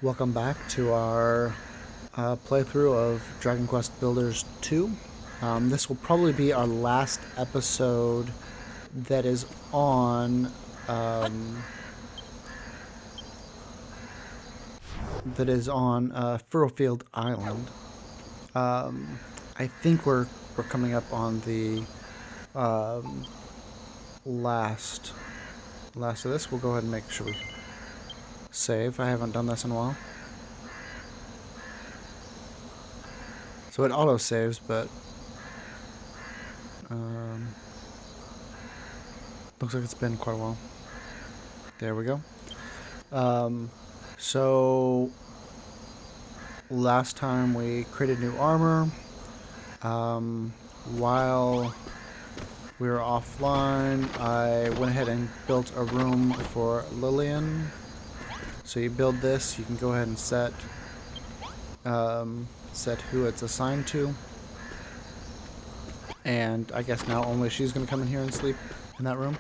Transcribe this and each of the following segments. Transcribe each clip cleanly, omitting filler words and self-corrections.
Welcome back to our playthrough of Dragon Quest Builders 2. This will probably be our last episode that is on Furrowfield Island. I think we're coming up on the last of this. We'll go ahead and make sure we save. I haven't done this in a while. So it auto saves, but looks like it's been quite a while. There we go. So last time we created new armor. While we were offline, I went ahead and built a room for Lillian. So you build this, you can go ahead and set who it's assigned to. And I guess now only she's going to come in here and sleep in that room.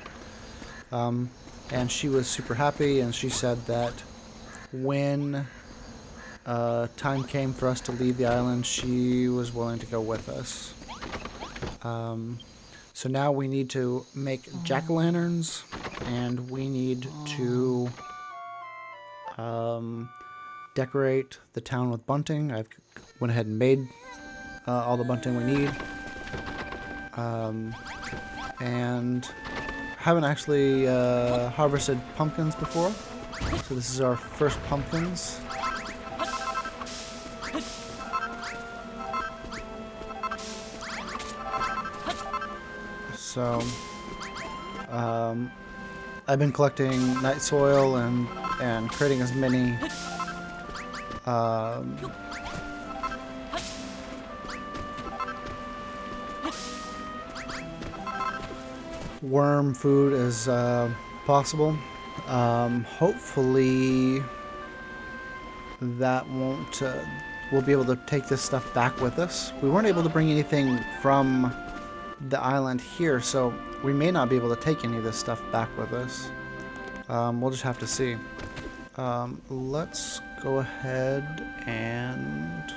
And she was super happy, and she said that when time came for us to leave the island, she was willing to go with us. So now we need to make jack-o'-lanterns, and we need to decorate the town with bunting. I've went ahead and made all the bunting we need. And haven't actually harvested pumpkins before, so this is our first pumpkins. So I've been collecting night soil and creating as many worm food as possible. Hopefully that won't we'll be able to take this stuff back with us. We weren't able to bring anything from the island here, so we may not be able to take any of this stuff back with us. We'll just have to see. Let's go ahead and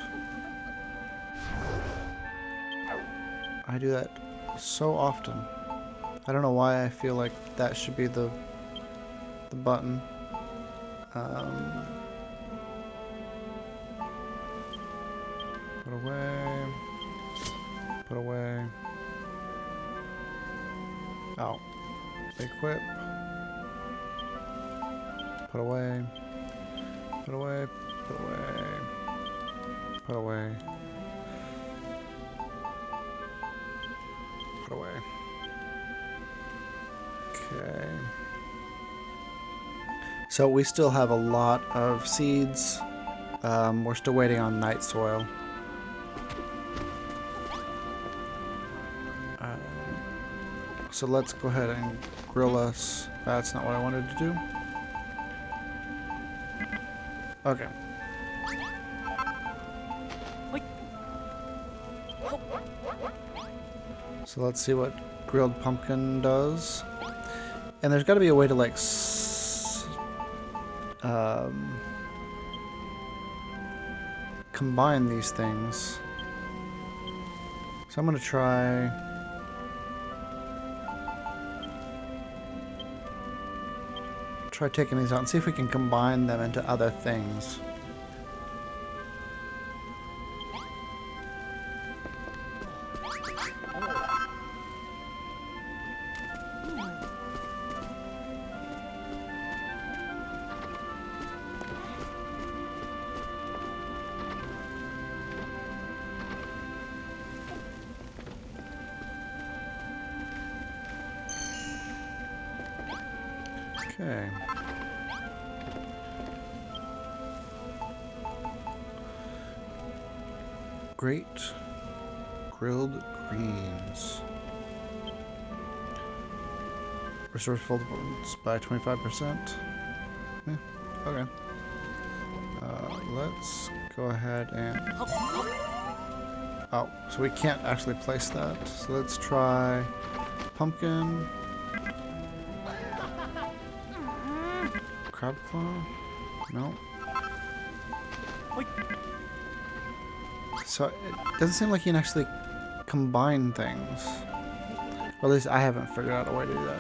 I do that so often. I don't know why I feel like that should be the button. Put away. Put away. Oh. Equip. Put away. Put away. Put away. Put away. Put away. Okay. So we still have a lot of seeds. We're still waiting on night soil. So let's go ahead and grill us. That's not what I wanted to do. Okay. So let's see what grilled pumpkin does. And there's got to be a way to like combine these things. So I'm going to try taking these out and see if we can combine them into other things. Okay. Great grilled greens. Restores full performance by 25%. Yeah, okay. Let's go ahead and... Oh, so we can't actually place that. So let's try pumpkin. Crab claw? No. So it doesn't seem like you can actually combine things. Or at least I haven't figured out a way to do that.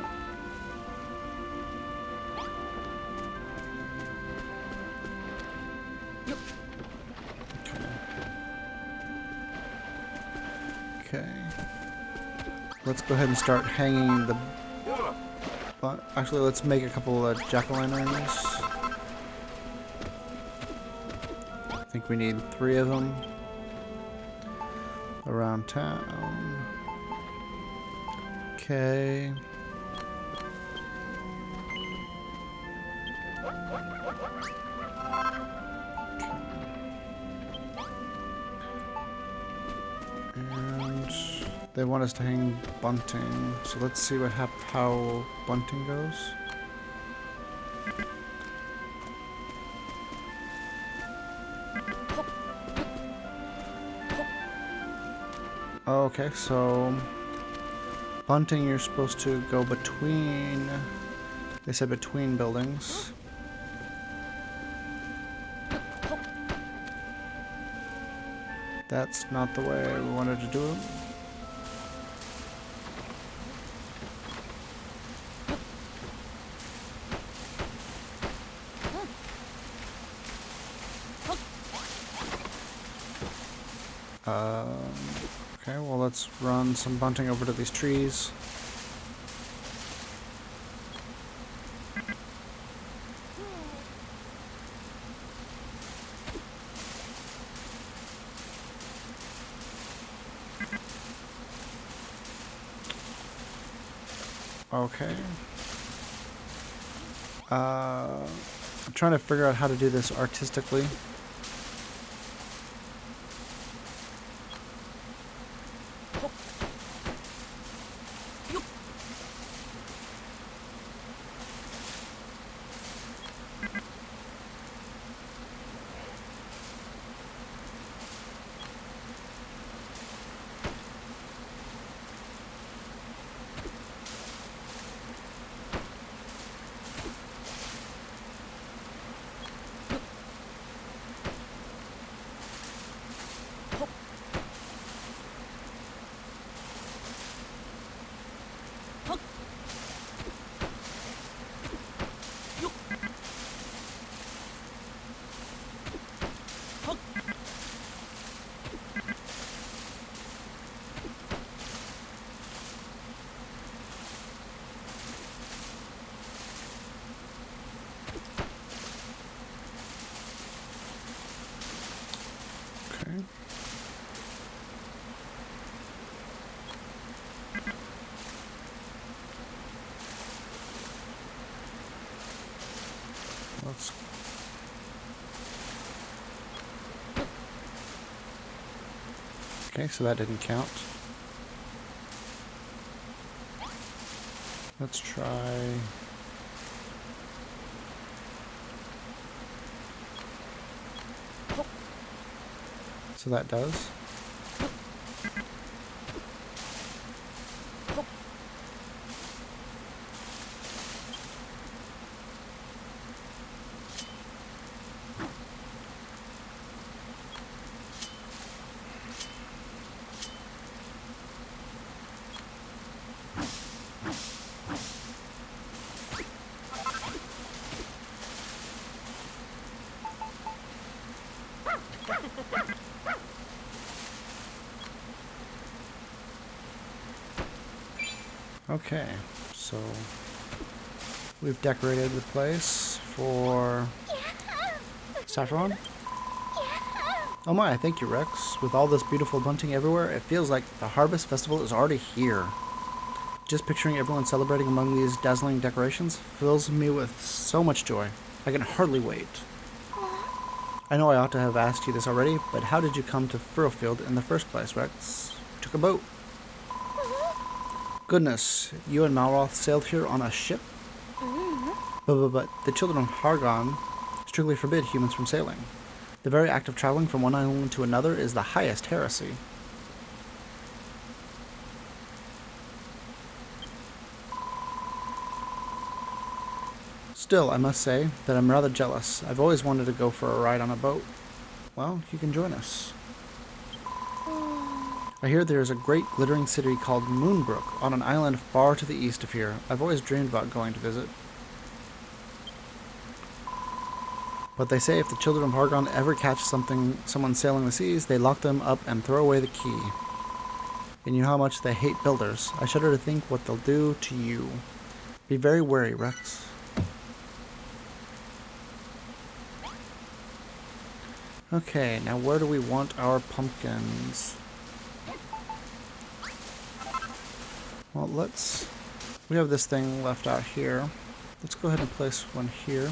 Okay. Let's go ahead and start hanging the... Actually, let's make a couple of jack-o'-lanterns. I think we need 3 of them around town. Okay. And they want us to hang bunting, so let's see how bunting goes. Okay, so bunting, you're supposed to go between, they said between buildings. That's not the way we wanted to do it. Okay, well, let's run some bunting over to these trees. Okay. I'm trying to figure out how to do this artistically. Okay. Let's... Okay, so that didn't count. Let's try... So that does. Okay, so we've decorated the place for Saffron. Oh my, thank you, Rex. With all this beautiful bunting everywhere, it feels like the Harvest Festival is already here. Just picturing everyone celebrating among these dazzling decorations fills me with so much joy. I can hardly wait. I know I ought to have asked you this already, but how did you come to Furrowfield in the first place, Rex? Took a boat. Goodness, you and Malroth sailed here on a ship? But the children of Hargon strictly forbid humans from sailing. The very act of traveling from one island to another is the highest heresy. Still, I must say that I'm rather jealous. I've always wanted to go for a ride on a boat. well, you can join us. I hear there is a great glittering city called Moonbrook on an island far to the east of here. I've always dreamed about going to visit. But they say if the children of Hargon ever catch someone sailing the seas, they lock them up and throw away the key. And you know how much they hate builders. I shudder to think what they'll do to you. Be very wary, Rex. Okay, now where do we want our pumpkins? Well, we have this thing left out here. Let's go ahead and place one here.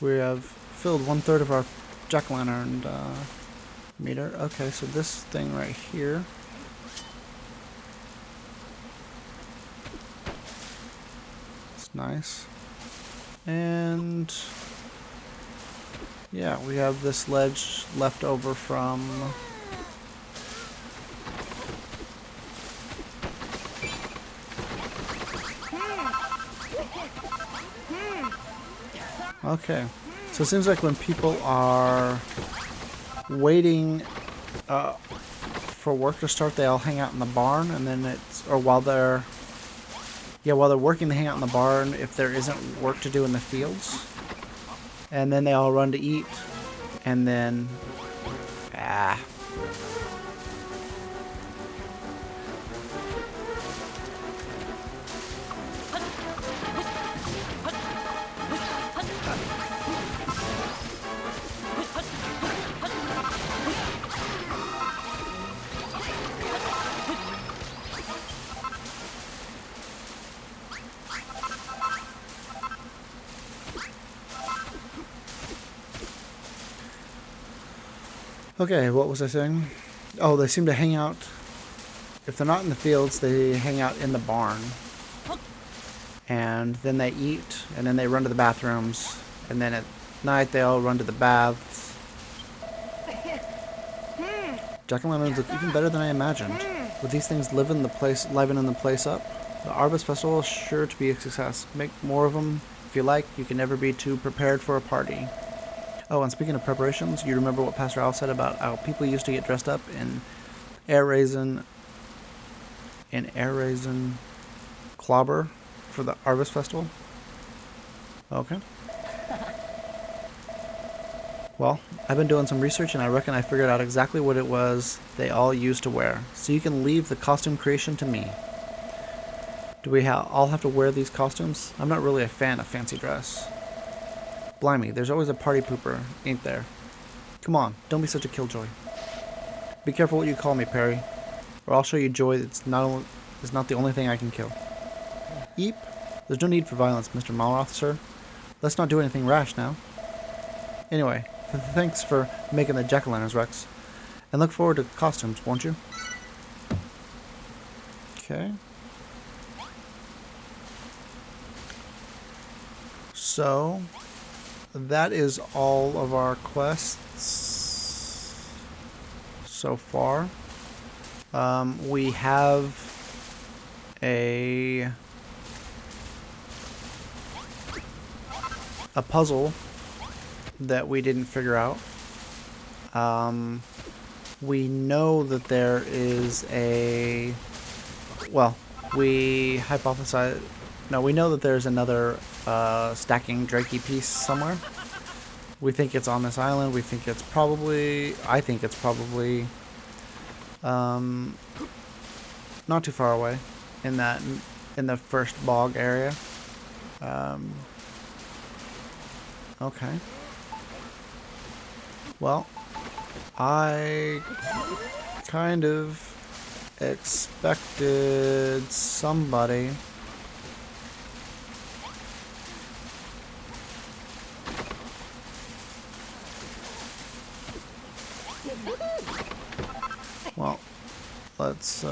We have filled 1/3 of our jack-o'-lantern meter. Okay, so this thing right here. It's nice. And yeah, we have this ledge left over from okay, so it seems like when people are waiting for work to start, they all hang out in the barn, and then while they're working, they hang out in the barn if there isn't work to do in the fields, and then they all run to eat, and then okay, what was I saying? Oh, they seem to hang out. If they're not in the fields, they hang out in the barn. And then they eat, and then they run to the bathrooms. And then at night, they all run to the baths. Jack-o'-lanterns look even better than I imagined. With these things livening the place up, the Arbus Festival is sure to be a success. Make more of them if you like. You can never be too prepared for a party. Oh, and speaking of preparations, you remember what Pastor Al said about how people used to get dressed up in air raisin clobber for the Arbus Festival? Okay. Well, I've been doing some research and I reckon I figured out exactly what it was they all used to wear. So you can leave the costume creation to me. Do we all have to wear these costumes? I'm not really a fan of fancy dress. Blimey, there's always a party pooper, ain't there? Come on, don't be such a killjoy. Be careful what you call me, Perry, or I'll show you joy that's not the only thing I can kill. Eep. There's no need for violence, Mr. Malroth, sir. Let's not do anything rash now. Anyway, thanks for making the jack-o'-lanterns, Rex. And look forward to costumes, won't you? Okay. So that is all of our quests so far. We have a puzzle that we didn't figure out. We know that there is we know that there's another stacking Drakey piece somewhere. We think it's on this island. I think it's probably not too far away in the first bog area. Okay. Well, I kind of expected somebody well, let's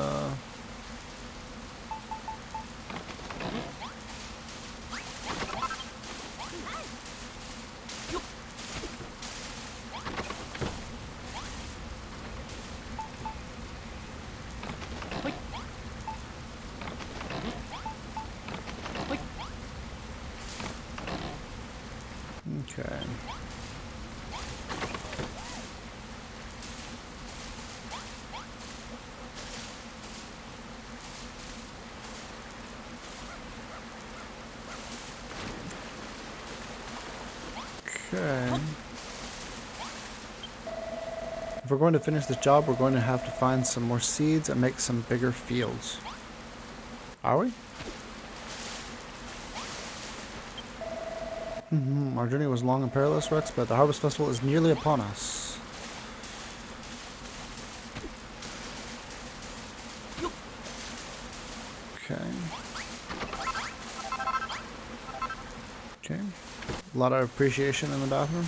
okay. Okay. If we're going to finish this job, we're going to have to find some more seeds and make some bigger fields. Are we? Our journey was long and perilous, Rex, but the Harvest Festival is nearly upon us. Okay. Okay. A lot of appreciation in the bathroom.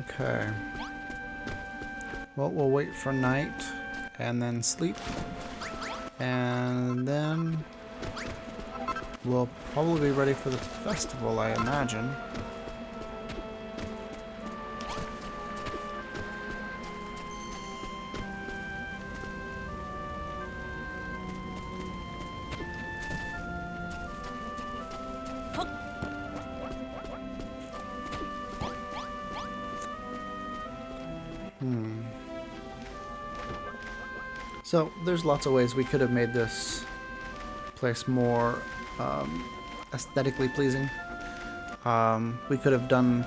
Okay. Well, we'll wait for night and then sleep. And then we'll probably be ready for the festival, I imagine. So there's lots of ways we could have made this place more aesthetically pleasing. We could have done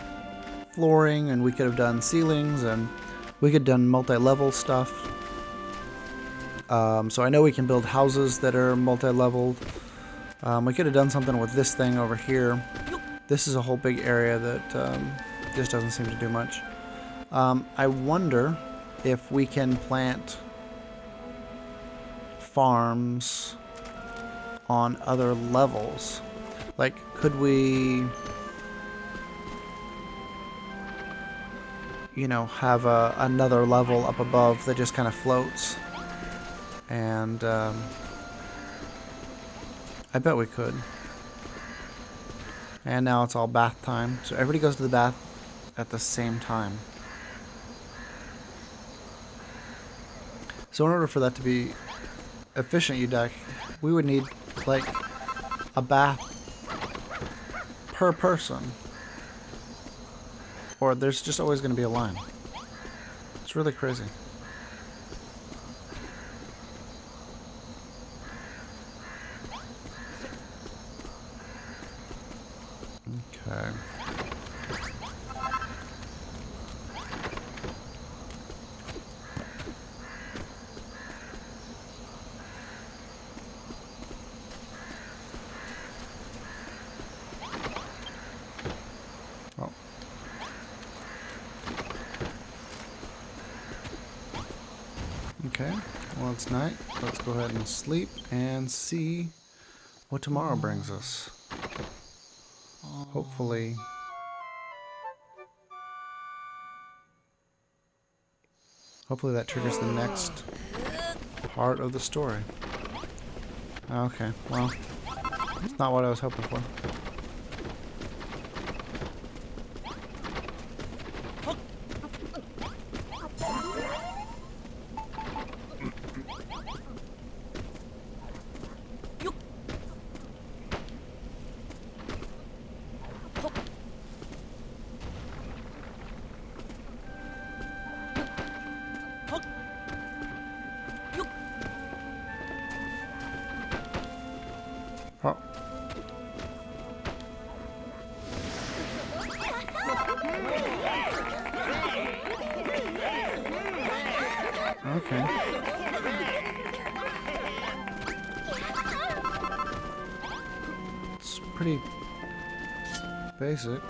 flooring, and we could have done ceilings, and we could have done multi-level stuff. So I know we can build houses that are multi-leveled. We could have done something with this thing over here. This is a whole big area that just doesn't seem to do much. I wonder if we can plant farms on other levels. Like, could we, you know, have another level up above that just kind of floats? And I bet we could. And now it's all bath time, so everybody goes to the bath at the same time. So in order for that to be efficient, Udak, we would need like a bath per person, or there's just always going to be a line. It's really crazy. Okay. Okay, well, it's night. Let's go ahead and sleep and see what tomorrow brings us. Hopefully that triggers the next part of the story. Okay, well, it's not what I was hoping for. Oh. Okay. It's pretty basic.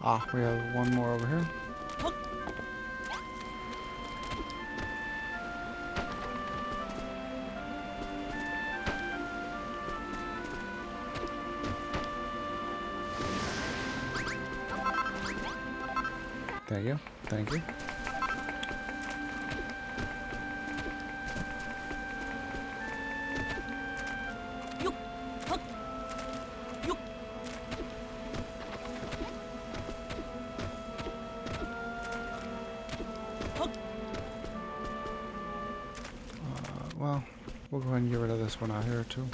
Ah, we have one more over here. Thank you. Thank you. We'll go ahead and get rid of this one out here too.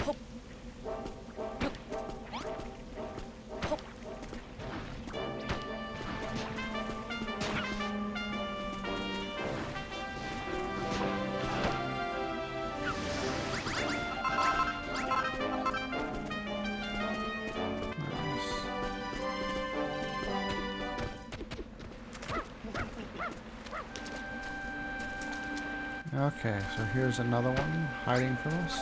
Okay, so here's another one hiding from us.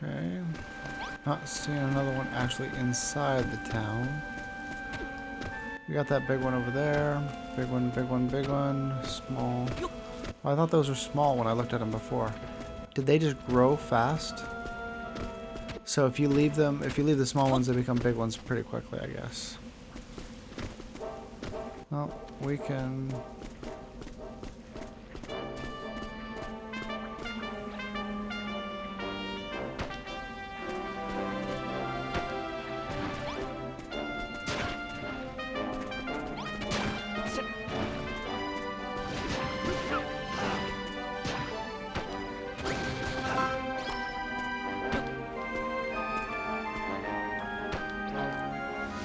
Okay. Not seeing another one actually inside the town. We got that big one over there. Big one, big one, big one. Small. Oh, I thought those were small when I looked at them before. Did they just grow fast? So if you leave the small ones, they become big ones pretty quickly, I guess. Well, we can...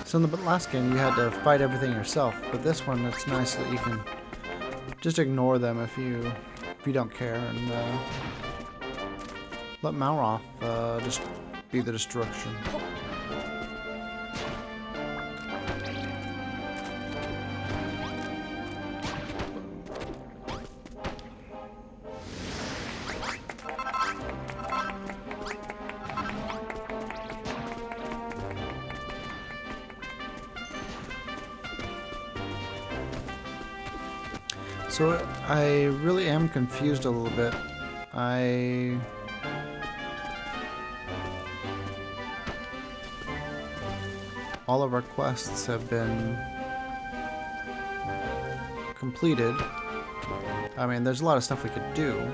So in the last game, you had to fight everything yourself, but this one, it's nice that you can just ignore them if you don't care, and let Malroth just be the destruction. So I really am confused a little bit. All of our quests have been completed. I mean, there's a lot of stuff we could do.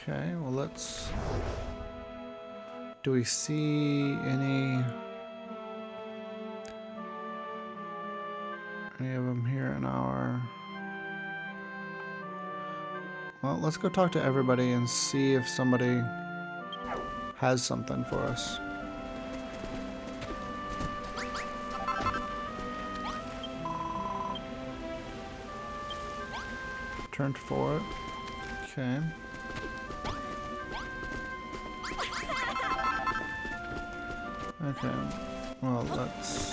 Okay, well let's... Do we see any of them here in our... Well, let's go talk to everybody and see if somebody has something for us. Turned for it. Okay. Okay, well, let's...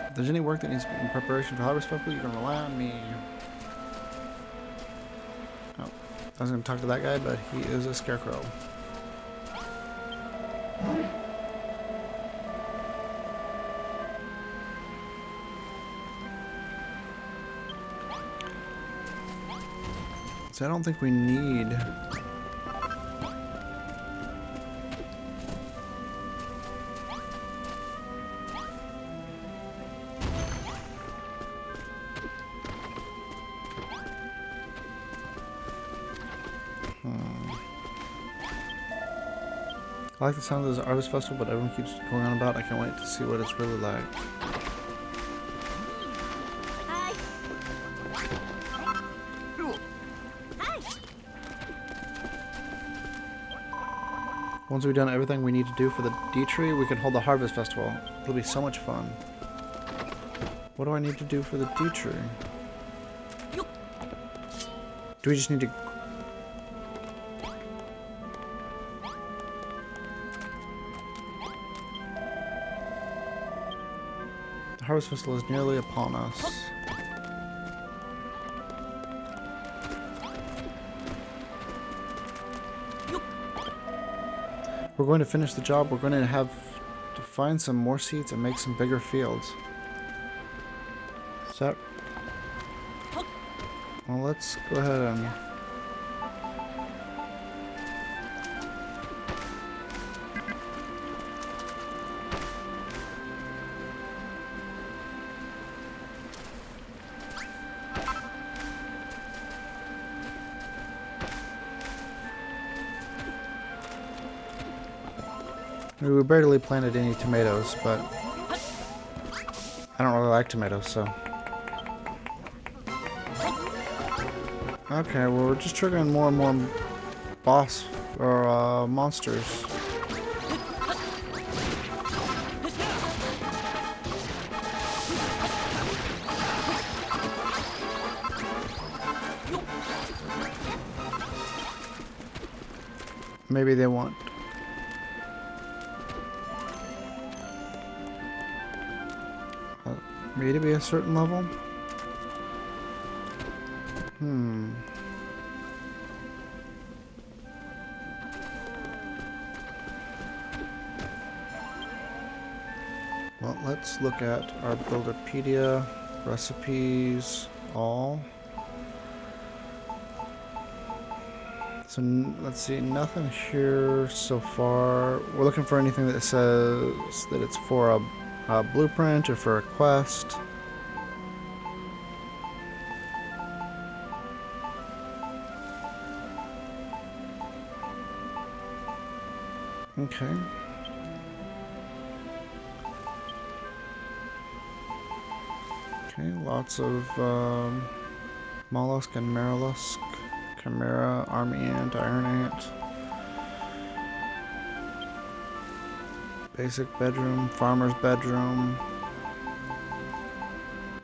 If there's any work that needs to be in preparation for Harvest Festival, you can rely on me. Oh, I was going to talk to that guy, but he is a scarecrow. So I don't think we need... I like the sound of this Harvest Festival, but everyone keeps going on about it. I can't wait to see what it's really like. Once we've done everything we need to do for the D tree, we can hold the harvest festival. It'll be so much fun. What do I need to do for the D tree? Do we just need to... The harvest festival is nearly upon us. We're going to finish the job. We're going to have to find some more seeds and make some bigger fields. Is that... Well, let's go ahead and... We barely planted any tomatoes, but I don't really like tomatoes, so... Okay, well, we're just triggering more and more boss or monsters. Maybe they want me to be a certain level? Well, let's look at our Builderpedia, recipes, all. So let's see, nothing here so far. We're looking for anything that says that it's for a blueprint or for a quest. Okay. Okay, lots of mollusk and marilusk, chimera, army ant, iron ant. Basic bedroom, farmer's bedroom,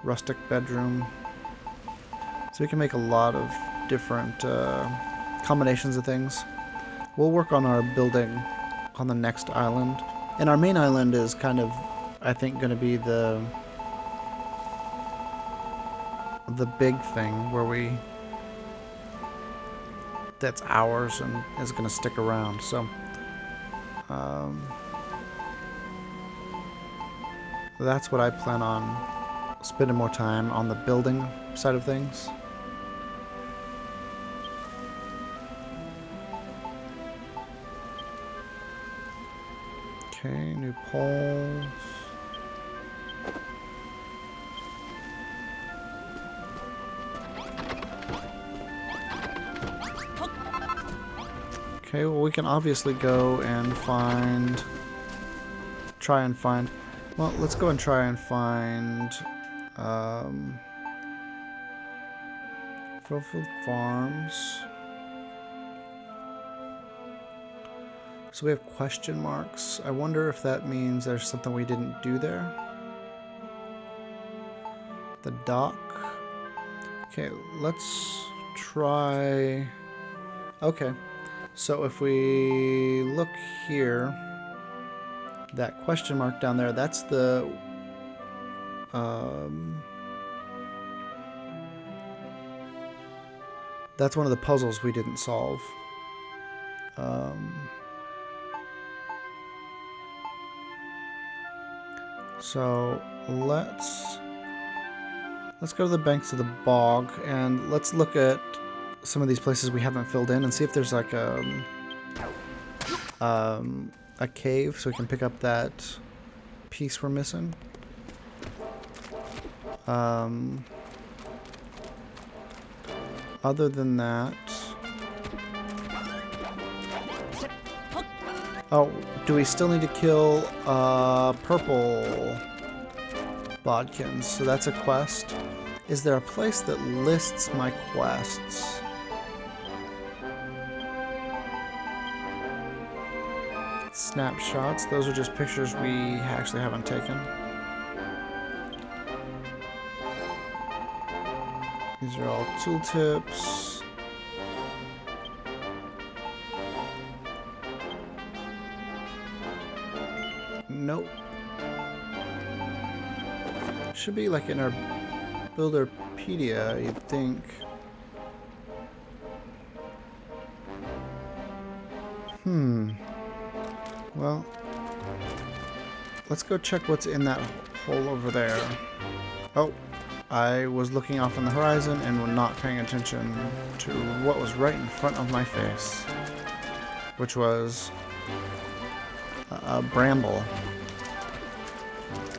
rustic bedroom. So we can make a lot of different combinations of things. We'll work on our building on the next island. And our main island is kind of, I think, going to be the big thing where that's ours and is going to stick around. So that's what I plan on spending more time on, the building side of things. Okay, new poles. Okay, well, we can obviously go and try and find, well, let's go and try and find, Fulfilled Farms. So we have question marks. I wonder if that means there's something we didn't do there. The dock. Okay, let's try, okay. So if we look here, that question mark down there, that's the that's one of the puzzles we didn't solve. So let's go to the banks of the bog and let's look at some of these places we haven't filled in and see if there's like a cave so we can pick up that piece we're missing. Other than that, oh, do we still need to kill purple bodkins? So that's a quest. Is there a place that lists my quests? snapshots. Those are just pictures we actually haven't taken. These are all tooltips. Nope. Should be like in our Builderpedia, you'd think. Well, let's go check what's in that hole over there. Oh, I was looking off on the horizon and was not paying attention to what was right in front of my face, which was a bramble.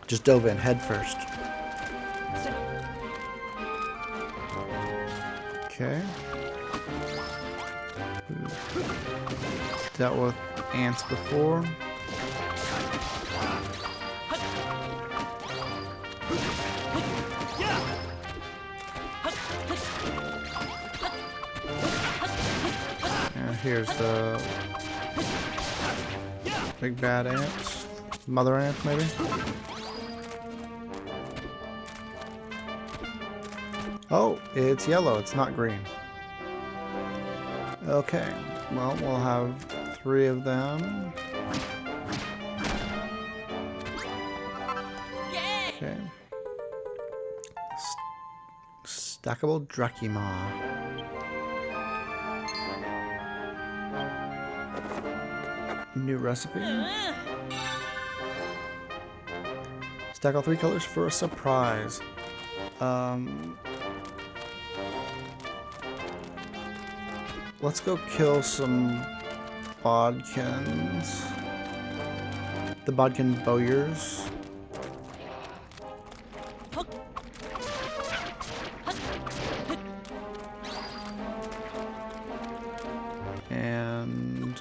Just dove in head first. Okay. Dealt with ants before. And here's the big bad ants. Mother ant, maybe? Oh, it's yellow, it's not green. Okay, well, we'll have 3 of them. Okay. Stackable Drachima. New recipe. Stack all 3 colors for a surprise. Let's go kill some bodkins. The bodkin bowyers. And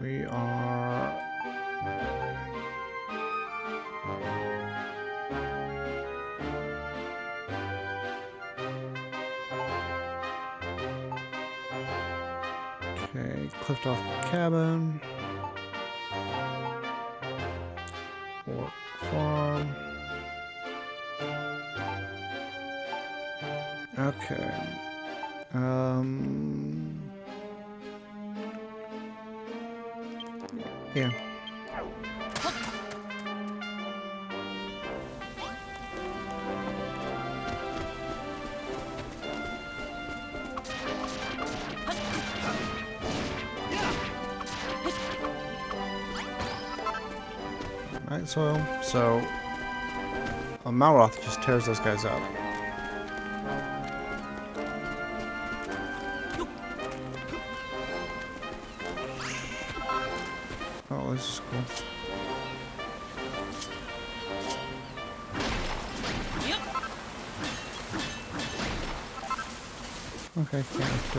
we are okay, cliffed off cabin. Or farm. Okay. Yeah. Alright, so Malroth just tears those guys up. Oh, this is cool. Okay, can't,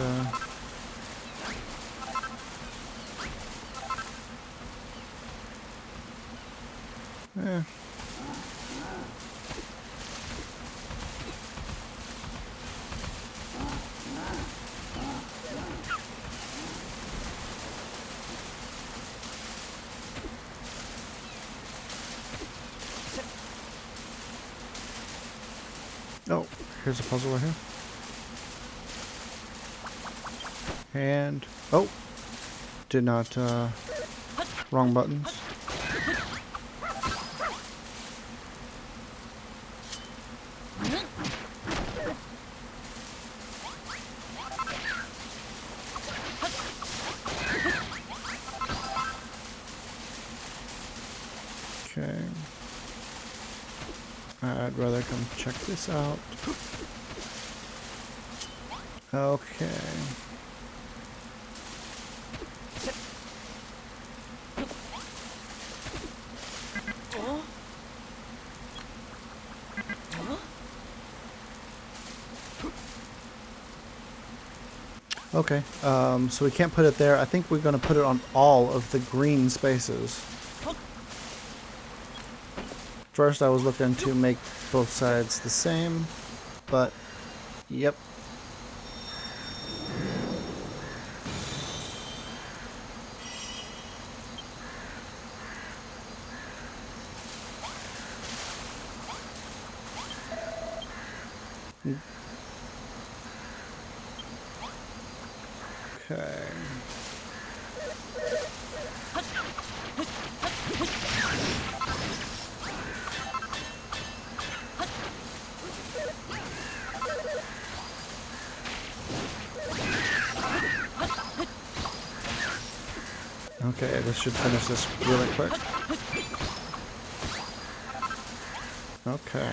yeah. Oh, here's a puzzle right here. And, oh, did not, wrong buttons. Okay. I'd rather come check this out. Okay. Okay, so we can't put it there. I think we're going to put it on all of the green spaces. First, I was looking to make both sides the same, but yep. Okay. Okay, this should finish this really quick. Okay.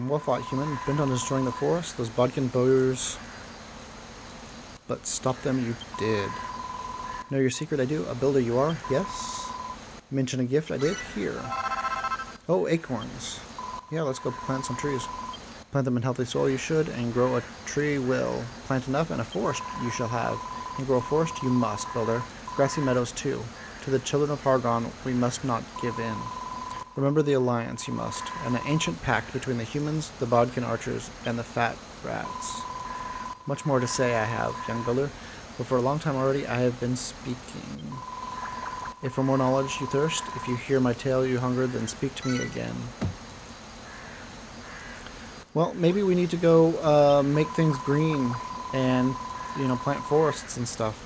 Well fought, human. Bent on destroying the forest, those Bodkin bowyers. But stop them you did. Know your secret? I do. A builder you are? Yes. Mention a gift? I did. Here. Oh, acorns. Yeah, let's go plant some trees. Plant them in healthy soil you should, and grow a tree will. Plant enough, and a forest you shall have. And grow a forest you must, builder. Grassy meadows too. To the children of Hargon we must not give in. Remember the alliance you must, and an ancient pact between the humans, the Bodkin archers, and the fat rats. Much more to say I have, young builder, but for a long time already I have been speaking. If for more knowledge you thirst, if you hear my tale you hunger, then speak to me again. Well, maybe we need to go make things green and, plant forests and stuff.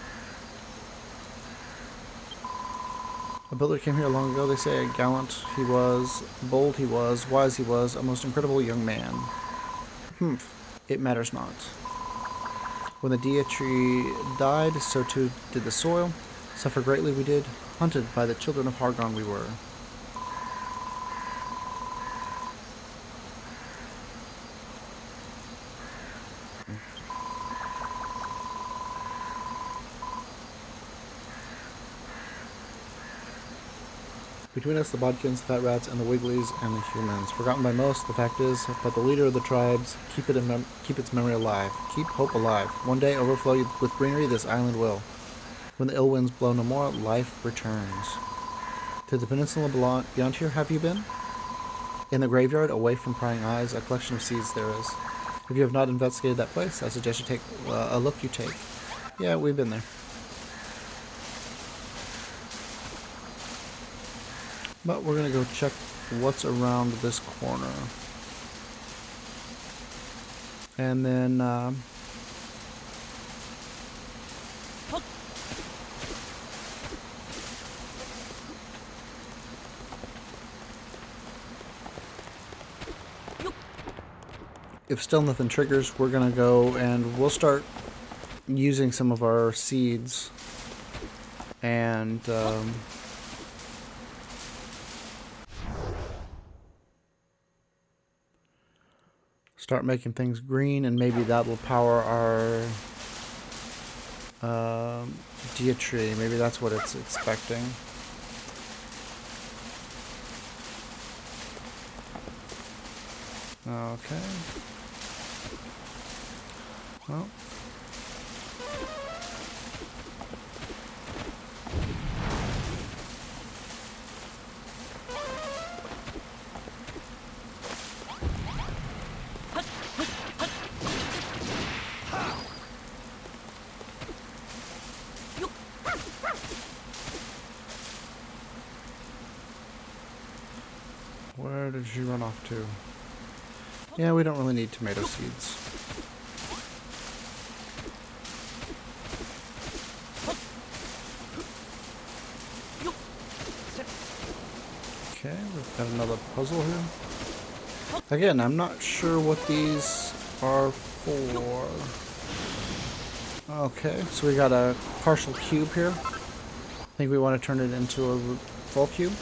A builder came here long ago, they say. Gallant he was, bold he was, wise he was, a most incredible young man. It matters not. When the Dia tree died, so too did the soil. Suffer greatly we did. Hunted by the children of Hargon we were. Between us, the Bodkins, the Fat Rats, and the Wigglies, and the humans. Forgotten by most, the fact is, but the leader of the tribes, keep its memory alive. Keep hope alive. One day, overflow with greenery, this island will. When the ill winds blow no more, life returns. To the peninsula beyond here have you been? In the graveyard, away from prying eyes, a collection of seeds there is. If you have not investigated that place, I suggest you take a look you take. Yeah, we've been there. But we're going to go check what's around this corner. And then... if still nothing triggers, we're going to go and we'll start using some of our seeds. And... start making things green, and maybe that will power our Dia tree. Maybe that's what it's expecting. Okay. Well. Where did she run off to? Yeah, we don't really need tomato seeds. Okay, we've got another puzzle here. Again, I'm not sure what these are for. Okay, so we got a partial cube here. I think we want to turn it into a full cube.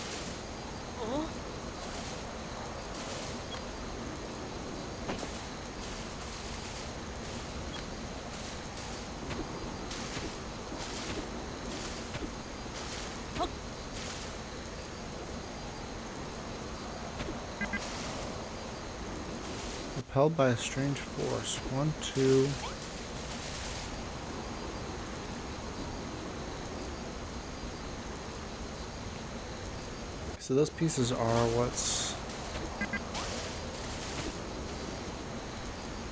Repelled by a strange force. 1, 2. So those pieces are what's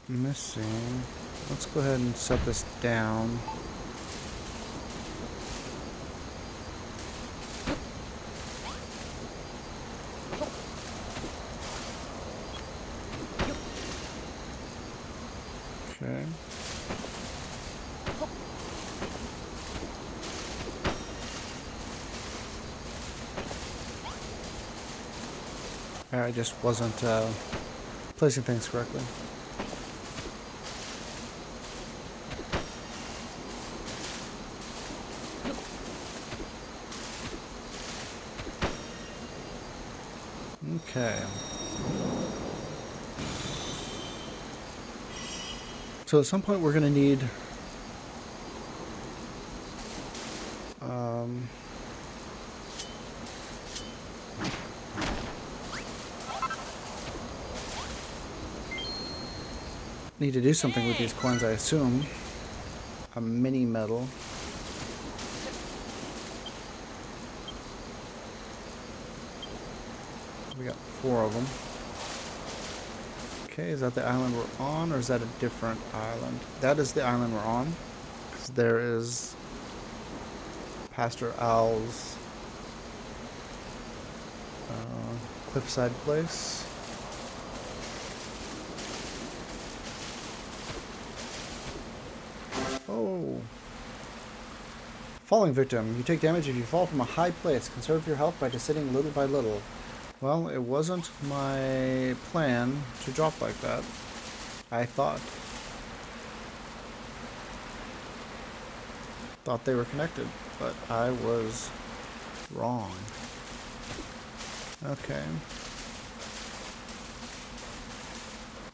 missing. Let's go ahead and set this down. Okay. I just wasn't placing things correctly. Okay. So at some point we're going to need to do something with these coins, I assume. A mini medal. We got 4 of them. Okay, is that the island we're on, or is that a different island? That is the island we're on, because there is Pastor Owl's cliffside place. Oh. Falling victim. You take damage if you fall from a high place. Conserve your health by descending little by little. Well, it wasn't my plan to drop like that. I thought they were connected, but I was wrong. Okay.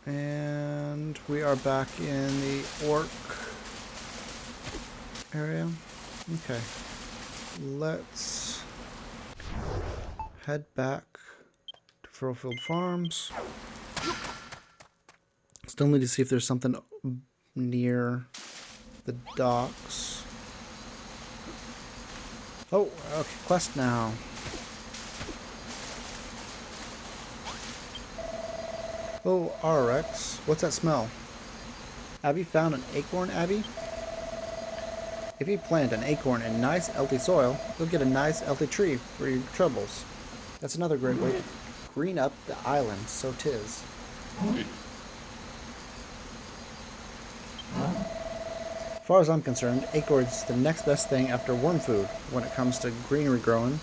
And we are back in the orc area. Okay. Let's head back to Furrowfield Farms. Still need to see if there's something near the docks. Oh, okay, quest now. Oh, RX, what's that smell? Abby found an acorn, Abby? If you plant an acorn in nice, healthy soil, you'll get a nice, healthy tree for your troubles. That's another great way to green up the island, so 'tis. As far as I'm concerned, acorn's the next best thing after worm food when it comes to greenery growing.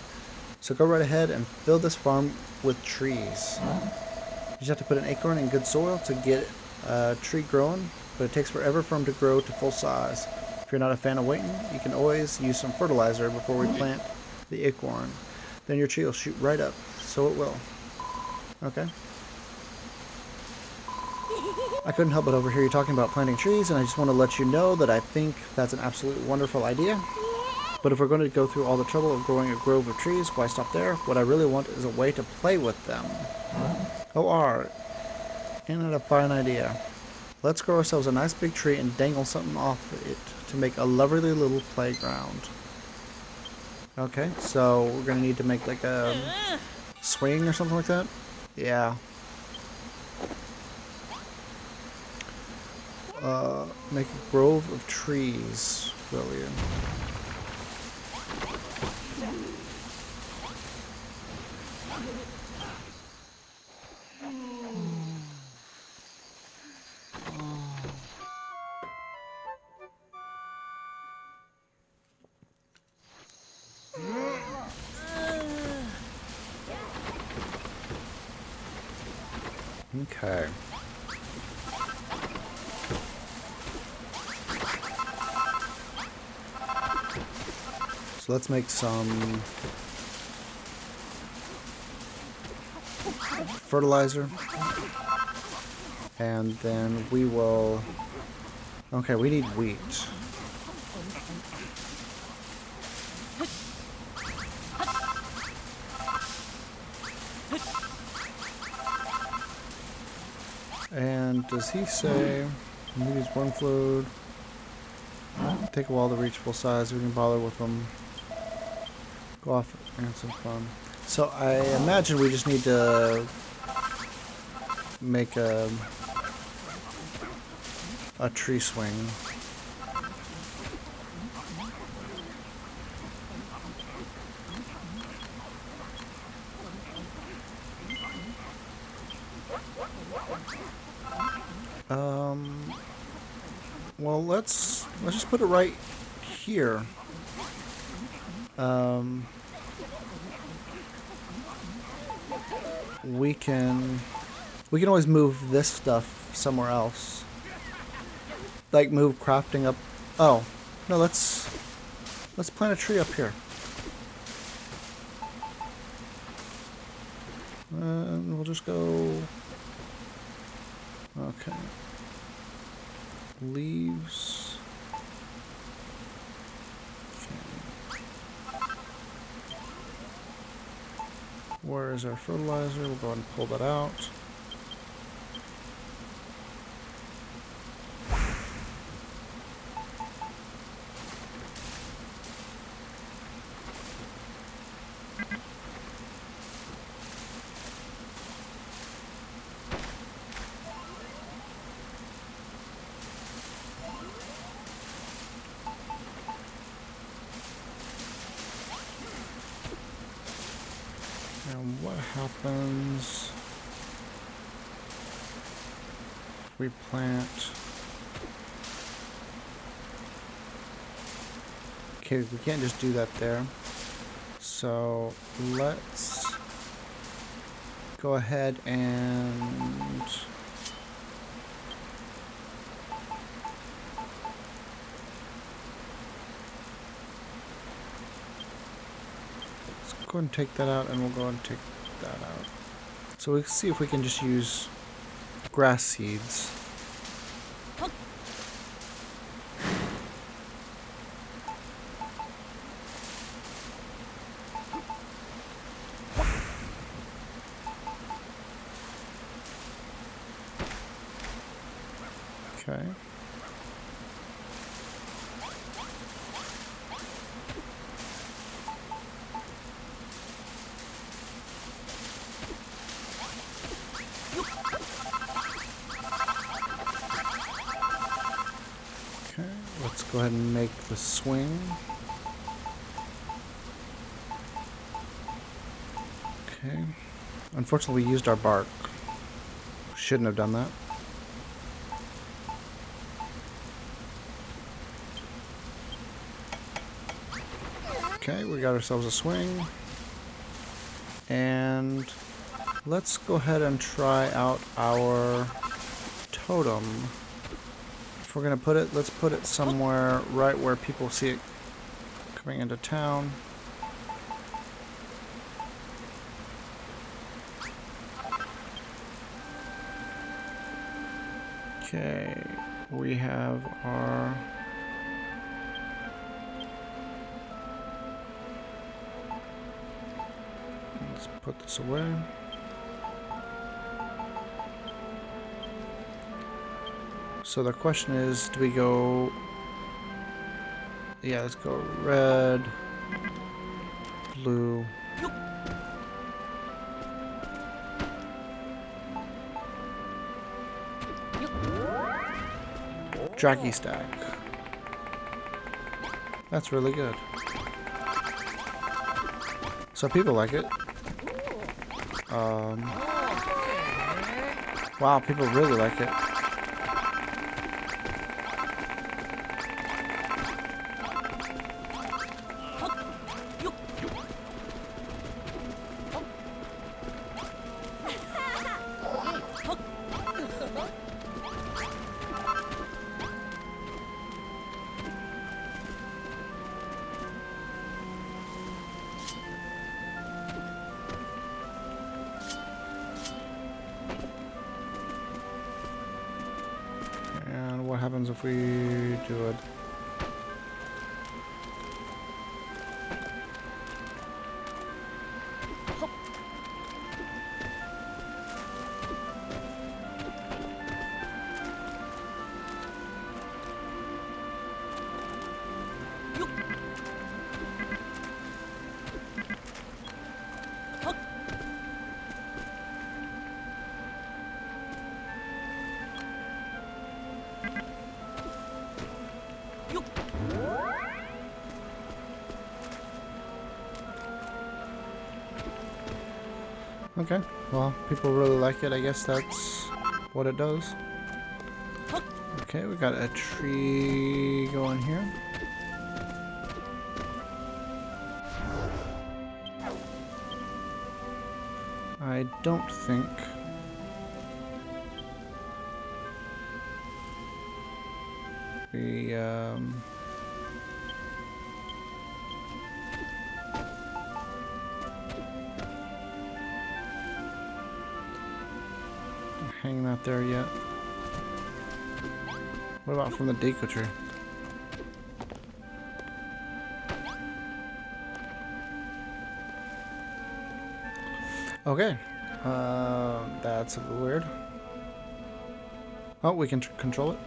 So go right ahead and fill this farm with trees. You just have to put an acorn in good soil to get a tree growing, but it takes forever for them to grow to full size. If you're not a fan of waiting, you can always use some fertilizer before we plant the acorn. Then your tree will shoot right up, so it will. Okay. I couldn't help but overhear you talking about planting trees, and I just want to let you know that I think that's an absolutely wonderful idea. But if we're going to go through all the trouble of growing a grove of trees, why stop there? What I really want is a way to play with them. OR, ain't that a fine idea? Let's grow ourselves a nice big tree and dangle something off it to make a lovely little playground. Okay, so we're going to need to make like a swing or something like that? Yeah. Make a grove of trees, William. Okay. So let's make some fertilizer. And then we will... Okay, we need wheat. And Does he say use one fluid? Take a while to reachable size. We can bother with them. Go off and some fun. So I imagine we just need to make a tree swing. Well, let's just put it right here. We can always move this stuff somewhere else. Like move crafting up. Oh, no, let's plant a tree up here. And we'll just go. Okay. Leaves. Okay. Where is our fertilizer? We'll go ahead and pull that out. And what happens if we plant? Okay, we can't just do that there. So let's go ahead and go ahead and take that out, and we'll go ahead and take that out. So we'll see if we can just use grass seeds. Okay. Let's go ahead and make the swing. Okay. Unfortunately, we used our bark. Shouldn't have done that. Okay, we got ourselves a swing. And let's go ahead and try out our totem. If we're gonna put it, let's put it somewhere right where people see it coming into town. Okay, we have our let's put this away. So the question is, do we go... Yeah, let's go red, blue. Draggy stack. That's really good. So people like it. Wow, people really like it. What happens if we do it? Okay, well, people really like it. I guess that's what it does. Okay, we got a tree going here. I don't think we hang that there yet. What about from the deco tree? Okay, that's a little weird. Oh, we can control it.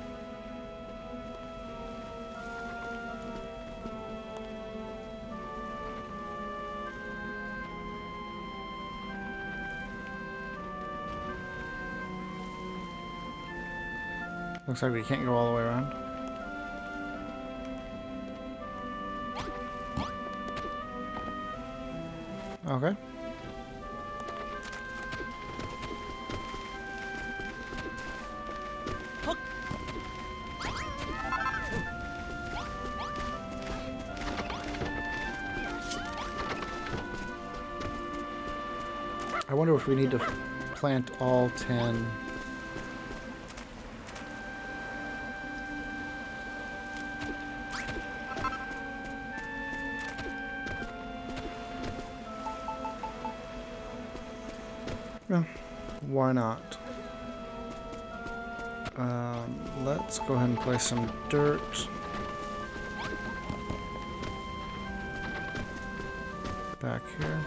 Looks like we can't go all the way around. Okay. I wonder if we need to plant all 10. Yeah, why not? Let's go ahead and place some dirt back here.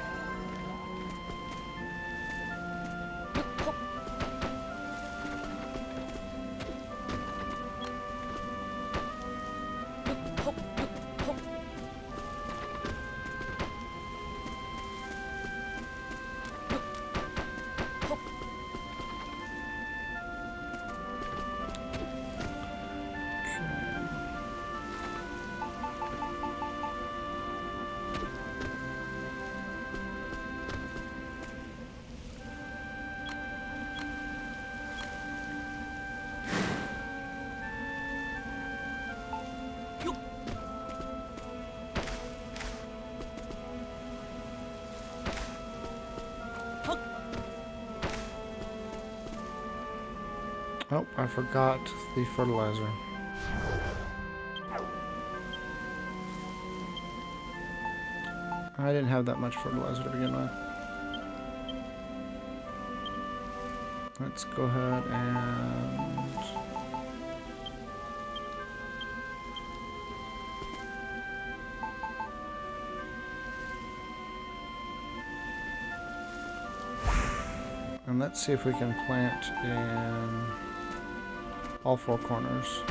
Oh, I forgot the fertilizer. I didn't have that much fertilizer to begin with. Let's go ahead and... and let's see if we can plant in all 4 corners.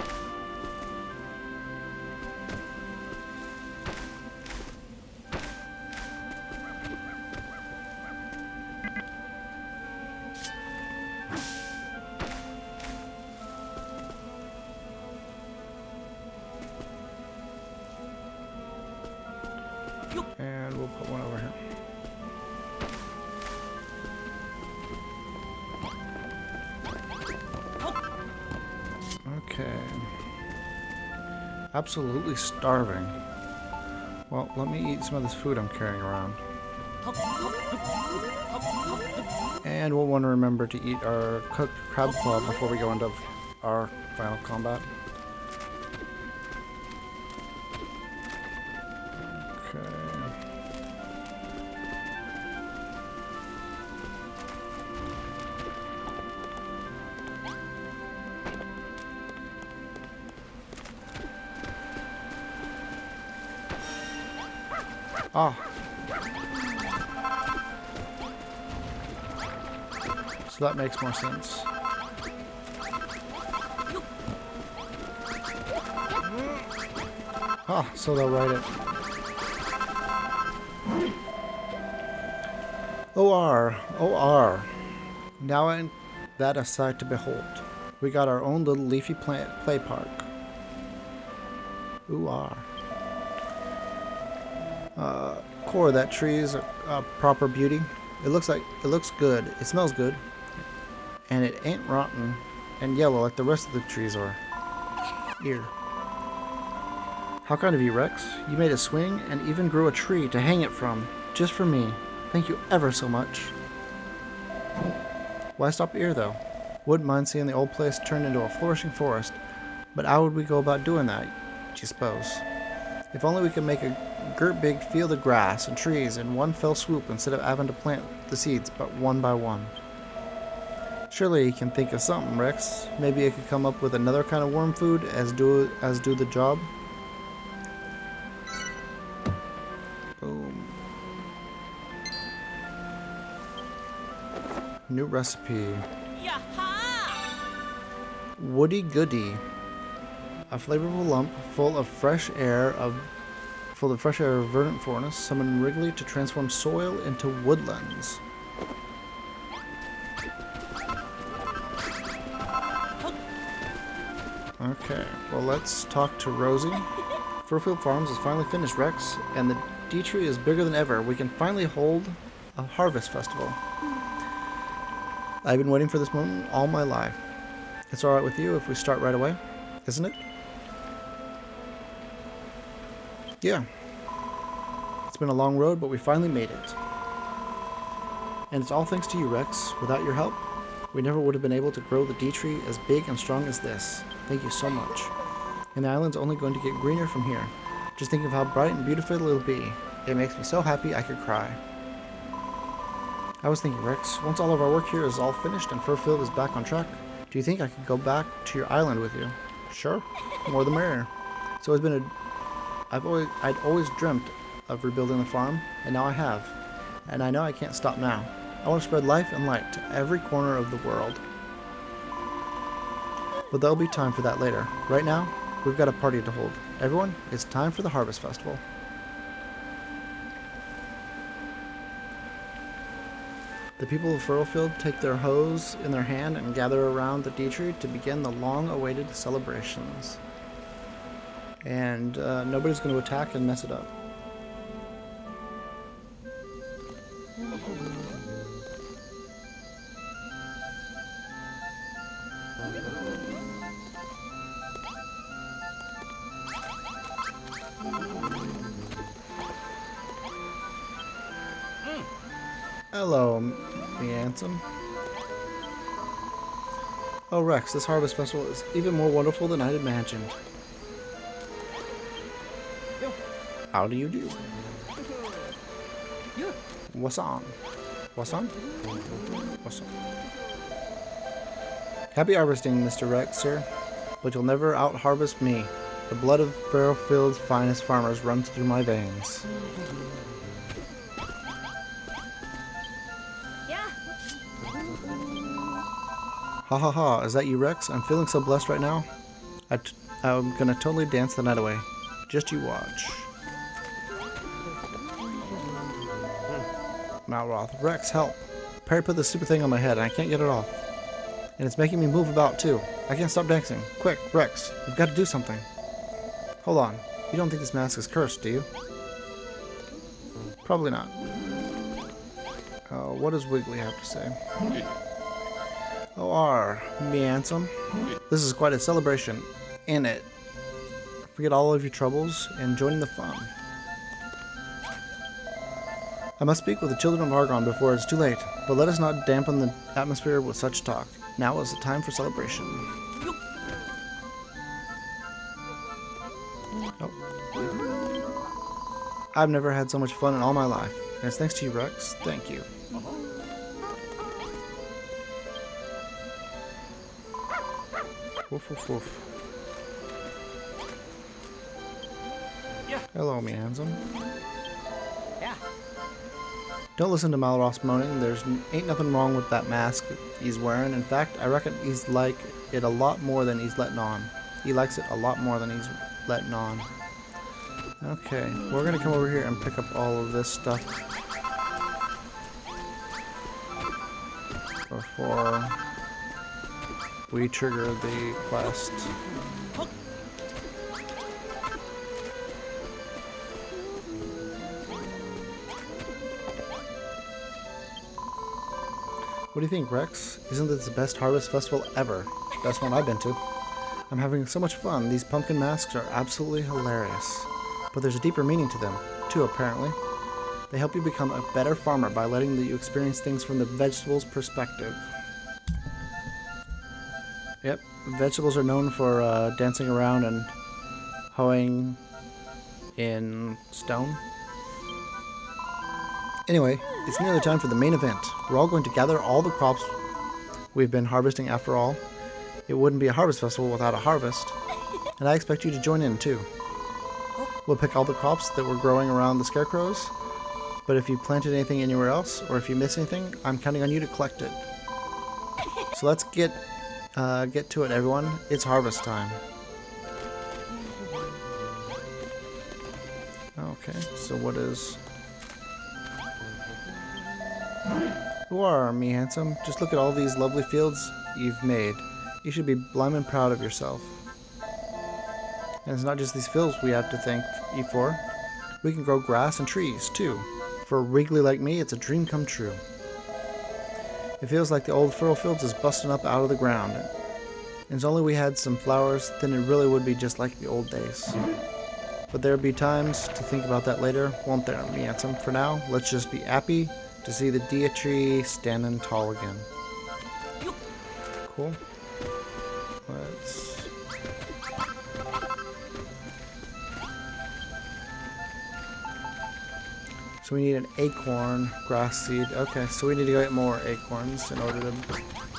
And we'll put one over here. Okay. Absolutely starving. Well, let me eat some of this food I'm carrying around. And we'll want to remember to eat our cooked crab claw before we go into our final combat. Okay. Ah. So that makes more sense. Ah, so they'll write it. OR, OR. Now ain't that a sight to behold. We got our own little leafy play park. OR. Core, that tree is a proper beauty. It looks good. It smells good. And it ain't rotten and yellow like the rest of the trees are. Here. How kind of you, Rex. You made a swing and even grew a tree to hang it from. Just for me. Thank you ever so much. Why stop here, though? Wouldn't mind seeing the old place turned into a flourishing forest. But how would we go about doing that, do you suppose? If only we could make a big field of grass and trees in one fell swoop instead of having to plant the seeds but one by one. Surely you can think of something, Rex. Maybe I could come up with another kind of worm food as do the job. Boom. New recipe. Woody Goody. A flavorful lump full of fresh air of verdant forest. Summon Wrigley to transform soil into woodlands. Okay, well let's talk to Rosie. Furfield Farms is finally finished, Rex, and the D tree is bigger than ever. We can finally hold a harvest festival. I've been waiting for this moment all my life. It's alright with you if we start right away, isn't it? Yeah. It's been a long road, but we finally made it. And it's all thanks to you, Rex. Without your help, we never would have been able to grow the D tree as big and strong as this. Thank you so much. And the island's only going to get greener from here. Just think of how bright and beautiful it'll be. It makes me so happy I could cry. I was thinking, Rex, once all of our work here is all finished and Furfield is back on track, do you think I could go back to your island with you? Sure. More the merrier. It's always been I'd always dreamt of rebuilding the farm, and now I have. And I know I can't stop now. I want to spread life and light to every corner of the world. But there'll be time for that later. Right now, we've got a party to hold. Everyone, it's time for the Harvest Festival. The people of Furfield take their hoes in their hand and gather around the D tree to begin the long-awaited celebrations. And nobody's going to attack and mess it up. Hello, me handsome. Oh, Rex, this Harvest Festival is even more wonderful than I'd imagined. How do you do? What's on? What's on? What's on? Happy harvesting, Mr. Rex, sir. But you'll never out-harvest me. The blood of Furfield's finest farmers runs through my veins. Ha ha ha, is that you, Rex? I'm feeling so blessed right now. I'm gonna totally dance the night away. Just you watch. Malroth. Rex, help. Perry put this stupid thing on my head and I can't get it off. And it's making me move about too. I can't stop dancing. Quick, Rex, we've got to do something. Hold on. You don't think this mask is cursed, do you? Probably not. What does Wiggly have to say? Oh, me handsome. This is quite a celebration, ain't it? Forget all of your troubles and join the fun. I must speak with the children of Argon before it's too late, but let us not dampen the atmosphere with such talk. Now is the time for celebration. Oh. I've never had so much fun in all my life, and it's thanks to you, Rex. Thank you. Woof, woof, woof. Yeah. Hello, me handsome. Yeah. Don't listen to Malroth's moaning. There's ain't nothing wrong with that mask he's wearing. In fact, I reckon he's like it a lot more than he's letting on. He likes it a lot more than he's letting on. Okay, we're gonna come over here and pick up all of this stuff before we trigger the quest. What do you think, Rex? Isn't this the best harvest festival ever? Best one I've been to. I'm having so much fun. These pumpkin masks are absolutely hilarious. But there's a deeper meaning to them, too, apparently. They help you become a better farmer by letting you experience things from the vegetable's perspective. Yep, vegetables are known for dancing around and hoeing in stone. Anyway, it's nearly time for the main event. We're all going to gather all the crops we've been harvesting after all. It wouldn't be a harvest festival without a harvest. And I expect you to join in too. We'll pick all the crops that were growing around the scarecrows, but if you planted anything anywhere else, or if you miss anything, I'm counting on you to collect it. So let's get to it, everyone. It's harvest time. Okay, so what is... Who are me, handsome? Just look at all these lovely fields you've made. You should be blimmin' proud of yourself. And it's not just these fields we have to thank you for. We can grow grass and trees, too. For a Wrigley like me, it's a dream come true. It feels like the old furrow fields is busting up out of the ground. And if only we had some flowers, then it really would be just like the old days. But there'll be times to think about that later, won't there, me handsome? For now, let's just be happy to see the Dia tree standing tall again. Cool. Let's... So we need an acorn, grass seed. Okay, so we need to go get more acorns in order to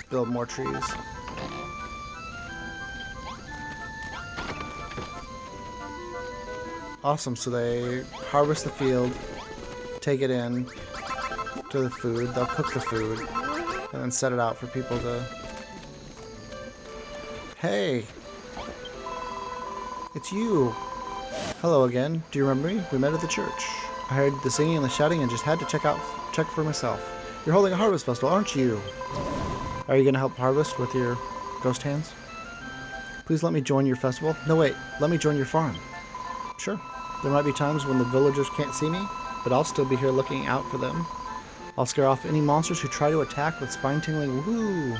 build more trees. Awesome, so they harvest the field, take it in to the food, they'll cook the food, and then set it out for people to... Hey! It's you! Hello again. Do you remember me? We met at the church. I heard the singing and the shouting and just had to check for myself. You're holding a harvest festival, aren't you? Are you going to help harvest with your ghost hands? Please let me join your festival. No, wait. Let me join your farm. Sure. There might be times when the villagers can't see me, but I'll still be here looking out for them. I'll scare off any monsters who try to attack with spine-tingling woohoo.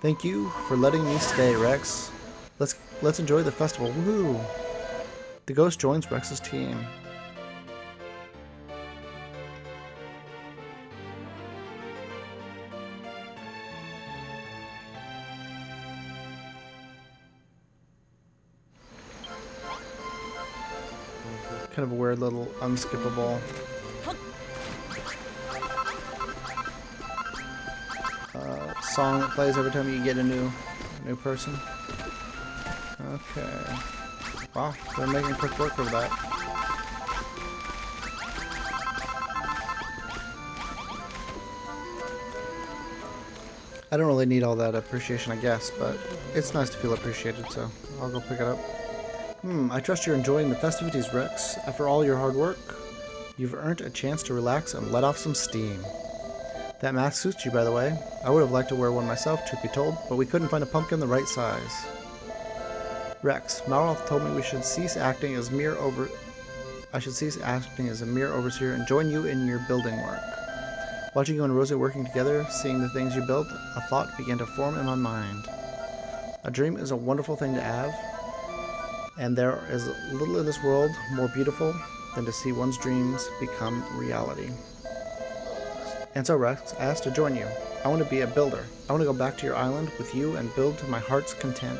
Thank you for letting me stay, Rex. Let's enjoy the festival. Woohoo! The ghost joins Rex's team. Kind of a weird little unskippable song that plays every time you get a new person. Okay. Wow, they're making quick work of that. I don't really need all that appreciation, I guess, but it's nice to feel appreciated, so I'll go pick it up. I trust you're enjoying the festivities, Rex. After all your hard work, you've earned a chance to relax and let off some steam. That mask suits you, by the way. I would have liked to wear one myself, truth be told, but we couldn't find a pumpkin the right size. Rex, Malroth told me we should cease acting as mere I should cease acting as a mere overseer and join you in your building work. Watching you and Rosie working together, seeing the things you built, a thought began to form in my mind. A dream is a wonderful thing to have, and there is little in this world more beautiful than to see one's dreams become reality. And so, Rex, I asked to join you. I want to be a builder. I want to go back to your island with you and build to my heart's content.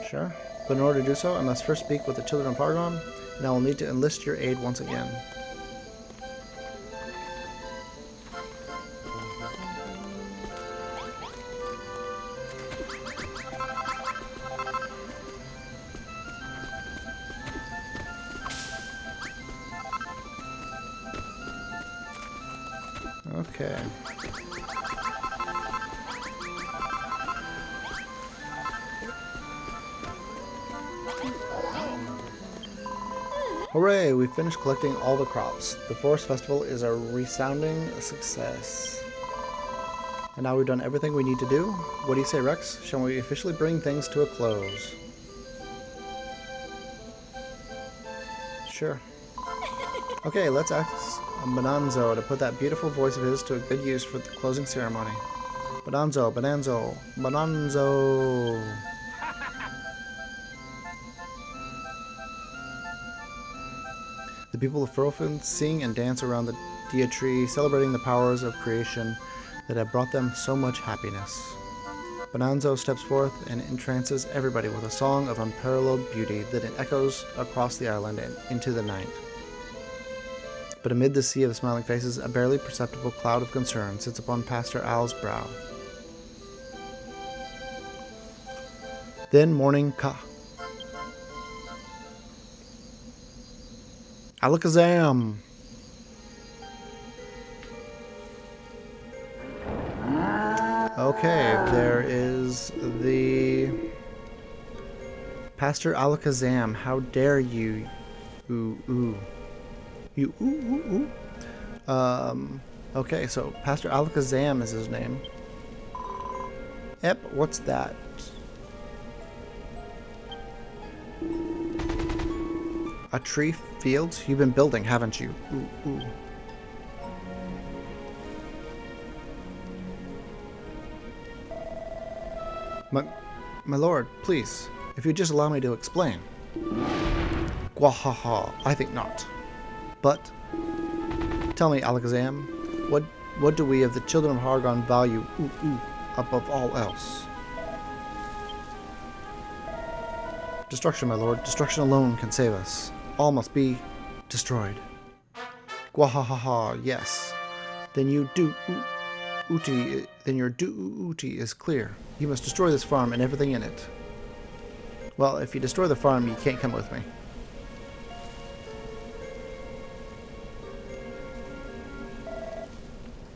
Sure. But in order to do so, I must first speak with the children of Fargon, and I will need to enlist your aid once again. Okay. Hooray! We finished collecting all the crops. The Forest Festival is a resounding success. And now we've done everything we need to do. What do you say, Rex? Shall we officially bring things to a close? Sure. Okay, let's ask Bonanzo to put that beautiful voice of his to a good use for the closing ceremony. Bonanzo, Bonanzo, Bonanzo! The people of Ferelfen sing and dance around the Dia Tree, celebrating the powers of creation that have brought them so much happiness. Bonanzo steps forth and entrances everybody with a song of unparalleled beauty that echoes across the island and into the night. But amid the sea of smiling faces, a barely perceptible cloud of concern sits upon Pastor Al's brow. Then morning Alakazam! Okay, there is the Pastor Alakazam. How dare you? Okay, so Pastor Alakazam is his name. Yep, what's that? A tree field? You've been building, haven't you? Ooh. My lord, please, if you'd just allow me to explain. Gwahaha, I think not. But, tell me, Alakazam, what do we of the children of Hargon value above all else? Destruction, my lord. Destruction alone can save us. All must be destroyed. Gwahaha, yes. Then your duty is clear. You must destroy this farm and everything in it. Well, if you destroy the farm, you can't come with me.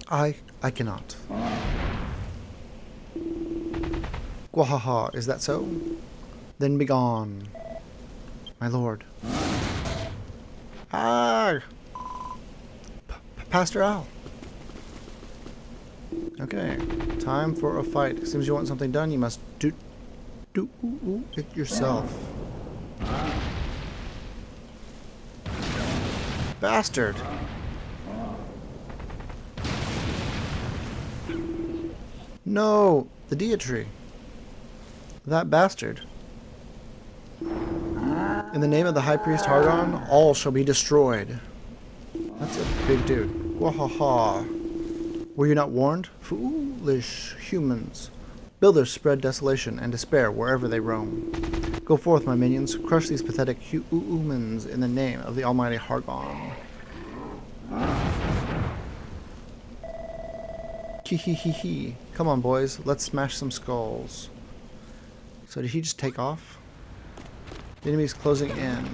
I cannot. Gwahaha, is that so? Then be gone, my lord. Pastor Al. Okay, time for a fight. Seems you want something done, you must do it yourself. Bastard! No! The Dia Tree. That bastard. In the name of the High Priest Hargon, all shall be destroyed. That's a big dude. Wahaha. Were you not warned? Foolish humans. Builders spread desolation and despair wherever they roam. Go forth, my minions. Crush these pathetic humans in the name of the almighty Hargon. Hee. Come on, boys. Let's smash some skulls. So did he just take off? The enemy's closing in.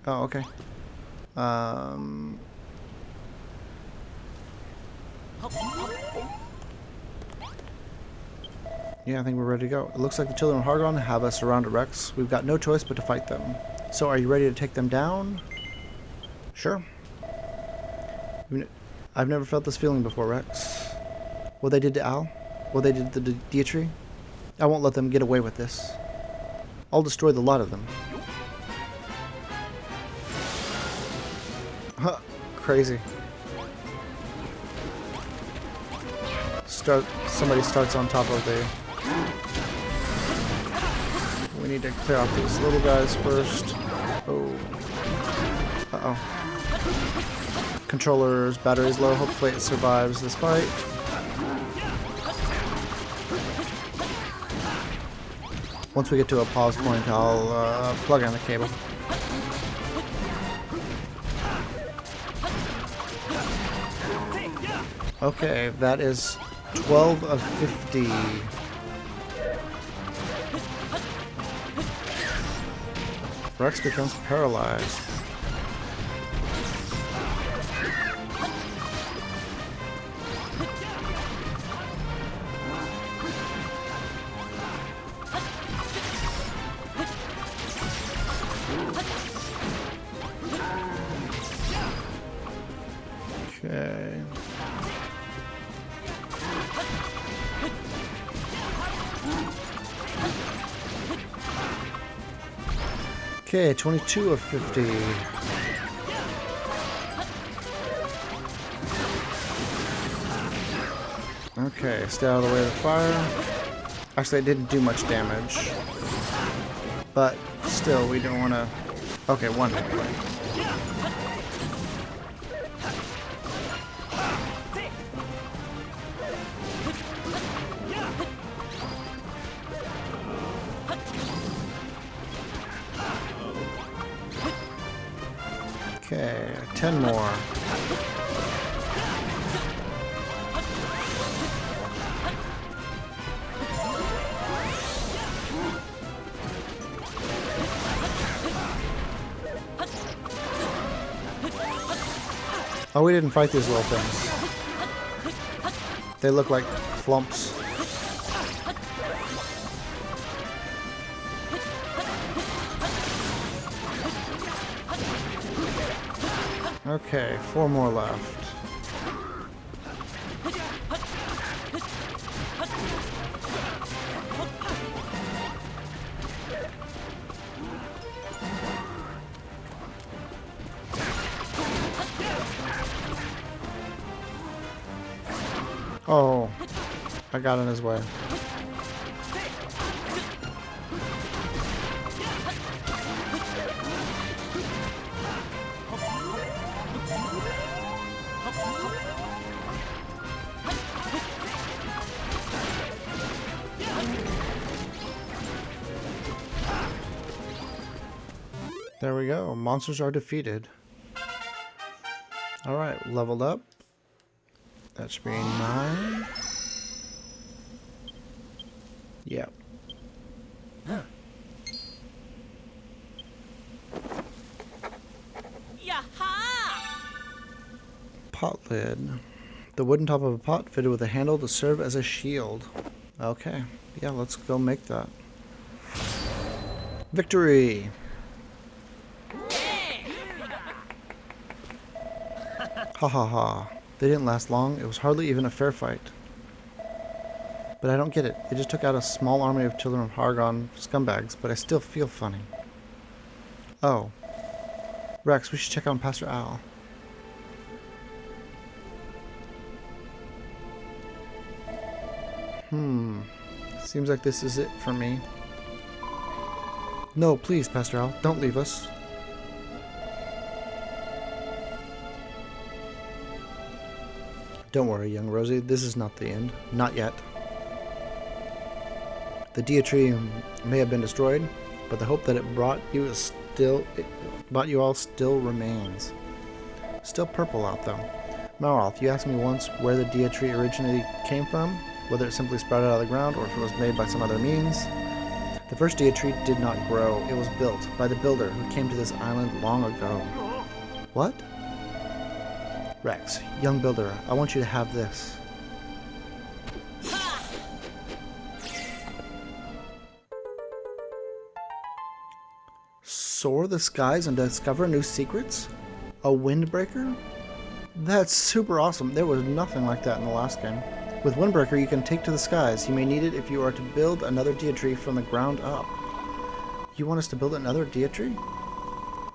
Oh, okay. Yeah, I think we're ready to go. It looks like the children of Hargon have us surrounded, Rex. We've got no choice but to fight them. So are you ready to take them down? Sure. I've never felt this feeling before, Rex. What they did to Al? What they did to the Dia Tree? I won't let them get away with this. I'll destroy the lot of them. Huh, crazy. Somebody starts on top of the... We need to clear off these little guys first. Oh. Uh-oh. Controller's battery's low. Hopefully it survives this fight. Once we get to a pause point, I'll plug in the cable. Okay, that is 12 of 50. Rex becomes paralyzed. Okay. Okay, 22 of 50. Okay, stay out of the way of the fire. Actually, it didn't do much damage. But still, we don't want to... Okay, one hit point. Okay, 10 more. Oh, we didn't fight these little things. They look like flumps. Okay, 4 more left. Oh, I got in his way. There we go. Monsters are defeated. Alright, leveled up. That should be 9. Yep. Pot lid. The wooden top of a pot fitted with a handle to serve as a shield. Okay. Yeah, let's go make that. Victory! Ha ha ha. They didn't last long. It was hardly even a fair fight. But I don't get it. They just took out a small army of children of Hargon scumbags, but I still feel funny. Oh. Rex, we should check on Pastor Al. Seems like this is it for me. No, please, Pastor Al, don't leave us. Don't worry, young Rosie, this is not the end. Not yet. The Dia tree may have been destroyed, but the hope that it brought you all still remains. Still purple out though. Malroth, you asked me once where the Dia tree originally came from, whether it simply sprouted out of the ground or if it was made by some other means. The first Dia tree did not grow. It was built by the builder who came to this island long ago. What? Rex, young builder, I want you to have this. Soar the skies and discover new secrets? A windbreaker? That's super awesome. There was nothing like that in the last game. With Windbreaker, you can take to the skies. You may need it if you are to build another Dia tree from the ground up. You want us to build another Dia tree?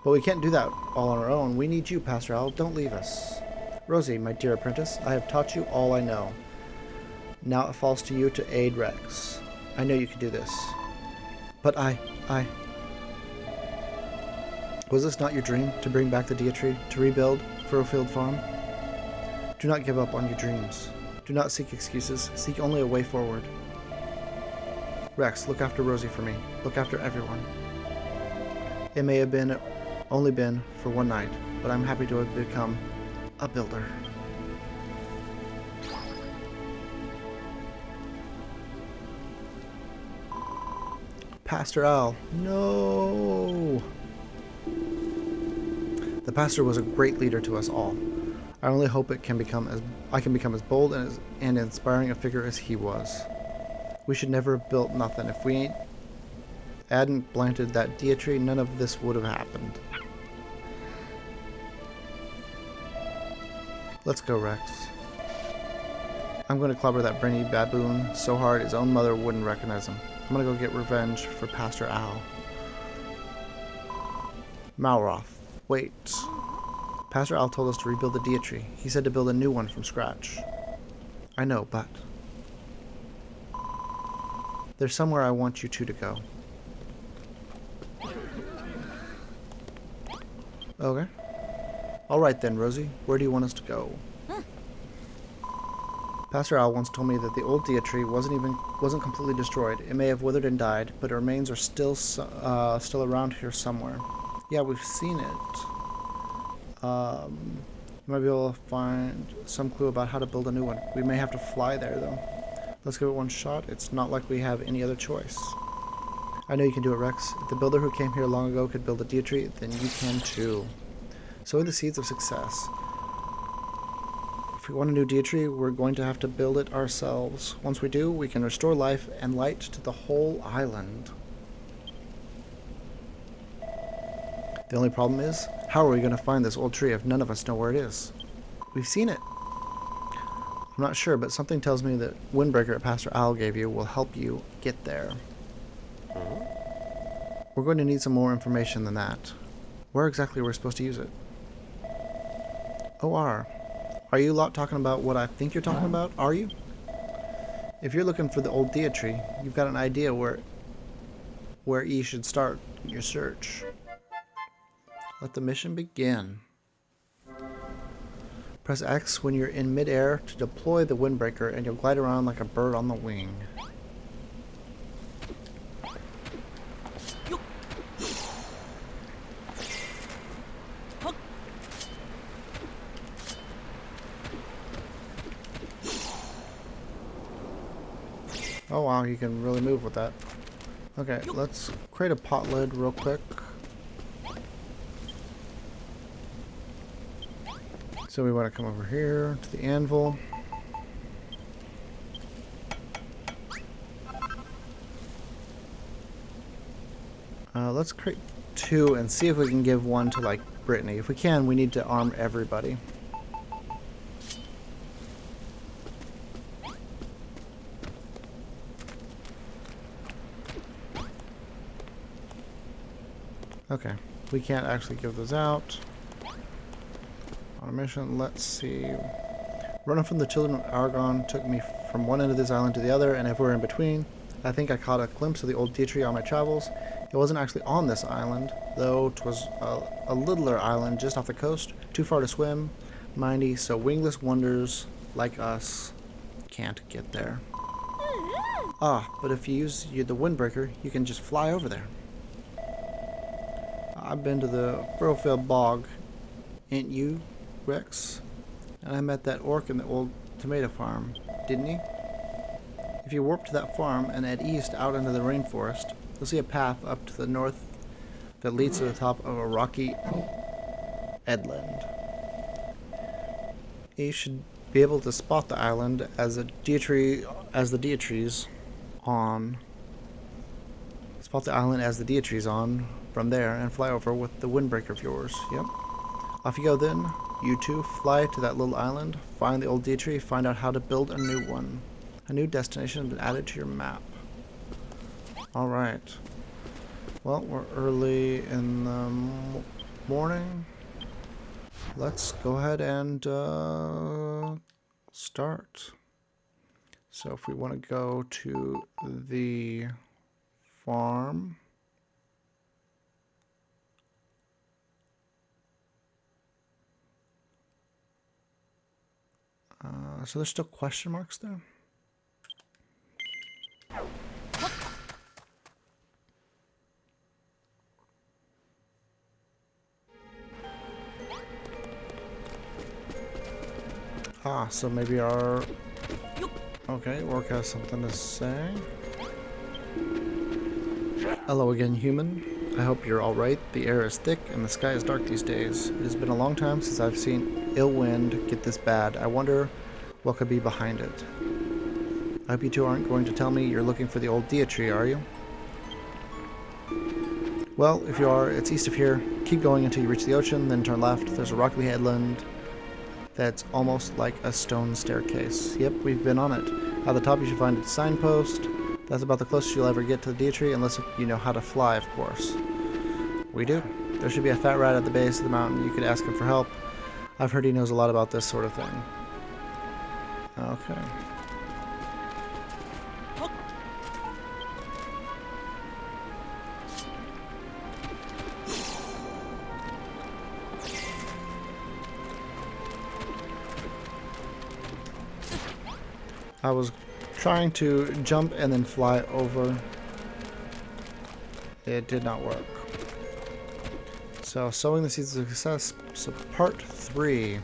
But we can't do that all on our own. We need you, Pastor Al. Don't leave us. Rosie, my dear apprentice, I have taught you all I know. Now it falls to you to aid Rex. I know you can do this. But Was this not your dream, to bring back the Dia tree, to rebuild Furrowfield Farm? Do not give up on your dreams. Do not seek excuses. Seek only a way forward. Rex, look after Rosie for me. Look after everyone. It may have only been for one night, but I'm happy to have become a builder. Pastor Al. No! The pastor was a great leader to us all. I only hope I can become as bold and inspiring a figure as he was. We should never have built nothing. If we hadn't planted that Dia tree, none of this would have happened. Let's go, Rex. I'm going to clobber that brainy baboon so hard his own mother wouldn't recognize him. I'm going to go get revenge for Pastor Al. Malroth. Wait. Pastor Al told us to rebuild the Deity. He said to build a new one from scratch. I know, but there's somewhere I want you two to go. Okay. Alright then, Rosie. Where do you want us to go? Pastor Al once told me that the old Deity wasn't completely destroyed. It may have withered and died, but the remains are still around here somewhere. Yeah, we've seen it. Might be able to find some clue about how to build a new one. We may have to fly there, though. Let's give it one shot. It's not like we have any other choice. I know you can do it, Rex. If the builder who came here long ago could build a Deity, then you can too. Sow the seeds of success. If we want a new Deity, we're going to have to build it ourselves. Once we do, we can restore life and light to the whole island. The only problem is, how are we going to find this old tree if none of us know where it is? We've seen it. I'm not sure, but something tells me that Windbreaker that Pastor Al gave you will help you get there. We're going to need some more information than that. Where exactly we're supposed to use it? OR. Are you lot talking about what I think you're talking about? Are you? If you're looking for the old Deity, you've got an idea where you should start your search. Let the mission begin. Press X when you're in midair to deploy the Windbreaker, and you'll glide around like a bird on the wing. Oh wow, you can really move with that. Okay, let's create a pot lid real quick. So we want to come over here to the anvil. Let's create 2 and see if we can give 1 to like Brittany. If we can, we need to arm everybody. Okay, we can't actually give those out. On a mission, let's see. Running from the children of Aragon took me from one end of this island to the other, and everywhere in between. I think I caught a glimpse of the old Deity on my travels. It wasn't actually on this island, though 'twas a littler island just off the coast, too far to swim, mindy, so wingless wonders like us can't get there. Ah, but if you use the Windbreaker, you can just fly over there. I've been to the Furrowfield Bog, ain't you, Rex? And I met that orc in the old tomato farm, didn't he? If you warp to that farm and head east out into the rainforest, you'll see a path up to the north that leads to the top of a rocky headland. You should be able to spot the island as the deities on. Spot the island as the deities on from there and fly over with the Windbreaker of yours. Yep. Off you go then. You two fly to that little island, find the old Deity, find out how to build a new one. A new destination has been added to your map. Alright. Well, we're early in the morning. Let's go ahead and start. So if we want to go to the farm. So there's still question marks there? Ah, so maybe our... Okay, Orc has something to say. Hello again, human. I hope you're alright. The air is thick and the sky is dark these days. It has been a long time since I've seen ill wind get this bad. I wonder what could be behind it. I hope you two aren't going to tell me you're looking for the old Deity, are you? Well, if you are, it's east of here. Keep going until you reach the ocean, then turn left. There's a rocky headland that's almost like a stone staircase. Yep, we've been on it. At the top you should find a signpost. That's about the closest you'll ever get to the Dia Tree, unless you know how to fly, of course. We do. There should be a fat rat at the base of the mountain. You could ask him for help. I've heard he knows a lot about this sort of thing. Okay. I was trying to jump and then fly over. It did not work. So, sowing the seeds of success. So, part 3.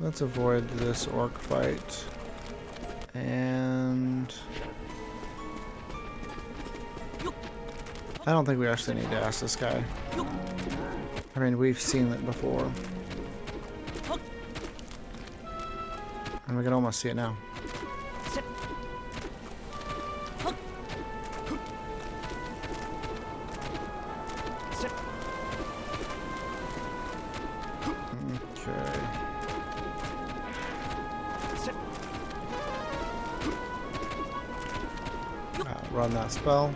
Let's avoid this orc fight. And I don't think we actually need to ask this guy. I mean, we've seen it before. And we can almost see it now. Okay. Run that spell.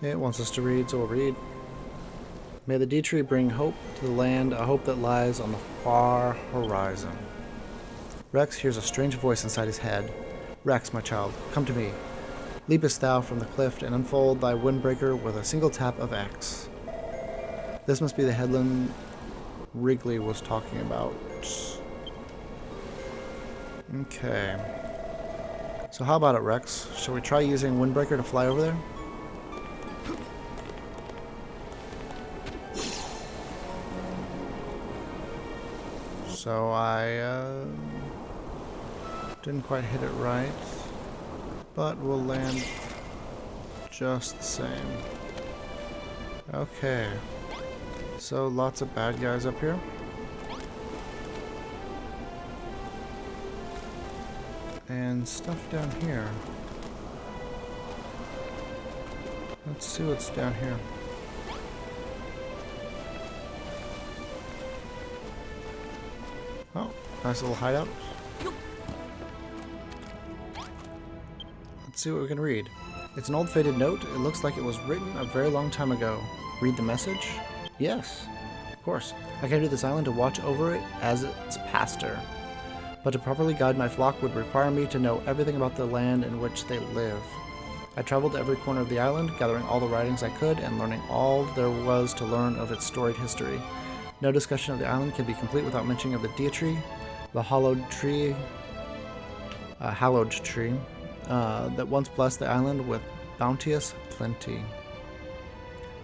It wants us to read, so we'll read. May the Dia Tree bring hope to the land, a hope that lies on the far horizon. Rex hears a strange voice inside his head. Rex, my child, come to me. Leapest thou from the cliff and unfold thy windbreaker with a single tap of X. This must be the headland Wrigley was talking about. Okay. So how about it, Rex? Shall we try using windbreaker to fly over there? So I didn't quite hit it right, but we'll land just the same. Okay, so lots of bad guys up here. And stuff down here. Let's see what's down here. Oh, nice little hideout. Let's see what we can read. It's an old faded note. It looks like it was written a very long time ago. Read the message? Yes, of course. I came to this island to watch over it as its pastor. But to properly guide my flock would require me to know everything about the land in which they live. I traveled to every corner of the island, gathering all the writings I could and learning all there was to learn of its storied history. No discussion of the island can be complete without mentioning of the Dia Tree, the hallowed tree that once blessed the island with bounteous plenty.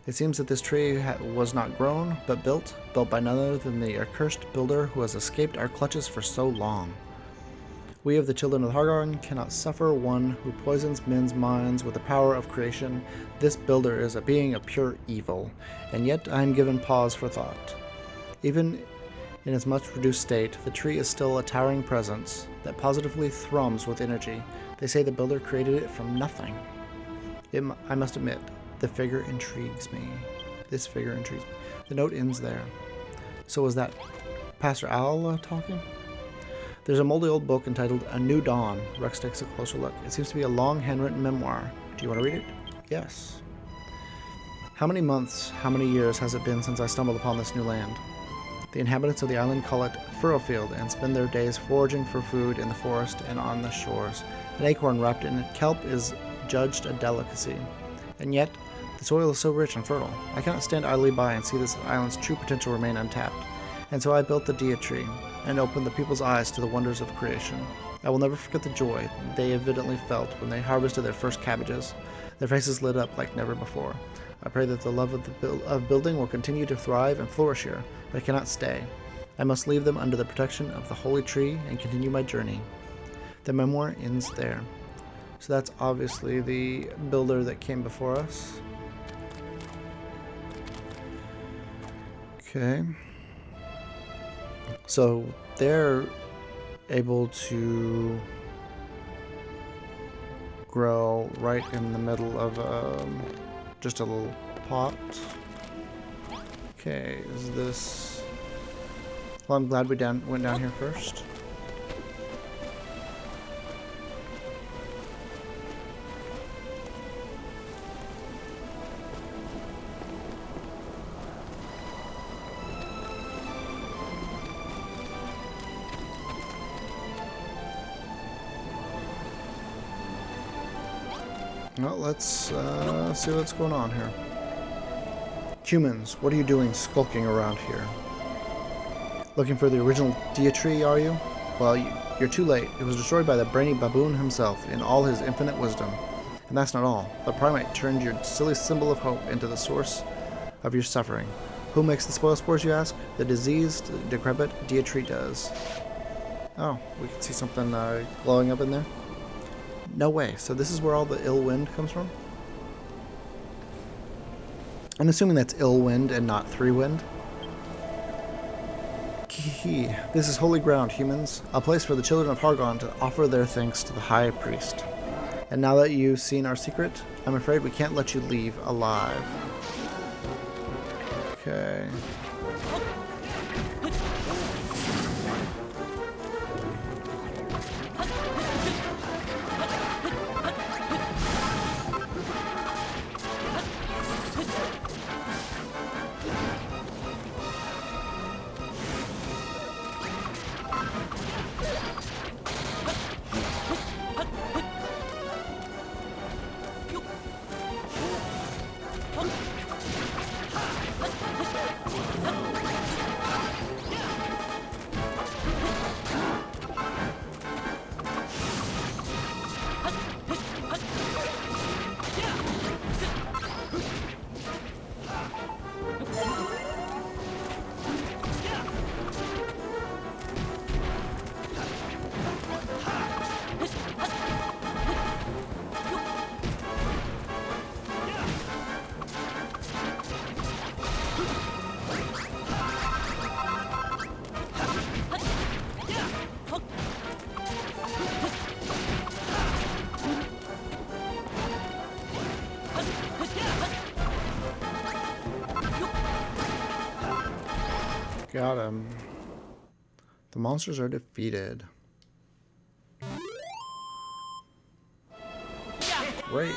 It seems that this tree was not grown, but built by none other than the accursed builder who has escaped our clutches for so long. We of the children of Hargon cannot suffer one who poisons men's minds with the power of creation. This builder is a being of pure evil, and yet I am given pause for thought. Even in its much reduced state, the tree is still a towering presence that positively thrums with energy. They say the builder created it from nothing. I must admit, the figure intrigues me. This figure intrigues me. The note ends there. So was that Pastor Al talking? There's a moldy old book entitled A New Dawn. Rex takes a closer look. It seems to be a long handwritten memoir. Do you want to read it? Yes. How many months, how many years has it been since I stumbled upon this new land? The inhabitants of the island call it Furrowfield and spend their days foraging for food in the forest and on the shores. An acorn wrapped in kelp is judged a delicacy. And yet, the soil is so rich and fertile. I cannot stand idly by and see this island's true potential remain untapped. And so I built the Dia Tree and opened the people's eyes to the wonders of creation. I will never forget the joy they evidently felt when they harvested their first cabbages. Their faces lit up like never before. I pray that the love of building will continue to thrive and flourish here, but I cannot stay. I must leave them under the protection of the holy tree and continue my journey. The memoir ends there. So that's obviously the builder that came before us. Okay. So they're able to grow right in the middle of just a little pot. Okay, is this... Well, I'm glad we went down here first. Well, let's see what's going on here. Humans, what are you doing skulking around here? Looking for the original Dia tree, are you? Well, you're too late. It was destroyed by the brainy baboon himself in all his infinite wisdom. And that's not all. The primate turned your silly symbol of hope into the source of your suffering. Who makes the spoil spores, you ask? The diseased, decrepit Dia tree does. Oh, we can see something glowing up in there. No way. So this is where all the ill wind comes from? I'm assuming that's ill wind and not 3 wind. This is holy ground, humans. A place for the children of Hargon to offer their thanks to the High Priest. And now that you've seen our secret, I'm afraid we can't let you leave alive. Okay. Got him. The monsters are defeated. Great.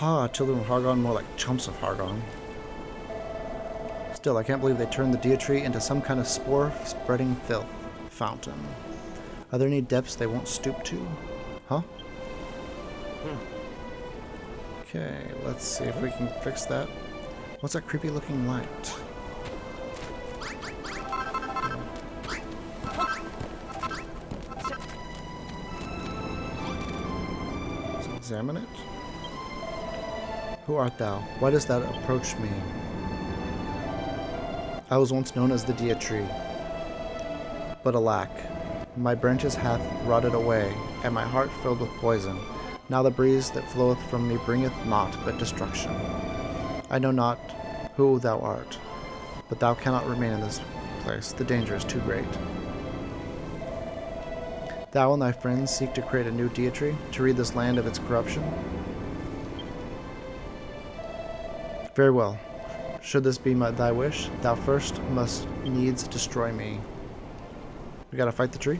Ah, children of Hargon, more like chumps of Hargon. Still, I can't believe they turned the Dia tree into some kind of spore-spreading filth fountain. Are there any depths they won't stoop to? Huh? Okay, let's see if we can fix that. What's that creepy looking light? Examine it. Who art thou? Why does that approach me? I was once known as the Dia tree, but alack, my branches hath rotted away, and my heart filled with poison. Now the breeze that floweth from me bringeth naught but destruction. I know not who thou art, but thou cannot remain in this place. The danger is too great. Thou and thy friends seek to create a new Dia tree, to rid this land of its corruption? Very well. Should this be thy wish, thou first must needs destroy me. We gotta fight the tree?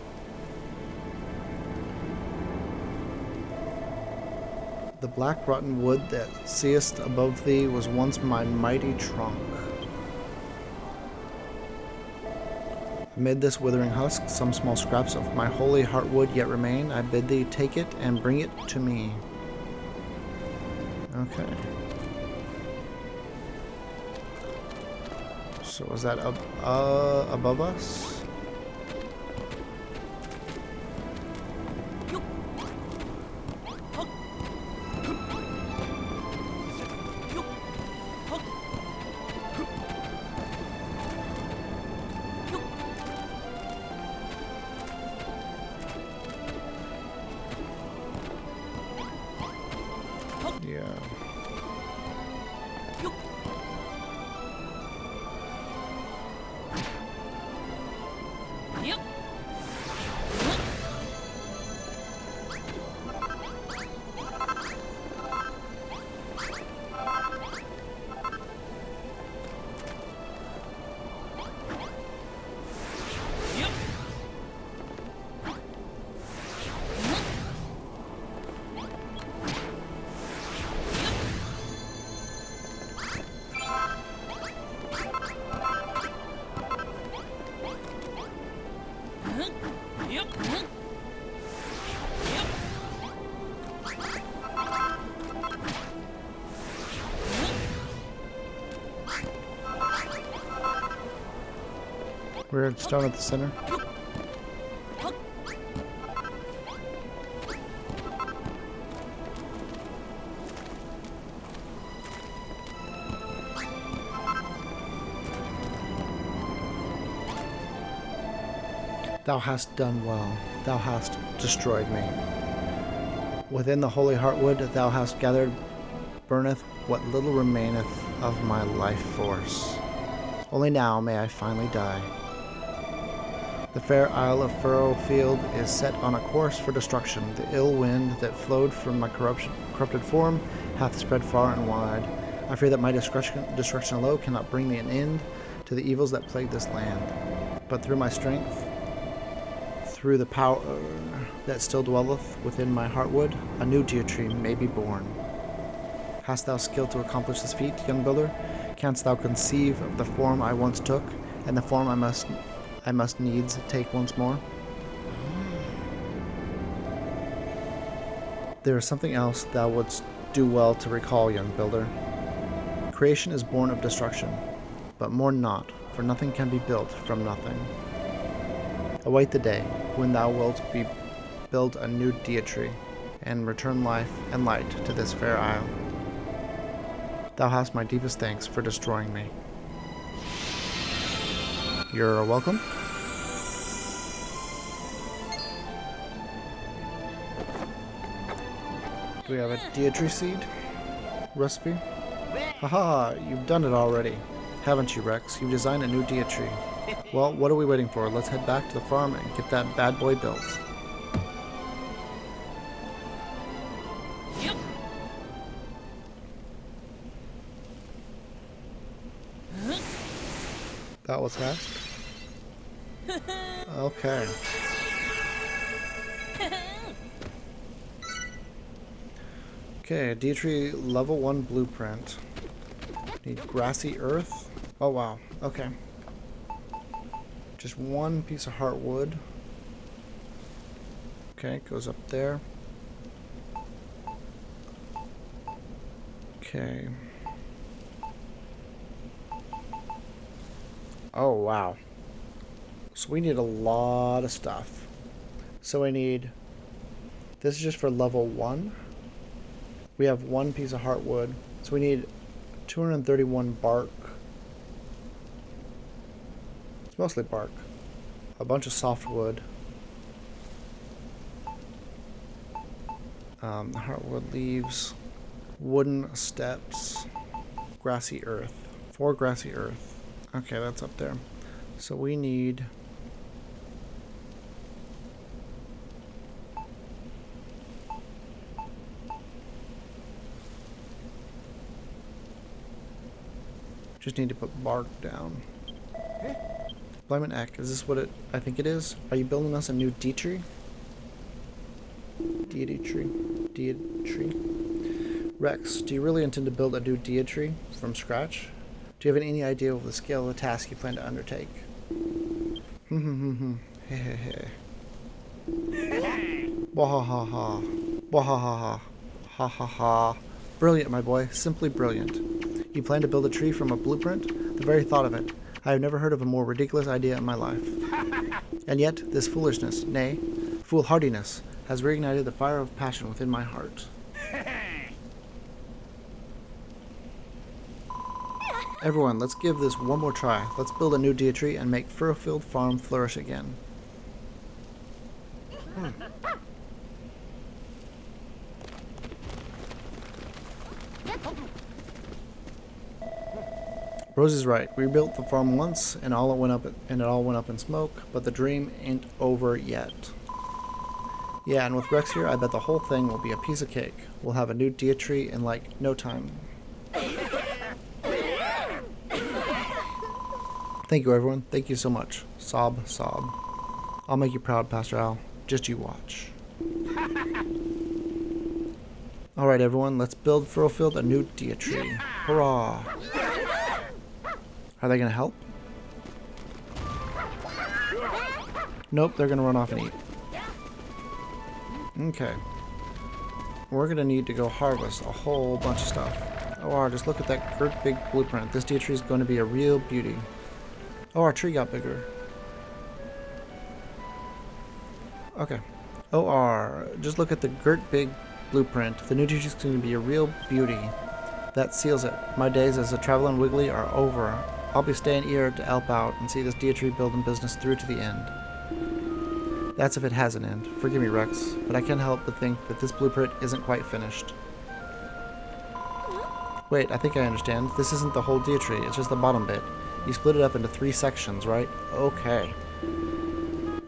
The black rotten wood that seest above thee was once my mighty trunk. Amid this withering husk, some small scraps of my holy heartwood yet remain. I bid thee take it and bring it to me. Okay. So was that above us? Yeah. Weird stone at the center. Thou hast done well. Thou hast destroyed me. Within the holy heartwood thou hast gathered burneth what little remaineth of my life force. Only now may I finally die. The fair isle of Furrowfield is set on a course for destruction. The ill wind that flowed from my corrupted form hath spread far and wide. I fear that my destruction alone cannot bring me an end to the evils that plague this land. But through my strength, through the power that still dwelleth within my heartwood, a new Deirdre may be born. Hast thou skill to accomplish this feat, young builder? Canst thou conceive of the form I once took, and the form I must needs take once more? There is something else thou wouldst do well to recall, young builder. Creation is born of destruction, but mourn not, for nothing can be built from nothing. Await the day when thou wilt build a new Deirdre, and return life and light to this fair isle. Thou hast my deepest thanks for destroying me. You're welcome. Do we have a Deirdre seed recipe? Haha, you've done it already. Haven't you, Rex? You've designed a new Deirdre. Well, what are we waiting for? Let's head back to the farm and get that bad boy built. Yep. That was fast. Okay. Okay, Deirdre level 1 blueprint. Need grassy earth. Oh wow, okay. Just one piece of heartwood. Okay, goes up there. Okay. Oh wow. So we need a lot of stuff. So I need, this is just for level 1. We have one piece of heartwood. So we need 231 bark. It's mostly bark. A bunch of softwood. Heartwood leaves. Wooden steps. Grassy earth. 4 grassy earth. Okay, that's up there. So we need... just need to put bark down. Blyman Eck, is this what I think it is? Are you building us a new Deirdre? Deirdre. Rex, do you really intend to build a new Deirdre from scratch? Do you have any idea of the scale of the task you plan to undertake? Hehehe. Wahahaha. Wahahaha. Ha ha ha. Brilliant, my boy. Simply brilliant. You plan to build a tree from a blueprint? The very thought of it. I have never heard of a more ridiculous idea in my life. And yet, this foolishness, nay, foolhardiness, has reignited the fire of passion within my heart. Everyone, let's give this one more try. Let's build a new Deirdre and make Furrowfield Farm flourish again. Rose is right. We built the farm once, and it all went up in smoke. But the dream ain't over yet. Yeah, and with Rex here, I bet the whole thing will be a piece of cake. We'll have a new Deirdre in like no time. Thank you, everyone. Thank you so much. Sob, sob. I'll make you proud, Pastor Al. Just you watch. All right, everyone. Let's build Furrowfield a new Deirdre. Hurrah! Are they going to help? Nope, they're going to run off and eat. Okay. We're going to need to go harvest a whole bunch of stuff. Oh, wow, just look at that great big blueprint. This Deirdre is going to be a real beauty. Oh, our tree got bigger. Okay. OR. Just look at the Gert Big blueprint. The new teacher's going to be a real beauty. That seals it. My days as a traveling Wiggly are over. I'll be staying here to help out and see this Dea-tree building business through to the end. That's if it has an end. Forgive me, Rex, but I can't help but think that this blueprint isn't quite finished. Wait, I think I understand. This isn't the whole Dea-tree, it's just the bottom bit. You split it up into 3 sections, right? Okay.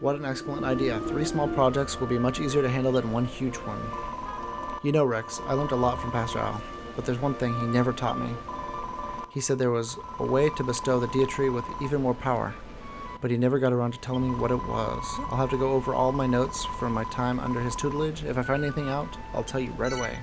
What an excellent idea. 3 small projects will be much easier to handle than one huge one. You know, Rex, I learned a lot from Pastor Owl, but there's one thing he never taught me. He said there was a way to bestow the Dea-tree with even more power, but he never got around to telling me what it was. I'll have to go over all my notes from my time under his tutelage. If I find anything out, I'll tell you right away.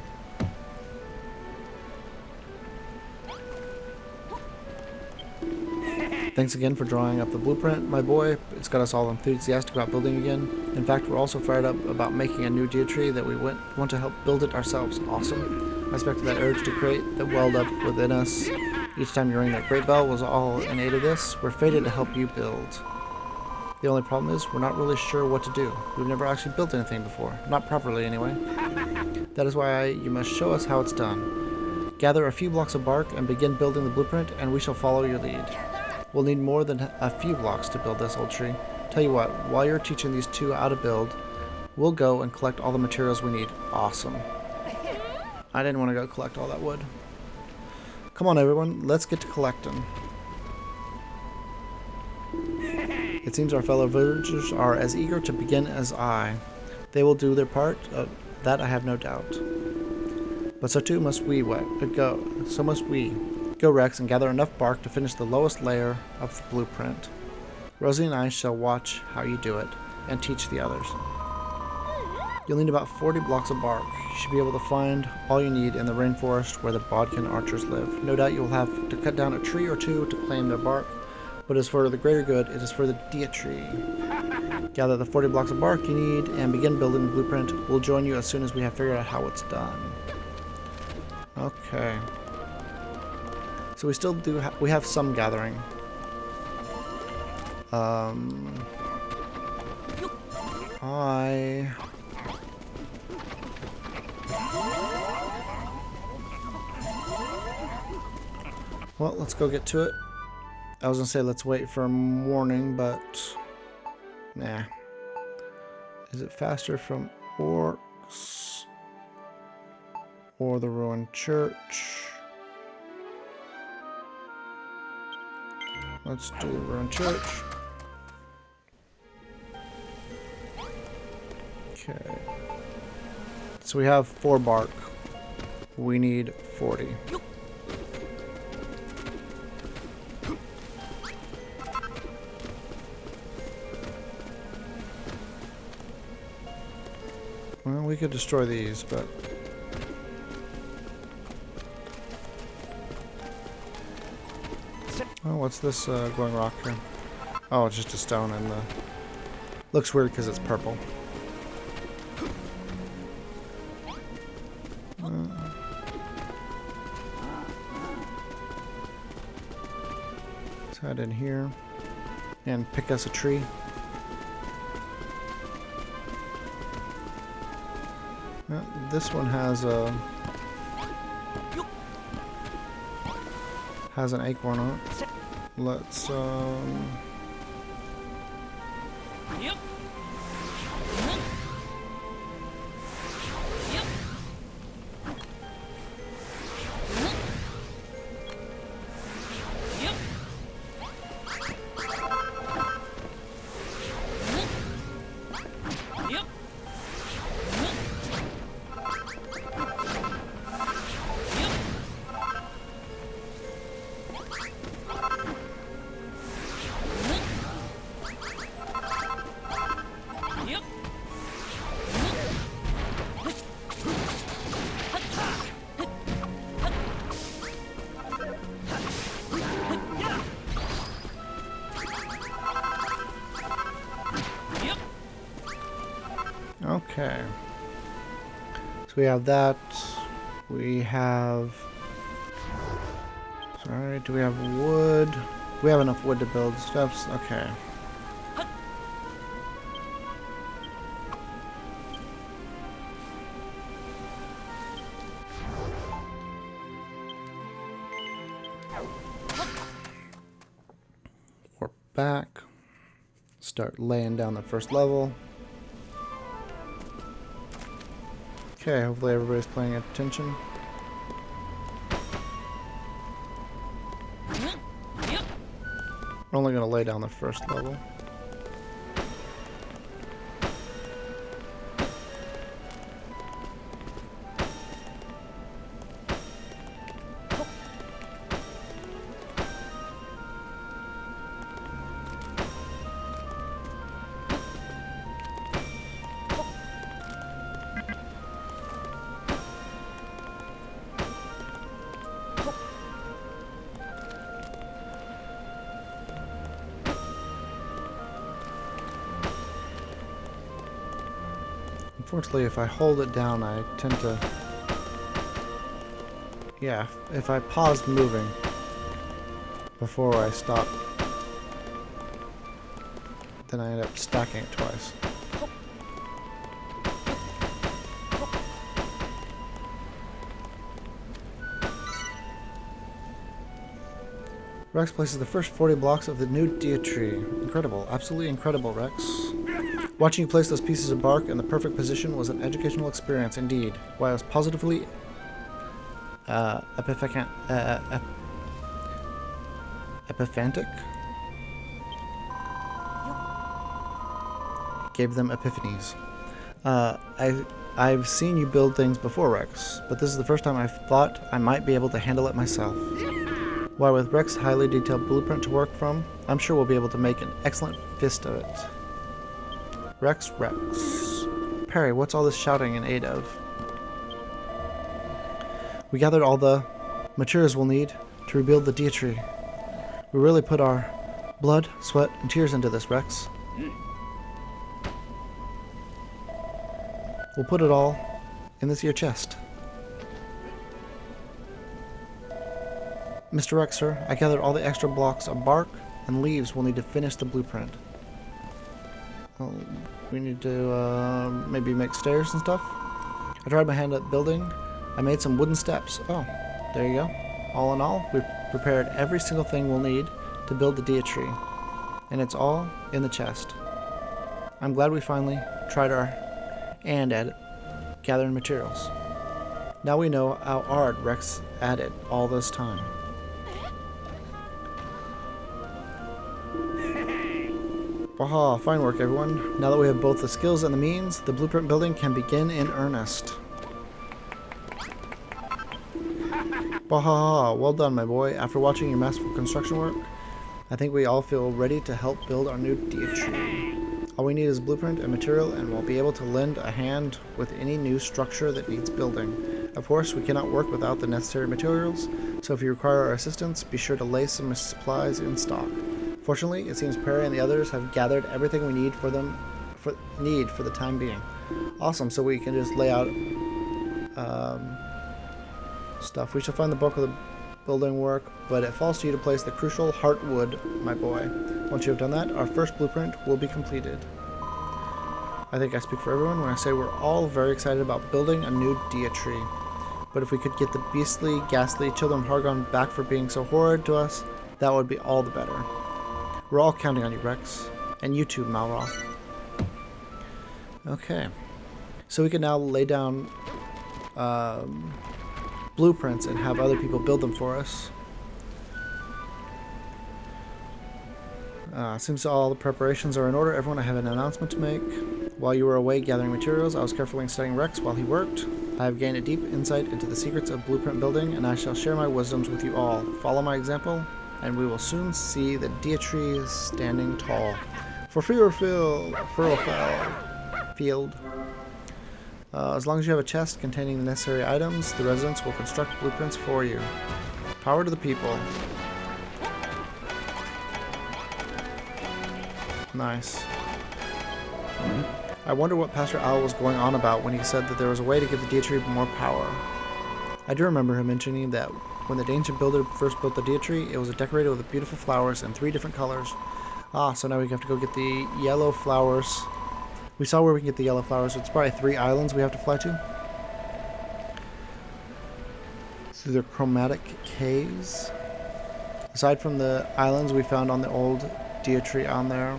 Thanks again for drawing up the blueprint, my boy. It's got us all enthusiastic about building again. In fact, we're also fired up about making a new Dea-tree that we want to help build it ourselves. Awesome. I expected that urge to create that welled up within us. Each time you rang that great bell was all in aid of this. We're fated to help you build. The only problem is we're not really sure what to do. We've never actually built anything before. Not properly, anyway. That is why you must show us how it's done. Gather a few blocks of bark and begin building the blueprint, and we shall follow your lead. We'll need more than a few blocks to build this old tree. Tell you what, while you're teaching these 2 how to build, we'll go and collect all the materials we need. Awesome. I didn't want to go collect all that wood. Come on, everyone, let's get to collecting. It seems our fellow villagers are as eager to begin as I. They will do their part, that I have no doubt. But so too must we So must we. Go, Rex, and gather enough bark to finish the lowest layer of the blueprint. Rosie and I shall watch how you do it, and teach the others. You'll need about 40 blocks of bark. You should be able to find all you need in the rainforest where the Bodkin archers live. No doubt you will have to cut down a tree or 2 to claim their bark, but as for the greater good, it is for the Dea-tree. Gather the 40 blocks of bark you need, and begin building the blueprint. We'll join you as soon as we have figured out how it's done. Okay. So we still do we have some gathering. Well, let's go get to it. I was gonna say let's wait for morning, but nah. Is it faster from Orcs or the ruined church? Let's do the ruined church. Okay. So we have 4 bark. We need 40. Well, we could destroy these, but... Oh, what's this glowing rock here? Oh, it's just a stone and the... Looks weird because it's purple. Let's head in here and pick us a tree. This one has a... has an acorn on it. Let's Yep. Okay. So we have that. We have... Sorry, do we have wood? We have enough wood to build steps. Okay. back. Start laying down the first level. Okay, hopefully everybody's paying attention. We're only going to lay down the first level. Unfortunately, if I hold it down, I tend to... Yeah, if I paused moving before I stop, then I end up stacking it twice. Rex places the first 40 blocks of the new Deity. Incredible. Absolutely incredible, Rex. Watching you place those pieces of bark in the perfect position was an educational experience indeed. Why I was positively epiphantic. Gave them epiphanies. I've seen you build things before, Rex, but this is the first time I've thought I might be able to handle it myself. Why, with Rex's highly detailed blueprint to work from, I'm sure we'll be able to make an excellent fist of it. Rex. Perry, what's all this shouting in aid of? We gathered all the materials we'll need to rebuild the Deity. We really put our blood, sweat, and tears into this, Rex. We'll put it all in this here chest. Mr. Rex, sir, I gathered all the extra blocks of bark and leaves we'll need to finish the blueprint. Well, we need to maybe make stairs and stuff. I tried my hand at building. I made some wooden steps. Oh, there you go. All in all, we've prepared every single thing we'll need to build the Deity. And it's all in the chest. I'm glad we finally tried our hand at it, gathering materials. Now we know how hard Rex at it all this time. Baha, fine work everyone. Now that we have both the skills and the means, the blueprint building can begin in earnest. Baha, well done my boy. After watching your masterful construction work, I think we all feel ready to help build our new Deity. All we need is blueprint and material, and we'll be able to lend a hand with any new structure that needs building. Of course, we cannot work without the necessary materials, so if you require our assistance, be sure to lay some supplies in stock. Fortunately, it seems Perry and the others have gathered everything we need for the time being. Awesome, so we can just lay out stuff. We shall find the bulk of the building work, but it falls to you to place the crucial heartwood, my boy. Once you have done that, our first blueprint will be completed. I think I speak for everyone when I say we're all very excited about building a new Deity. But if we could get the beastly, ghastly children of Hargon back for being so horrid to us, that would be all the better. We're all counting on you, Rex. And you too, Malroth. Okay. So we can now lay down blueprints and have other people build them for us. Seems all the preparations are in order. Everyone, I have an announcement to make. While you were away gathering materials, I was carefully studying Rex while he worked. I have gained a deep insight into the secrets of blueprint building, and I shall share my wisdoms with you all. Follow my example, and we will soon see the Deity standing tall. For Furlfell Field. As long as you have a chest containing the necessary items, the residents will construct blueprints for you. Power to the people. Nice. I wonder what Pastor Owl was going on about when he said that there was a way to give the Deity more power. I do remember him mentioning that when the ancient builder first built the Deity, it was decorated with beautiful flowers in 3 different colors. So now we have to go get the yellow flowers. We saw where we can get the yellow flowers. It's probably 3 islands we have to fly to. Through the chromatic caves. Aside from the islands we found on the old Dia tree on there.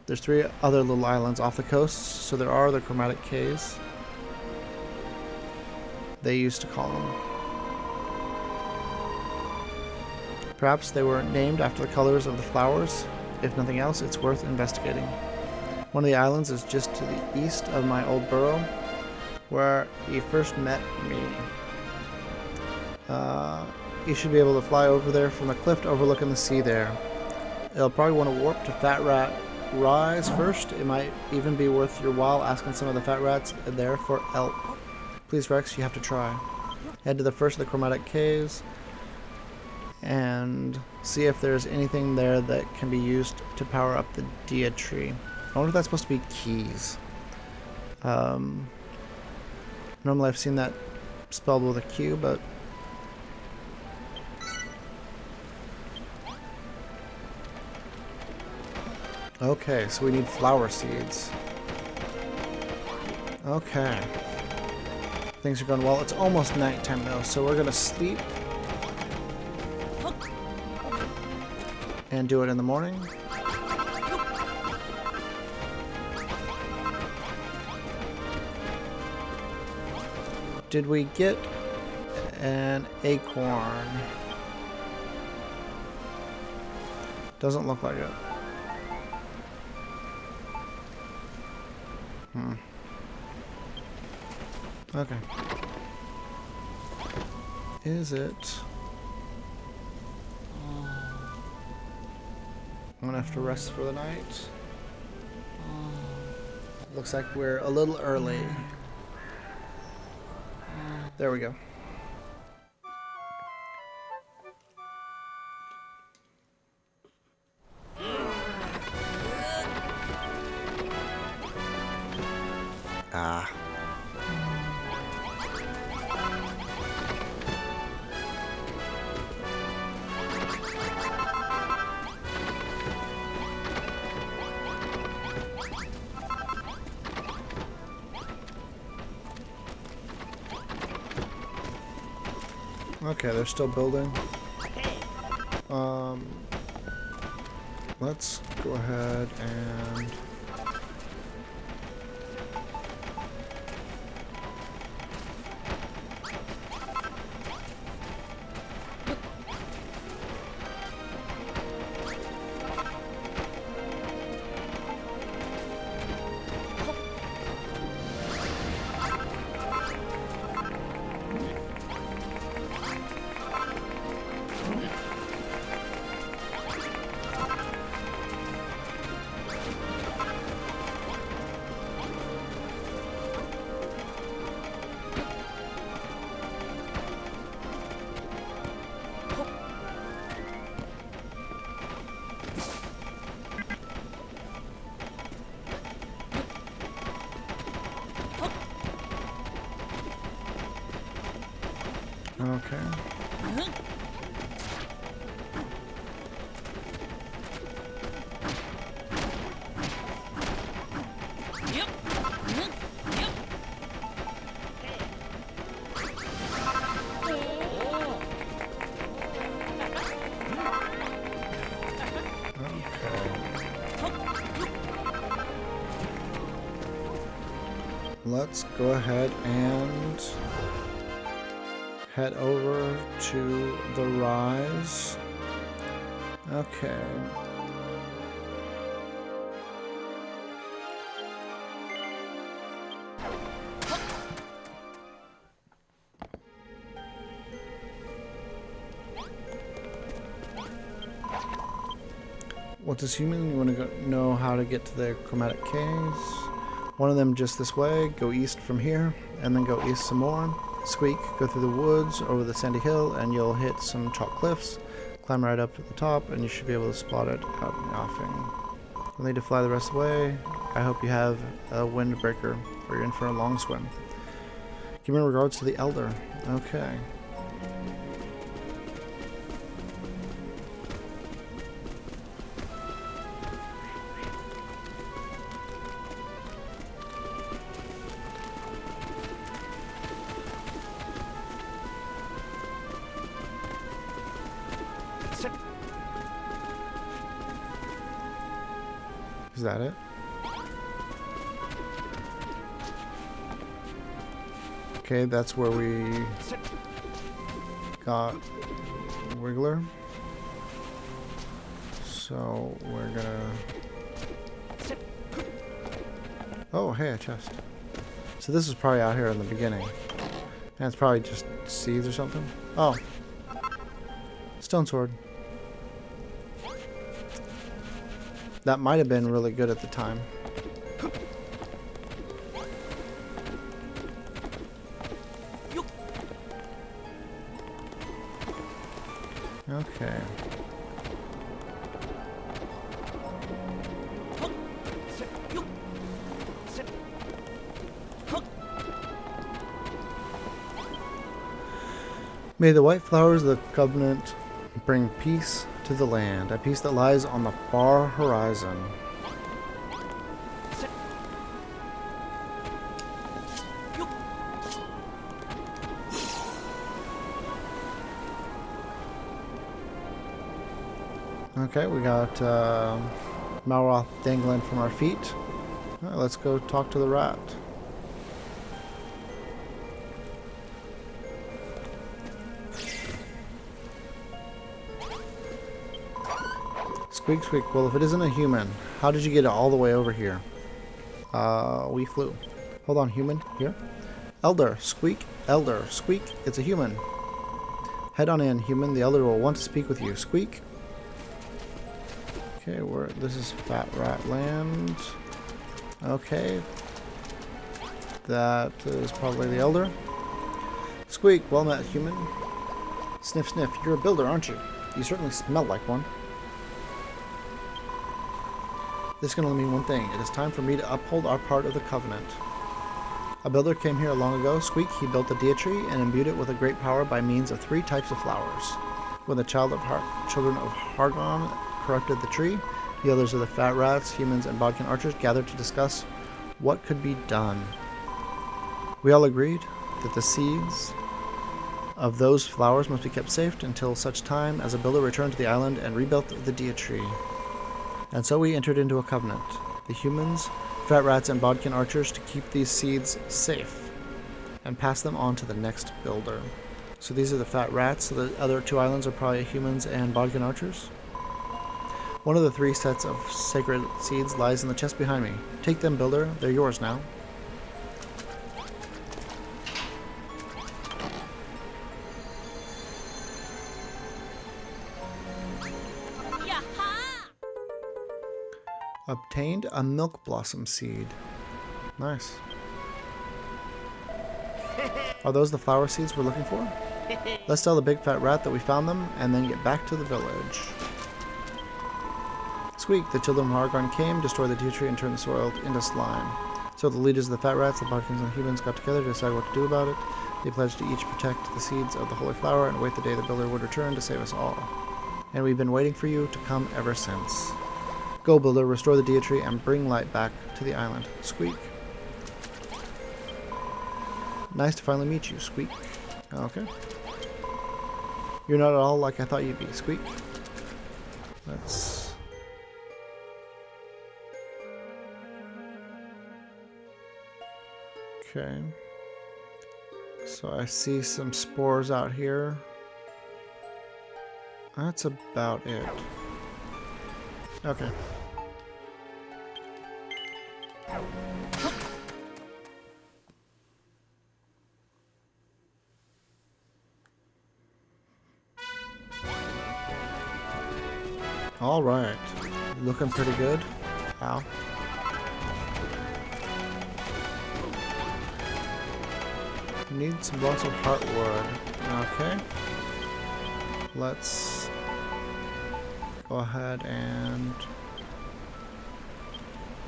There's 3 other little islands off the coast, so there are the chromatic caves. They used to call them. Perhaps they were named after the colors of the flowers. If nothing else, it's worth investigating. One of the islands is just to the east of my old burrow, where you first met me. You should be able to fly over there from a cliff overlooking the sea there. You'll probably want to warp to Fat Rat Rise first. It might even be worth your while asking some of the fat rats there for help. Please, Rex, you have to try. Head to the first of the chromatic caves and see if there's anything there that can be used to power up the Dia tree. I wonder if that's supposed to be keys. Normally I've seen that spelled with a Q, but okay, so we need flower seeds. Okay. Things are going well. It's almost nighttime though, so we're gonna sleep and do it in the morning. Did we get an acorn? Doesn't look like it. Okay. Is it? I'm gonna have to rest for the night. Looks like we're a little early. There we go. Ah. Okay, they're still building. Let's go ahead and okay. Let's go ahead and head over to the Rise. Okay. What's this human? You want to know how to get to the chromatic caves? One of them just this way. Go east from here, and then go east some more. Squeak, go through the woods, over the sandy hill, and you'll hit some chalk cliffs. Climb right up to the top, and you should be able to spot it out in the offing. You'll need to fly the rest of the way. I hope you have a windbreaker, or you're in for a long swim. Give me regards to the Elder. Okay. Is that it? Okay, that's where we got Wiggler. So we're gonna... Oh, hey, a chest. So this is probably out here in the beginning. And it's probably just seeds or something. Oh. Stone sword. That might have been really good at the time. Okay. May the white flowers of the covenant bring peace to the land, a peace that lies on the far horizon. Okay, we got Malroth dangling from our feet. All right, let's go talk to the rat. Squeak, squeak. Well, if it isn't a human, how did you get it all the way over here? We flew. Hold on, human. Here. Elder, squeak. Elder, squeak. It's a human. Head on in, human. The elder will want to speak with you. Squeak. Okay, this is Fat Rat Land. Okay. That is probably the elder. Squeak, well met, human. Sniff, sniff. You're a builder, aren't you? You certainly smell like one. This can only mean one thing. It is time for me to uphold our part of the covenant. A builder came here long ago. Squeak, he built the Dia tree and imbued it with a great power by means of 3 types of flowers. When the children of Hargon corrupted the tree, the others of the fat rats, humans, and bodkin archers gathered to discuss what could be done. We all agreed that the seeds of those flowers must be kept safe until such time as a builder returned to the island and rebuilt the Dia tree. And so we entered into a covenant, the humans, fat rats, and bodkin archers, to keep these seeds safe and pass them on to the next builder. So these are the fat rats, so the other 2 islands are probably humans and bodkin archers. One of the 3 sets of sacred seeds lies in the chest behind me. Take them, builder. They're yours now. Obtained a milk blossom seed. Nice. Are those the flower seeds we're looking for? Let's tell the big fat rat that we found them and then get back to the village. Squeak, the children of Hargon came, destroyed the Dia tree, and turned the soil into slime. So the leaders of the fat rats, the bodkins, and the humans got together to decide what to do about it. They pledged to each protect the seeds of the holy flower and wait the day the builder would return to save us all. And we've been waiting for you to come ever since. Go, builder, restore the Dia tree and bring light back to the island. Squeak. Nice to finally meet you, Squeak. Okay. You're not at all like I thought you'd be, Squeak. Let's... Okay. So I see some spores out here. That's about it. Okay. All right. Looking pretty good. Ow. Need some blocks of heartwood. Okay. Let's go ahead and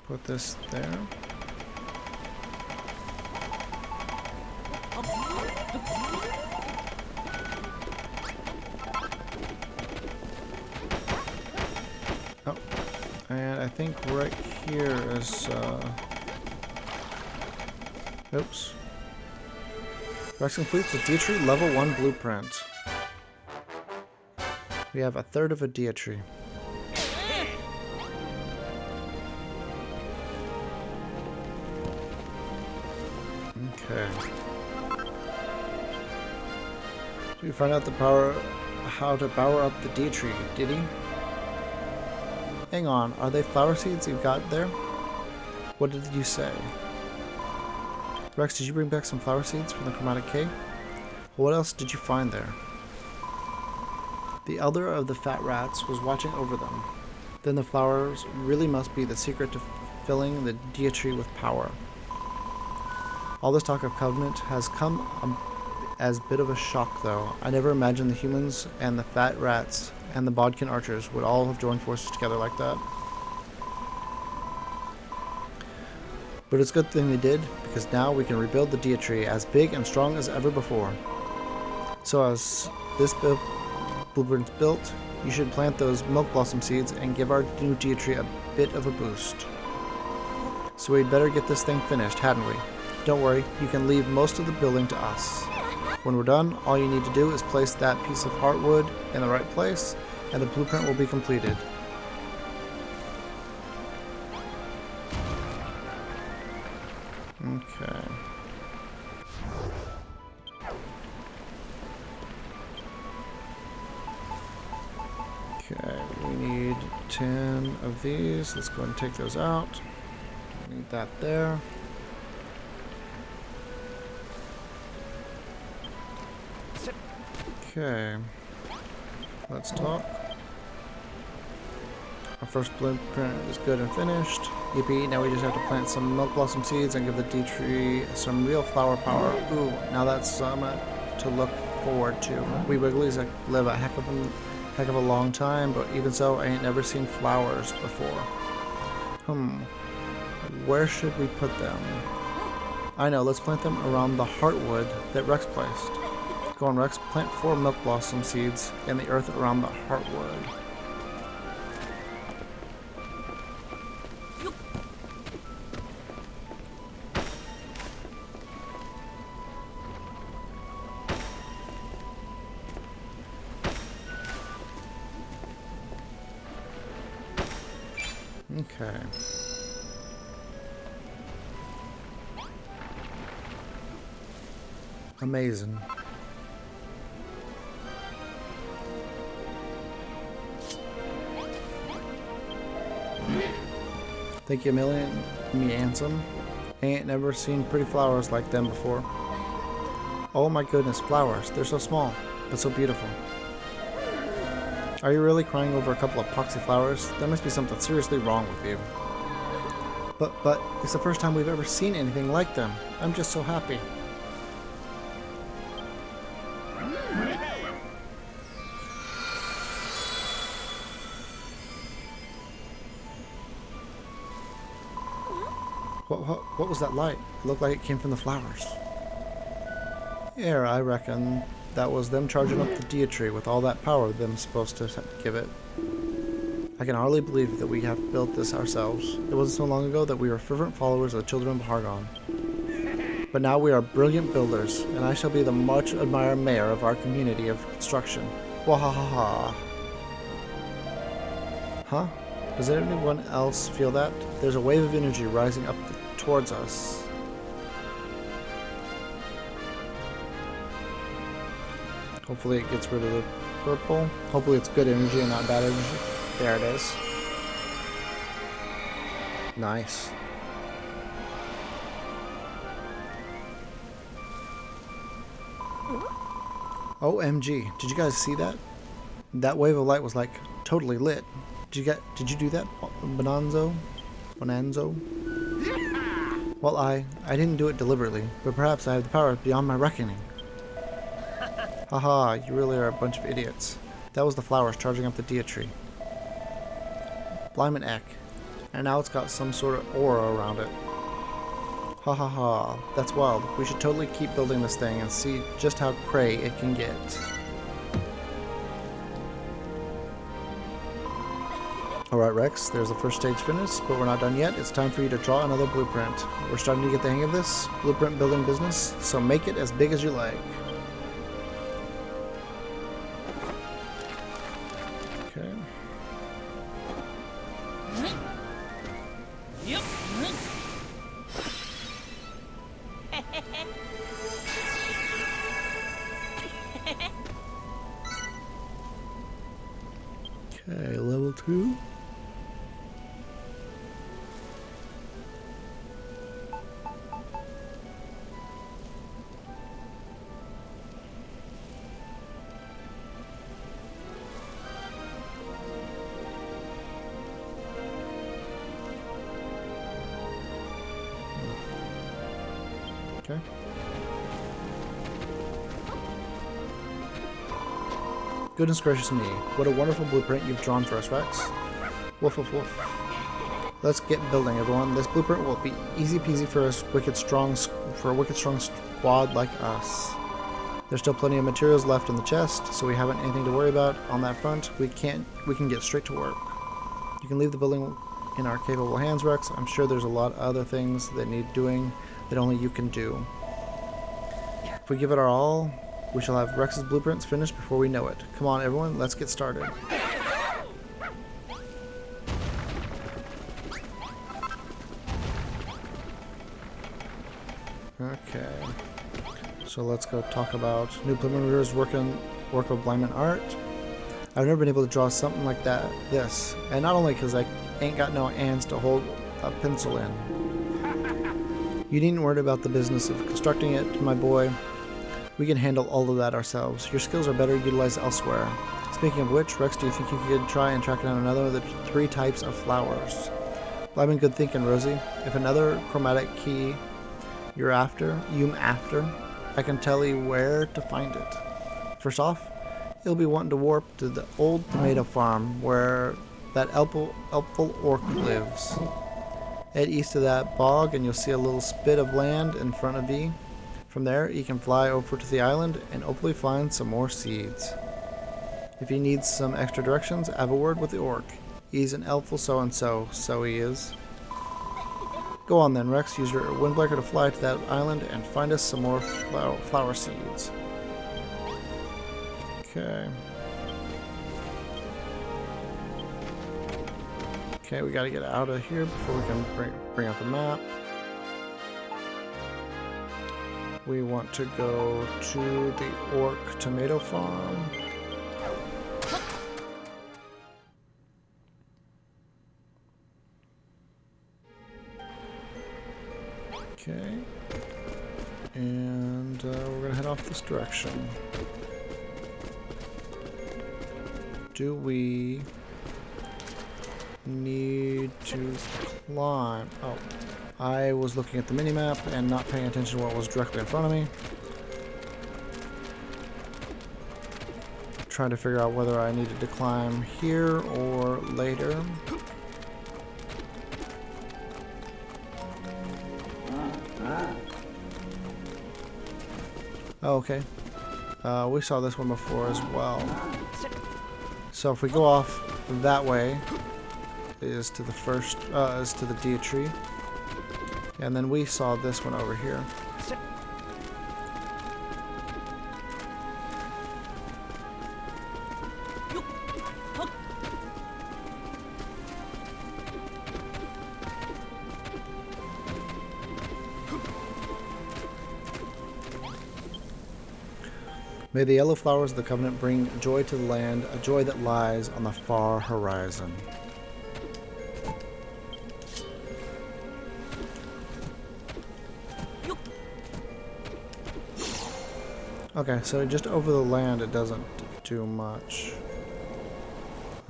put this there. Oh, and I think right here is, oops. Rex completes the Dia tree level 1 blueprint. We have a third of a Dia tree. Okay. So we find out how to power up the D tree, did he? Hang on, are they flower seeds you've got there? What did you say? Rex, did you bring back some flower seeds from the Chromatic Cave? What else did you find there? The elder of the fat rats was watching over them. Then the flowers really must be the secret to filling the Dia tree with power. All this talk of covenant has come as a bit of a shock, though. I never imagined the humans and the fat rats and the Bodkin archers would all have joined forces together like that. But it's a good thing they did, because now we can rebuild the Dia tree as big and strong as ever before. So as this blueprint's built, you should plant those milk blossom seeds and give our new Dia tree a bit of a boost. So we'd better get this thing finished, hadn't we? Don't worry, you can leave most of the building to us. When we're done, all you need to do is place that piece of heartwood in the right place, and the blueprint will be completed. Okay. Okay, we need 10 of these. Let's go ahead and take those out. Need that there. Okay. Let's talk. Our first blueprint is good and finished. Yippee, now we just have to plant some milk blossom seeds and give the D tree some real flower power. Ooh, now that's something to look forward to. We Wigglies live a heck of a long time, but even so, I ain't never seen flowers before. Where should we put them? I know, let's plant them around the heartwood that Rex placed. Go on, Rex, plant 4 milk blossom seeds in the earth around the heartwood. Okay. Amazing. Thank you a million, me handsome. I ain't never seen pretty flowers like them before. Oh my goodness, flowers. They're so small, but so beautiful. Are you really crying over a couple of poxy flowers? There must be something seriously wrong with you. But, it's the first time we've ever seen anything like them. I'm just so happy. What was that light? It looked like it came from the flowers. Yeah, I reckon that was them charging up the Dia tree with all that power them supposed to give it. I can hardly believe that we have built this ourselves. It wasn't so long ago that we were fervent followers of the children of Hargon. But now we are brilliant builders, and I shall be the much admired mayor of our community of construction. Wahahaha. Huh? Does anyone else feel that? There's a wave of energy rising up towards us. Hopefully it gets rid of the purple. Hopefully it's good energy and not bad energy. There it is. Nice. OMG, did you guys see that? That wave of light was like totally lit. Did you do that, Bonanzo? Well, I didn't do it deliberately, but perhaps I have the power beyond my reckoning. Haha, you really are a bunch of idiots. That was the flowers charging up the Dia tree. Blyman Eck. And now it's got some sort of aura around it. Ha ha ha, that's wild. We should totally keep building this thing and see just how cray it can get. Alright Rex, there's the first stage finished, but we're not done yet. It's time for you to draw another blueprint. We're starting to get the hang of this blueprint building business, so make it as big as you like. Okay. Yep. Who? Okay. Goodness gracious me, what a wonderful blueprint you've drawn for us, Rex. Woof woof woof. Let's get building, everyone. This blueprint will be easy peasy for a wicked strong squad like us. There's still plenty of materials left in the chest, so we haven't anything to worry about on that front. We can get straight to work. You can leave the building in our capable hands, Rex. I'm sure there's a lot of other things that need doing that only you can do. If we give it our all, we shall have Rex's blueprints finished before we know it. Come on, everyone, let's get started. Okay, so let's go talk about new preliminaries work of alignment art. I've never been able to draw something like this, and not only because I ain't got no hands to hold a pencil in. You needn't worry about the business of constructing it, my boy. We can handle all of that ourselves. Your skills are better utilized elsewhere. Speaking of which, Rex, do you think you could try and track down another of the 3 types of flowers? Well, I've been good thinking, Rosie. If another chromatic key you're after, I can tell you where to find it. First off, you'll be wanting to warp to the old tomato farm where that helpful orc lives. Head east of that bog and you'll see a little spit of land in front of you. From there, you can fly over to the island and hopefully find some more seeds. If you need some extra directions, have a word with the orc. He's an helpful so-and-so, so he is. Go on then, Rex. Use your windbreaker to fly to that island and find us some more flower seeds. Okay. Okay, we gotta get out of here before we can bring up the map. We want to go to the orc tomato farm. Okay. And we're going to head off this direction. Do we need to climb? Oh. I was looking at the minimap and not paying attention to what was directly in front of me. Trying to figure out whether I needed to climb here or later. Oh, okay. We saw this one before as well. So if we go off that way, is to the Dia tree. And then we saw this one over here. May the yellow flowers of the covenant bring joy to the land, a joy that lies on the far horizon. Okay, so just over the land it doesn't do much.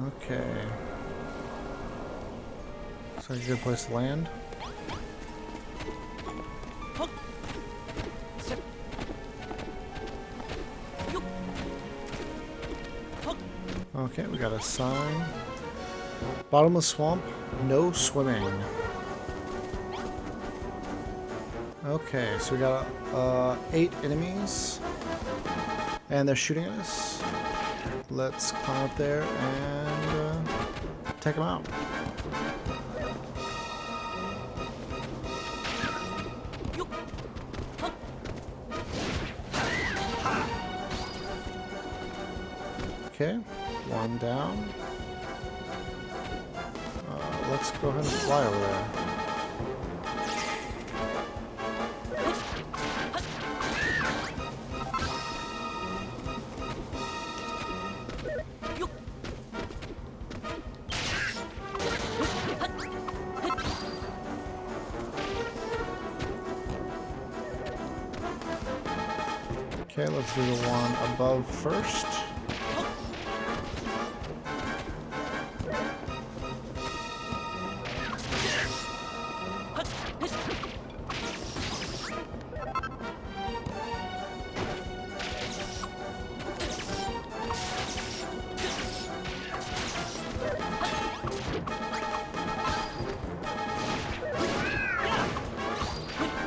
Okay. So a good place to land. Okay, we got a sign. Bottomless swamp, no swimming. Okay, so we got 8 enemies. And they're shooting at us. Let's climb up there and take them out. Okay, one down. Let's go ahead and fly over there. Okay, let's do the one above first.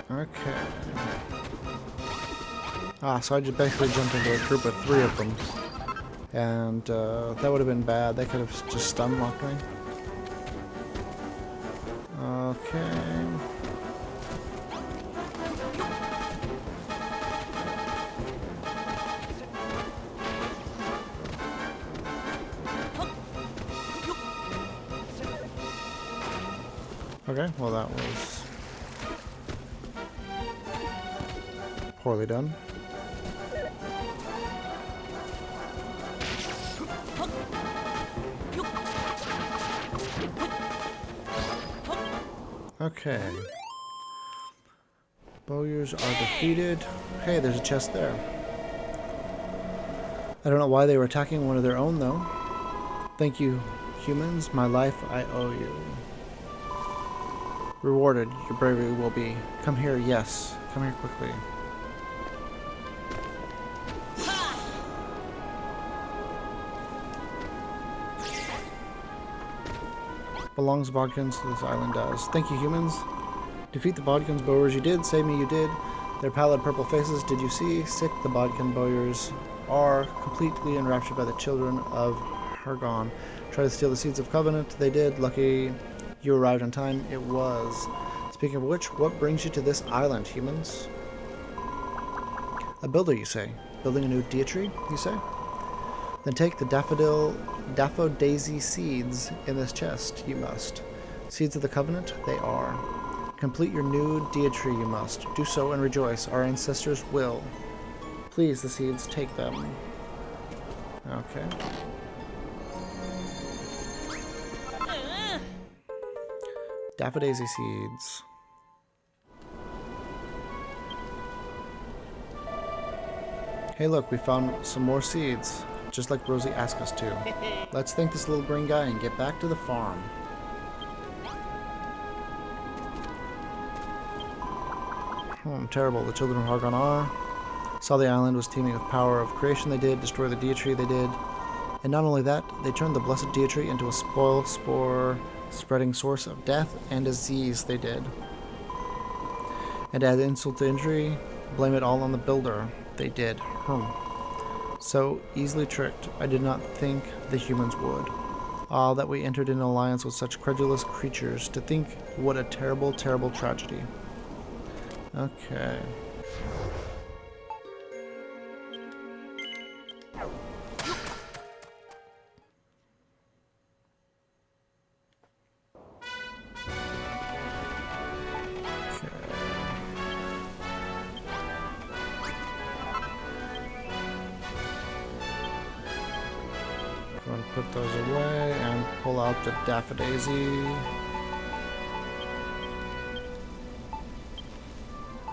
Okay. So I just basically jumped into a group of 3 of them. And that would have been bad. They could have just stun locked me. Okay. Okay, well that was poorly done. Okay. Bowyers are defeated. Hey, there's a chest there. I don't know why they were attacking one of their own, though. Thank you, humans. My life I owe you. Rewarded. Your bravery will be. Come here, yes. Come here quickly. Belongs Bodkins to this island does. Thank you, humans. Defeat the Bodkins Bowyers. You did. Save me, you did. Their pallid purple faces, did you see? Sick the Bodkin Bowyers are, completely enraptured by the children of Hargon. Try to steal the seeds of Covenant. They did. Lucky you arrived on time. It was. Speaking of which, what brings you to this island, humans? A builder, you say? Building a new Deitree, you say? Then take the daffo-daisy seeds in this chest, you must. Seeds of the Covenant, they are. Complete your new Deitree, you must. Do so and rejoice, our ancestors will. Please, the seeds, take them. Okay. Daffo-daisy seeds. Hey look, we found some more seeds. Just like Rosie asked us to. Let's thank this little green guy and get back to the farm. Terrible. The children of Hargon are. Saw the island was teeming with power of creation, they did. Destroy the Deitree, they did. And not only that, they turned the blessed Deitree into a spore spreading source of death and disease, they did. And add insult to injury, blame it all on the builder, they did. So easily tricked, I did not think the humans would. Ah, that we entered into alliance with such credulous creatures. To think what a terrible, terrible tragedy. Okay. Put those away and pull out the Daffo-daisy.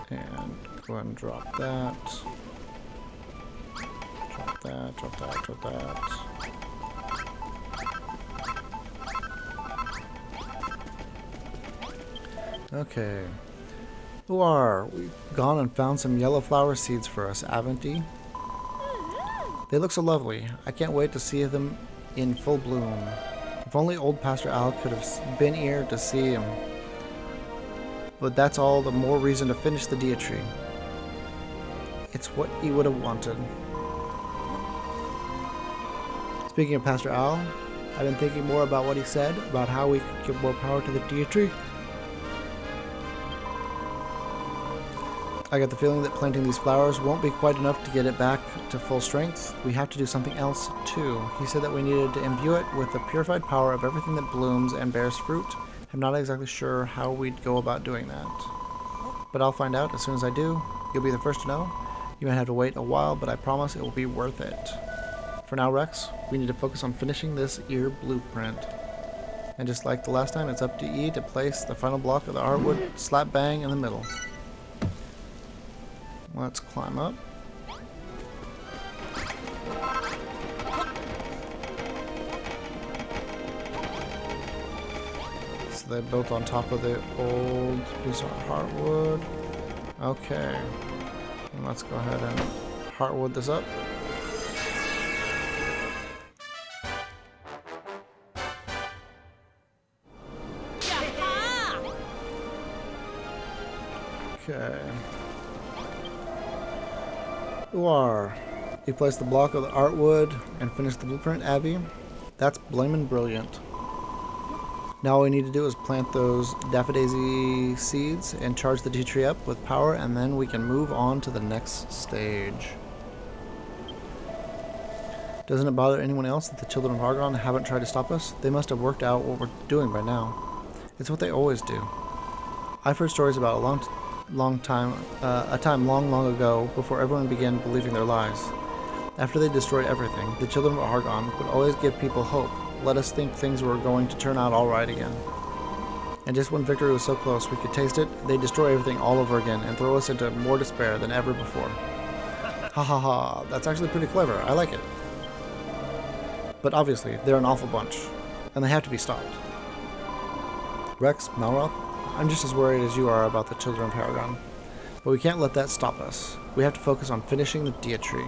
And go ahead and drop that. Drop that, drop that, drop that. Okay. Uar, we've gone and found some yellow flower seeds for us, haven't we? They look so lovely. I can't wait to see them in full bloom. If only old Pastor Al could have been here to see him. But that's all the more reason to finish the Deitree. It's what he would have wanted. Speaking of Pastor Al, I've been thinking more about what he said, about how we could give more power to the Deitree. I got the feeling that planting these flowers won't be quite enough to get it back to full strength. We have to do something else, too. He said that we needed to imbue it with the purified power of everything that blooms and bears fruit. I'm not exactly sure how we'd go about doing that. But I'll find out as soon as I do. You'll be the first to know. You might have to wait a while, but I promise it will be worth it. For now, Rex, we need to focus on finishing this ear blueprint. And just like the last time, it's up to E to place the final block of the heartwood slap bang in the middle. Let's climb up. So they built on top of the old piece of heartwood. Okay. And let's go ahead and heartwood this up. Yaha! Okay. Uar. You place the block of the artwood and finish the blueprint, Abby. That's blaming brilliant. Now all we need to do is plant those daffodilly seeds and charge the tea tree up with power, and then we can move on to the next stage. Doesn't it bother anyone else that the children of Argon haven't tried to stop us? They must have worked out what we're doing by now. It's what they always do. I've heard stories about a time long ago, before everyone began believing their lies. After they destroyed everything, the children of Argon would always give people hope, let us think things were going to turn out alright again. And just when victory was so close we could taste it, they destroy everything all over again and throw us into more despair than ever before. Ha ha ha, that's actually pretty clever, I like it. But obviously, they're an awful bunch, and they have to be stopped. Rex, Malroth, I'm just as worried as you are about the children of Paragon. But we can't let that stop us. We have to focus on finishing the Dia Tree.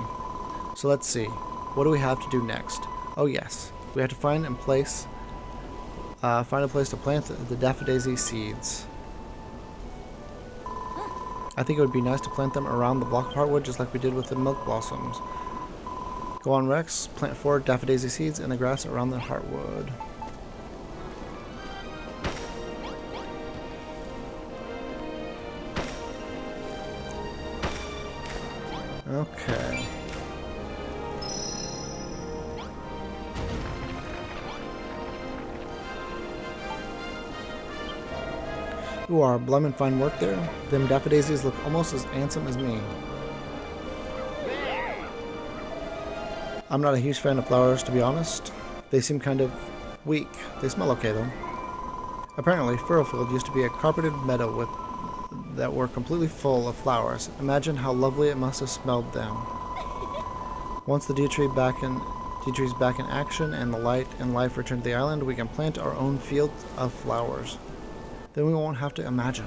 So let's see, what do we have to do next? Oh yes, we have to find a place to plant the daffodilly seeds. I think it would be nice to plant them around the block of heartwood just like we did with the milk blossoms. Go on, Rex, plant 4 daffodilly seeds in the grass around the heartwood. Okay. Ooh, our bloomin' fine work there. Them daffodillies look almost as handsome as me. I'm not a huge fan of flowers, to be honest. They seem kind of weak. They smell okay, though. Apparently, Furrowfield used to be a carpeted meadow that were completely full of flowers. Imagine how lovely it must have smelled then. Once the Dia Tree's back in action and the light and life return to the island, we can plant our own field of flowers. Then we won't have to imagine.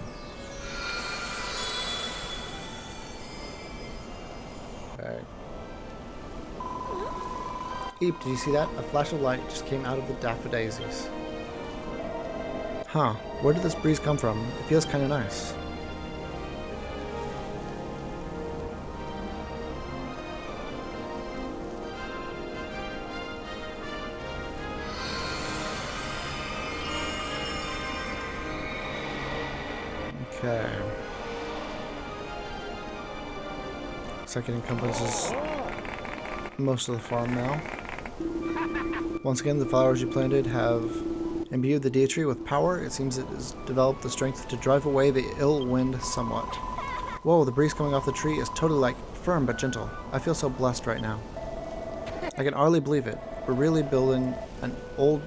Okay. Eep, did you see that? A flash of light just came out of the daffodillies. Huh, where did this breeze come from? It feels kinda nice. Okay. Looks like it encompasses most of the farm now. Once again, the flowers you planted have imbued the Dia Tree with power. It seems it has developed the strength to drive away the ill wind somewhat. Whoa, the breeze coming off the tree is totally firm but gentle. I feel so blessed right now. I can hardly believe it. We're really building an old,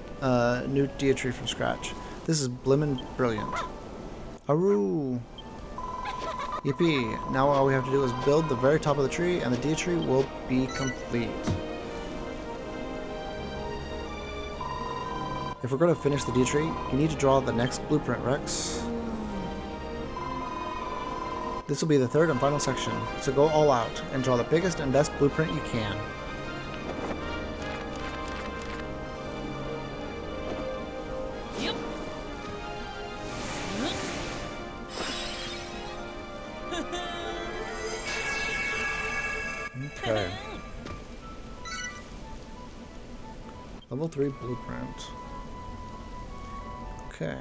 new Dia Tree from scratch. This is blimmin' brilliant. Aroo! Yippee! Now all we have to do is build the very top of the tree and the Dia Tree will be complete. If we're going to finish the Dia Tree, you need to draw the next blueprint, Rex. This will be the third and final section, so go all out and draw the biggest and best blueprint you can. Yep. Okay. Level 3 blueprint. Okay.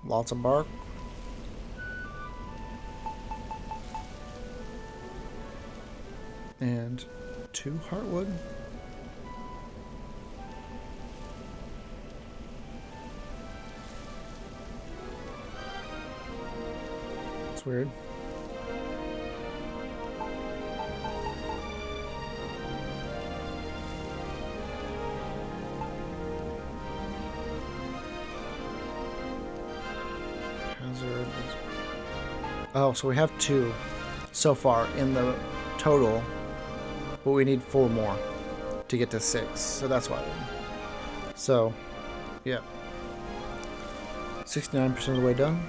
Lots of bark. And 2 heartwood. That's weird. Hazard. Oh, so we have 2 so far in the total, but we need 4 more to get to 6. So that's why. So, yeah. 69% of the way done.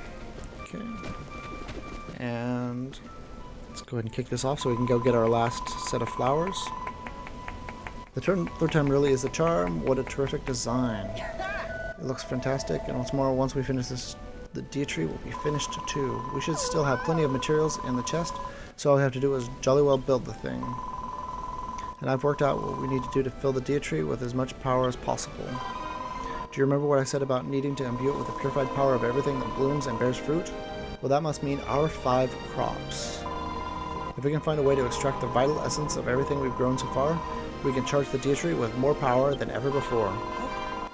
Okay. And let's go ahead and kick this off so we can go get our last set of flowers. The third time really is the charm. What a terrific design. It looks fantastic, and what's more, once we finish this, the Deitree will be finished too. We should still have plenty of materials in the chest, so all we have to do is jolly well build the thing. And I've worked out what we need to do to fill the Deitree with as much power as possible. Do you remember what I said about needing to imbue it with the purified power of everything that blooms and bears fruit? Well, that must mean our 5 crops. If we can find a way to extract the vital essence of everything we've grown so far, we can charge the Deitree with more power than ever before.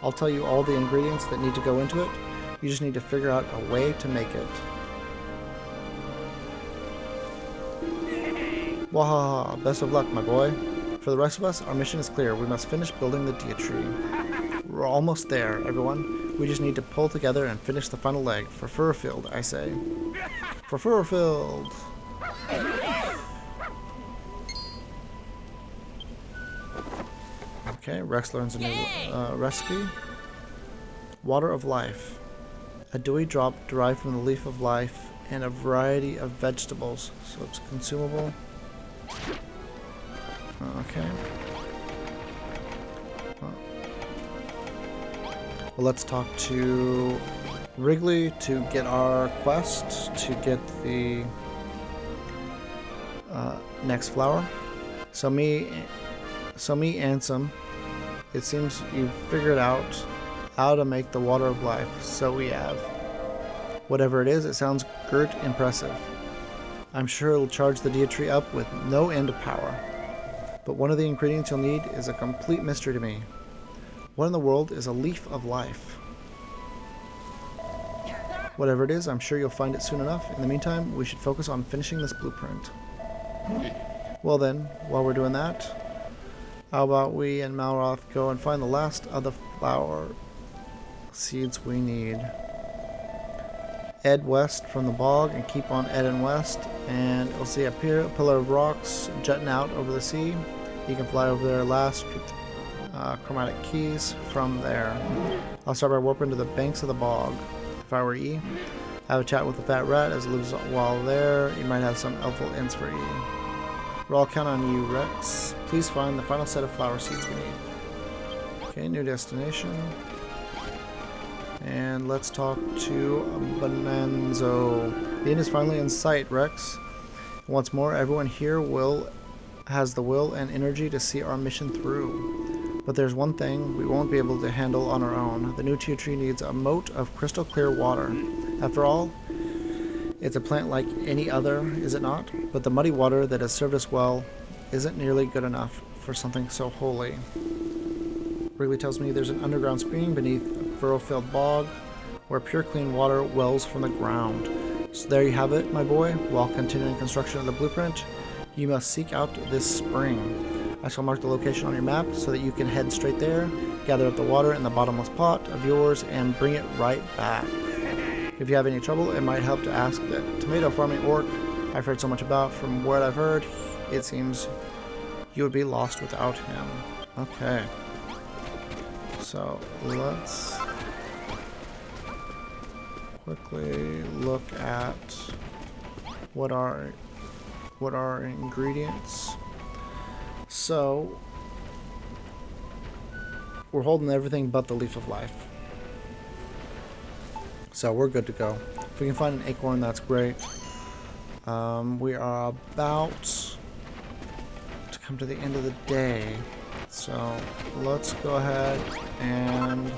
I'll tell you all the ingredients that need to go into it. You just need to figure out a way to make it. Wahaha, best of luck, my boy. For the rest of us, our mission is clear. We must finish building the Deitree. We're almost there, everyone. We just need to pull together and finish the final leg. For Furfield, I say. For Furfield! Okay, Rex learns a new recipe. Water of Life. A dewy drop derived from the leaf of life and a variety of vegetables. So it's consumable. Okay. Well, let's talk to Wrigley to get our quest to get the next flower. So me, Ansem, it seems you've figured out how to make the Water of Life. So we have. Whatever it is, it sounds girt impressive. I'm sure it'll charge the Deitree up with no end of power. But one of the ingredients you'll need is a complete mystery to me. What in the world is a leaf of life? Whatever it is, I'm sure you'll find it soon enough. In the meantime, we should focus on finishing this blueprint. Well then, while we're doing that, how about we and Malroth go and find the last of the flower seeds we need. Ed west from the bog and keep on Edin west, and you'll see a pillar of rocks jutting out over the sea. You can fly over there last with chromatic keys from there. I'll start by warping to the banks of the bog. If I were E, have a chat with the fat rat as it lives while there. You might have some helpful hints for E. We'll all count on you, Rex. Please find the final set of flower seeds we need. Okay, new destination. And let's talk to Bonanzo. The end is finally in sight, Rex. Once more, everyone here has the will and energy to see our mission through. But there's one thing we won't be able to handle on our own. The new Deitree needs a moat of crystal clear water. After all, it's a plant like any other, is it not? But the muddy water that has served us well isn't nearly good enough for something so holy. Wrigley tells me there's an underground spring beneath a furrow-filled bog where pure clean water wells from the ground. So there you have it, my boy. While continuing construction of the blueprint, you must seek out this spring. I shall mark the location on your map so that you can head straight there, gather up the water in the bottomless pot of yours, and bring it right back. If you have any trouble, it might help to ask that tomato farming orc I've heard so much about. From what I've heard, it seems you would be lost without him. Okay. So let's quickly look at what are ingredients. So we're holding everything but the leaf of life. So we're good to go. If we can find an acorn, that's great. We are about to come to the end of the day. So let's go ahead and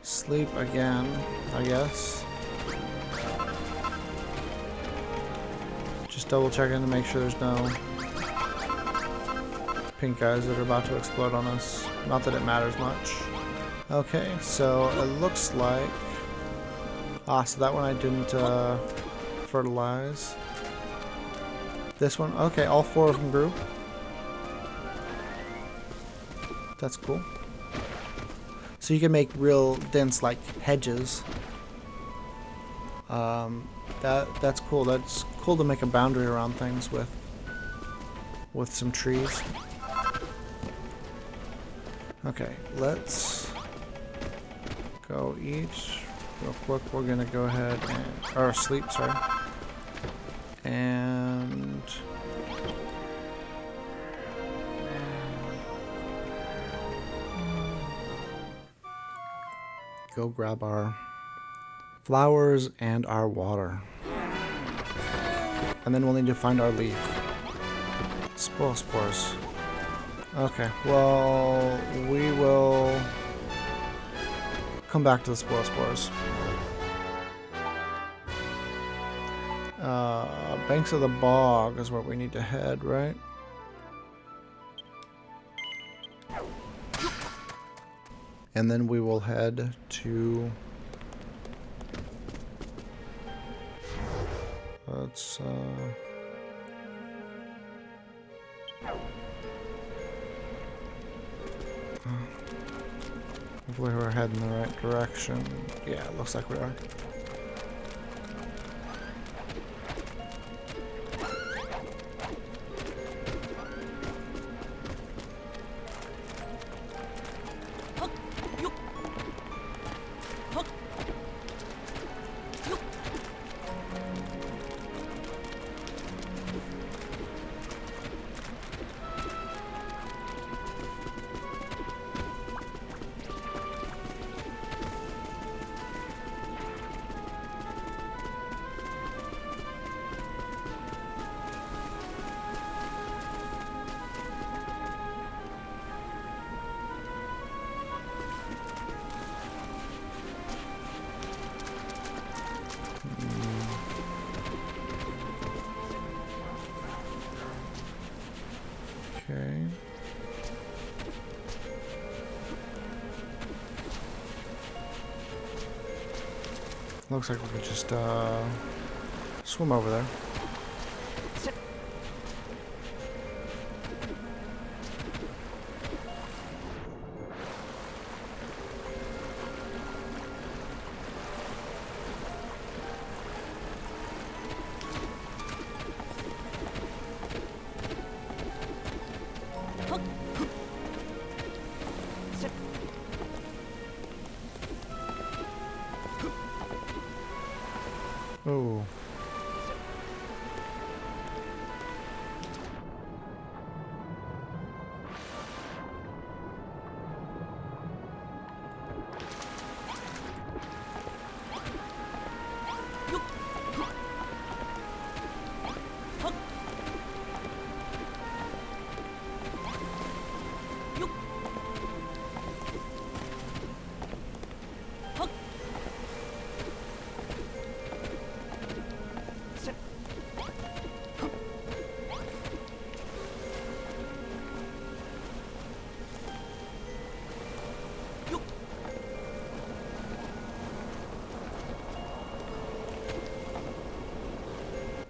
sleep again, I guess. Just double checking to make sure there's no pink guys that are about to explode on us. Not that it matters much. Okay, so it looks like... so that one I didn't fertilize. This one, okay, all 4 of them grew. That's cool. So you can make real dense, like, hedges. That's cool. That's cool to make a boundary around things with some trees. Okay, let's go eat real quick, we're gonna go ahead and, or sleep, sorry. And go grab our flowers and our water. And then we'll need to find our leaf. Spoil spores. Okay, well, we will come back to the spoil spores. Banks of the Bog is where we need to head, right? And then we will head to... Let's, hopefully we're heading in the right direction. Yeah, it looks like we are. Okay. Looks like we could just swim over there. Oh.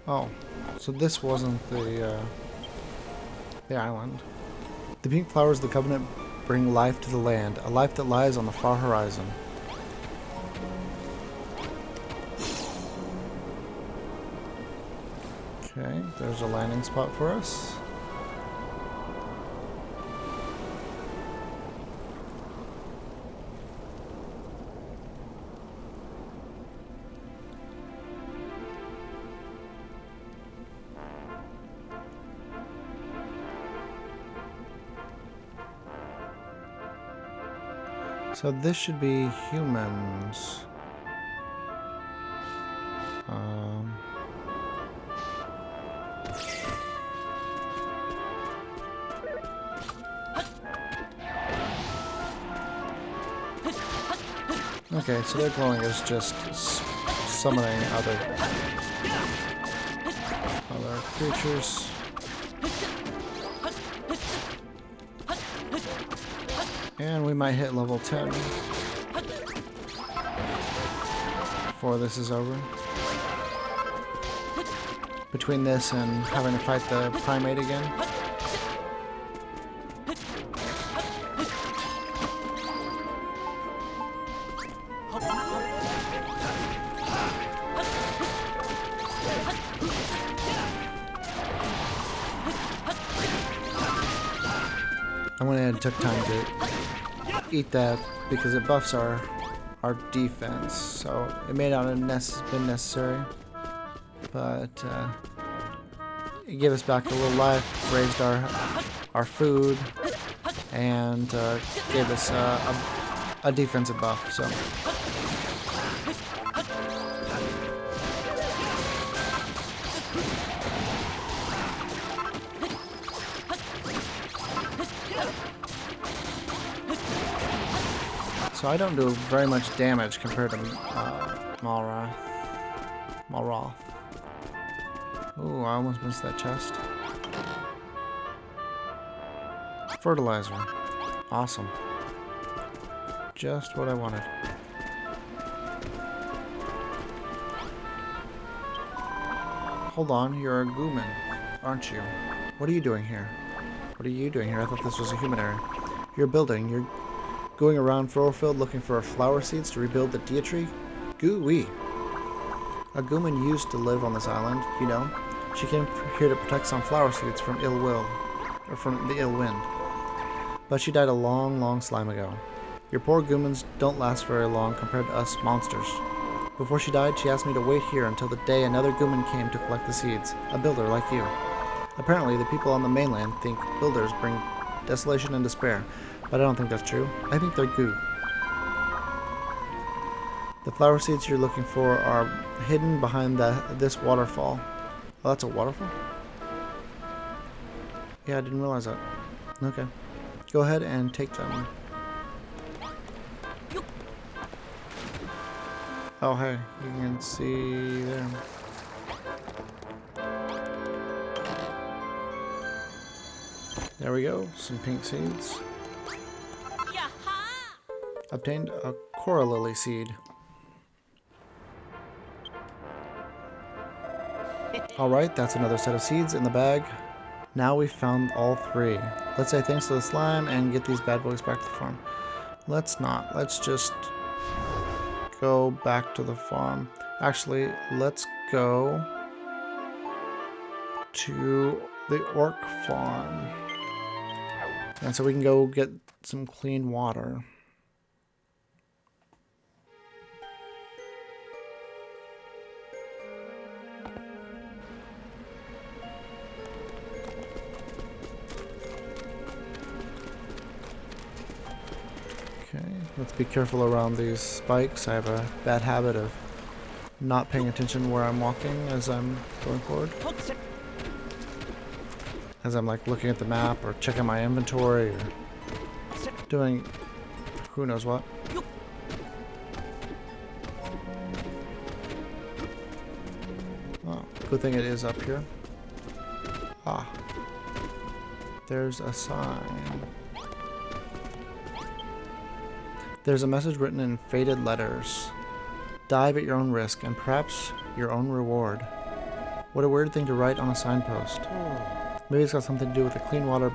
Oh, so this wasn't the island. The pink flowers of the covenant bring life to the land, a life that lies on the far horizon. Okay, there's a landing spot for us. So this should be humans. Okay, so their glowing is just summoning other creatures. And we might hit level 10 before this is over. Between this and having to fight the primate again. I went ahead and took time to eat that because it buffs our our defense, so it may not have been necessary, but it gave us back a little life, raised our food, and gave us a defensive buff. So. So I don't do very much damage compared to Malroth. Ooh, I almost missed that chest. Fertilizer. Awesome. Just what I wanted. Hold on, you're a Gooman, aren't you? What are you doing here? What are you doing here? I thought this was a human area. You're building. You're going around Furrowfield looking for flower seeds to rebuild the Dietrich? Goo-wee. A Gooman used to live on this island, you know. She came here to protect some flower seeds from from the ill wind. But she died a long, long slime ago. Your poor Goomans don't last very long compared to us monsters. Before she died, she asked me to wait here until the day another Gooman came to collect the seeds, a builder like you. Apparently, the people on the mainland think builders bring desolation and despair, but I don't think that's true. I think they're goo. The flower seeds you're looking for are hidden behind this waterfall. Oh, that's a waterfall? Yeah, I didn't realize that. Okay. Go ahead and take them. Oh, hey. You can see there. There we go. Some pink seeds. Obtained a Cora Lily seed. Alright, that's another set of seeds in the bag. Now we've found all three. Let's say thanks to the slime and get these bad boys back to the farm. Let's not. Let's just go back to the farm. Actually, let's go to the orc farm. And so we can go get some clean water. Okay, let's be careful around these spikes. I have a bad habit of not paying attention where I'm walking as I'm going forward. As I'm like looking at the map or checking my inventory or doing who knows what. Oh, good thing it is up here. Ah, there's a sign. There's a message written in faded letters. Dive at your own risk and perhaps your own reward. What a weird thing to write on a signpost. Maybe it's got something to do with the clean water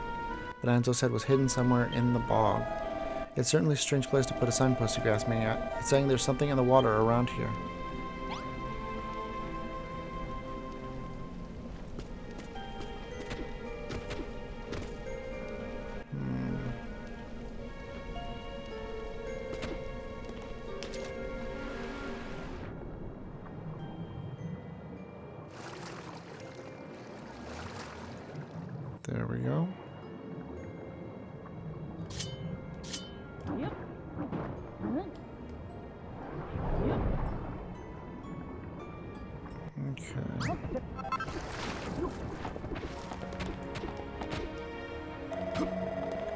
that Anzo said was hidden somewhere in the bog. It's certainly a strange place to put a signpost if you ask me. It's saying there's something in the water around here. There we go. Yep. Okay.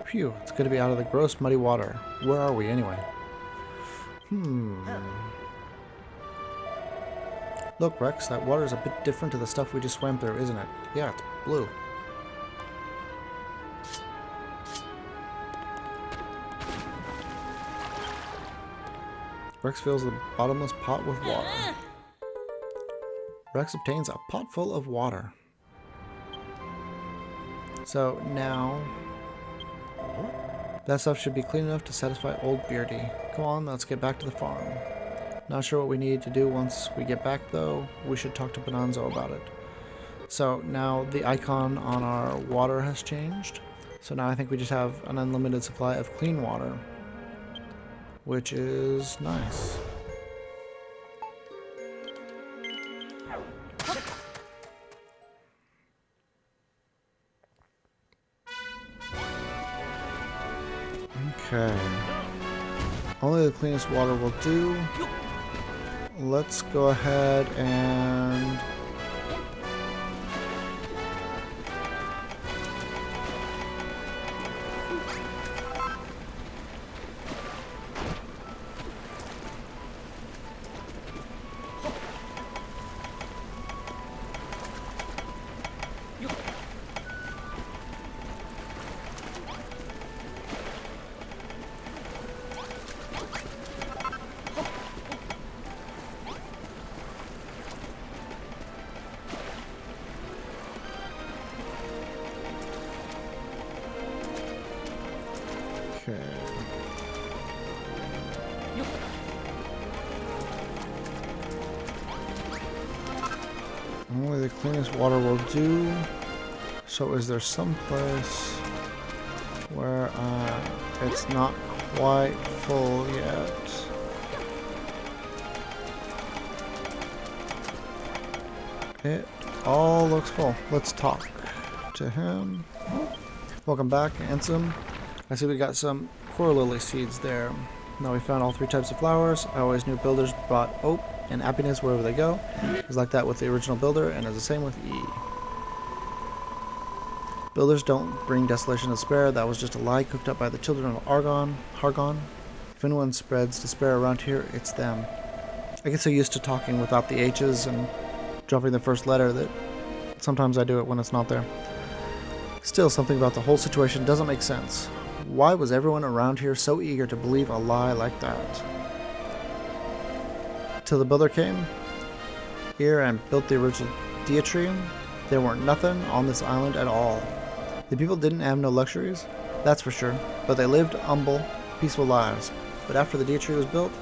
Phew, it's good to be out of the gross, muddy water. Where are we, anyway? Look, Rex, that water is a bit different to the stuff we just swam through, isn't it? Yeah, it's blue. Rex fills the bottomless pot with water. Rex obtains a pot full of water. So now, that stuff should be clean enough to satisfy old Beardy. Come on, let's get back to the farm. Not sure what we need to do once we get back though. We should talk to Bonanzo about it. So now the icon on our water has changed. So now I think we just have an unlimited supply of clean water. which is nice. Okay. Only the cleanest water will do. Let's go ahead and okay. Only the cleanest water will do. So is there some place where it's not quite full yet? It all looks full. Let's talk to him. Welcome back, Ansem. I see we got some coral lily seeds there. Now we found all 3 types of flowers. I always knew builders brought hope and happiness wherever they go. It was like that with the original builder, and it's the same with E. Builders don't bring desolation and despair. That was just a lie cooked up by the children of Hargon. If anyone spreads despair around here, it's them. I get so used to talking without the H's and dropping the first letter that sometimes I do it when it's not there. Still, something about the whole situation doesn't make sense. Why was everyone around here so eager to believe a lie like that? Till the builder came here and built the original Dietrich, there weren't nothing on this island at all. The people didn't have no luxuries, that's for sure, but they lived humble, peaceful lives. But after the Dietrich was built,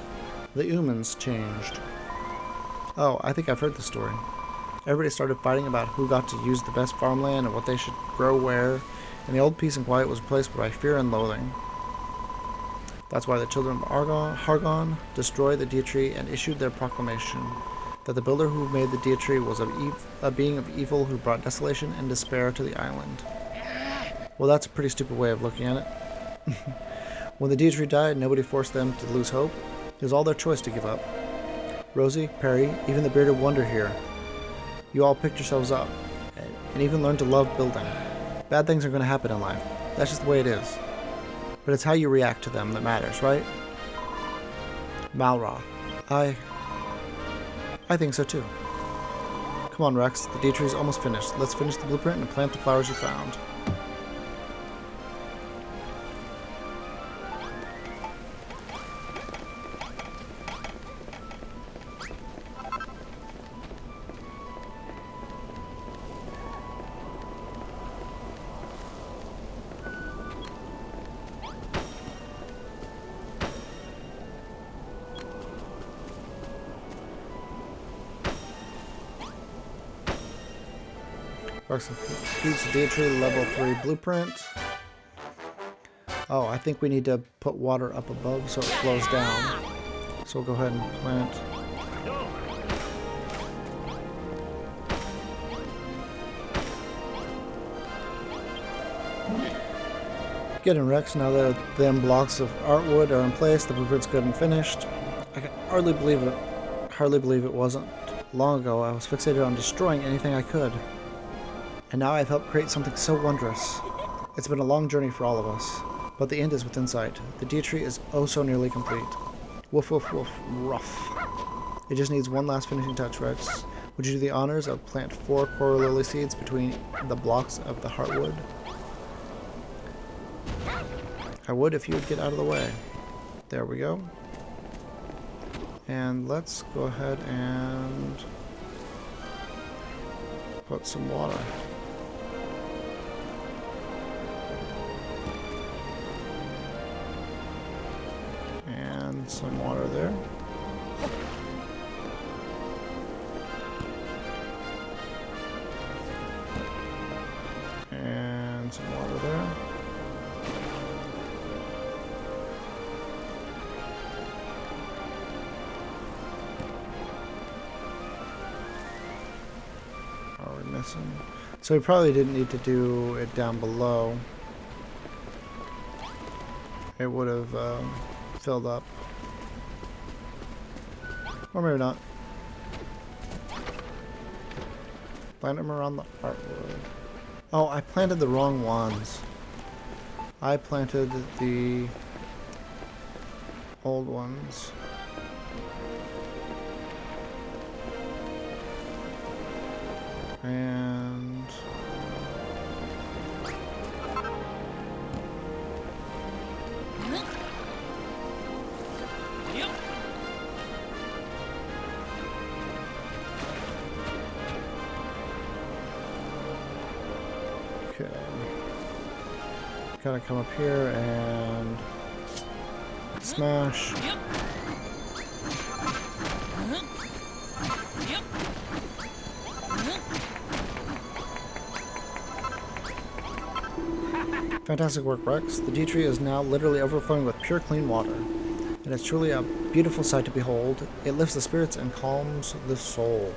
the humans changed. Oh, I think I've heard the story. Everybody started fighting about who got to use the best farmland and what they should grow where, and the old peace and quiet was replaced by fear and loathing. That's why the children of Hargon destroyed the Dietrich and issued their proclamation that the builder who made the Dietrich was a being of evil who brought desolation and despair to the island. Well, that's a pretty stupid way of looking at it. When the Dietrich died, nobody forced them to lose hope. It was all their choice to give up. Rosie, Perry, even the bearded wonder here. You all picked yourselves up, and even learned to love building. Bad things are going to happen in life. That's just the way it is. But it's how you react to them that matters, right? Malra. I think so too. Come on, Rex. The Dietrich's almost finished. Let's finish the blueprint and plant the flowers you found. Rex completes the Dietrich level 3 blueprint. Oh, I think we need to put water up above so it flows down. So we'll go ahead and plant. Getting Rex, now that them blocks of artwood are in place, the blueprint's good and finished. I can hardly believe it wasn't. Long ago, I was fixated on destroying anything I could. And now I've helped create something so wondrous. It's been a long journey for all of us, but the end is within sight. The Dietrich is oh so nearly complete. Woof woof woof, rough. It just needs one last finishing touch, Rex. Would you do the honors of plant 4 coral lily seeds between the blocks of the heartwood? I would if you would get out of the way. There we go. And let's go ahead and put some water. And some water there. And some water there. missing. So we probably didn't need to do it down below. It would have filled up. Or maybe not. Plant them around the heartwood. Oh, I planted the wrong ones. I planted the old ones. And Yep. okay. Gotta come up here and smash. Yep. Yep. Fantastic work, Rex. The D tree is now literally overflowing with pure, clean water. And it's truly a beautiful sight to behold. It lifts the spirits and calms the soul.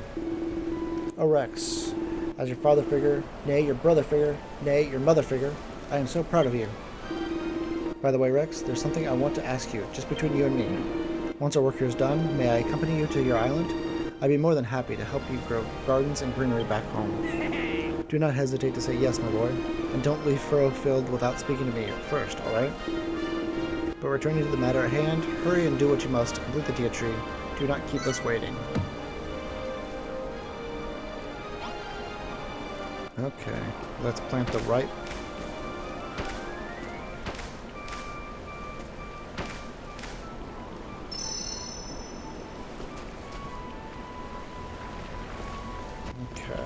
Oh, Rex, as your father figure, nay, your brother figure, nay, your mother figure, I am so proud of you. By the way, Rex, there's something I want to ask you, just between you and me. Once our work here is done, may I accompany you to your island? I'd be more than happy to help you grow gardens and greenery back home. Do not hesitate to say yes, my boy, and don't leave Furrowfield without speaking to me first, alright? But returning to the matter at hand, hurry and do what you must to complete the Dia Tree. Do not keep us waiting. Okay, let's plant the right. Okay.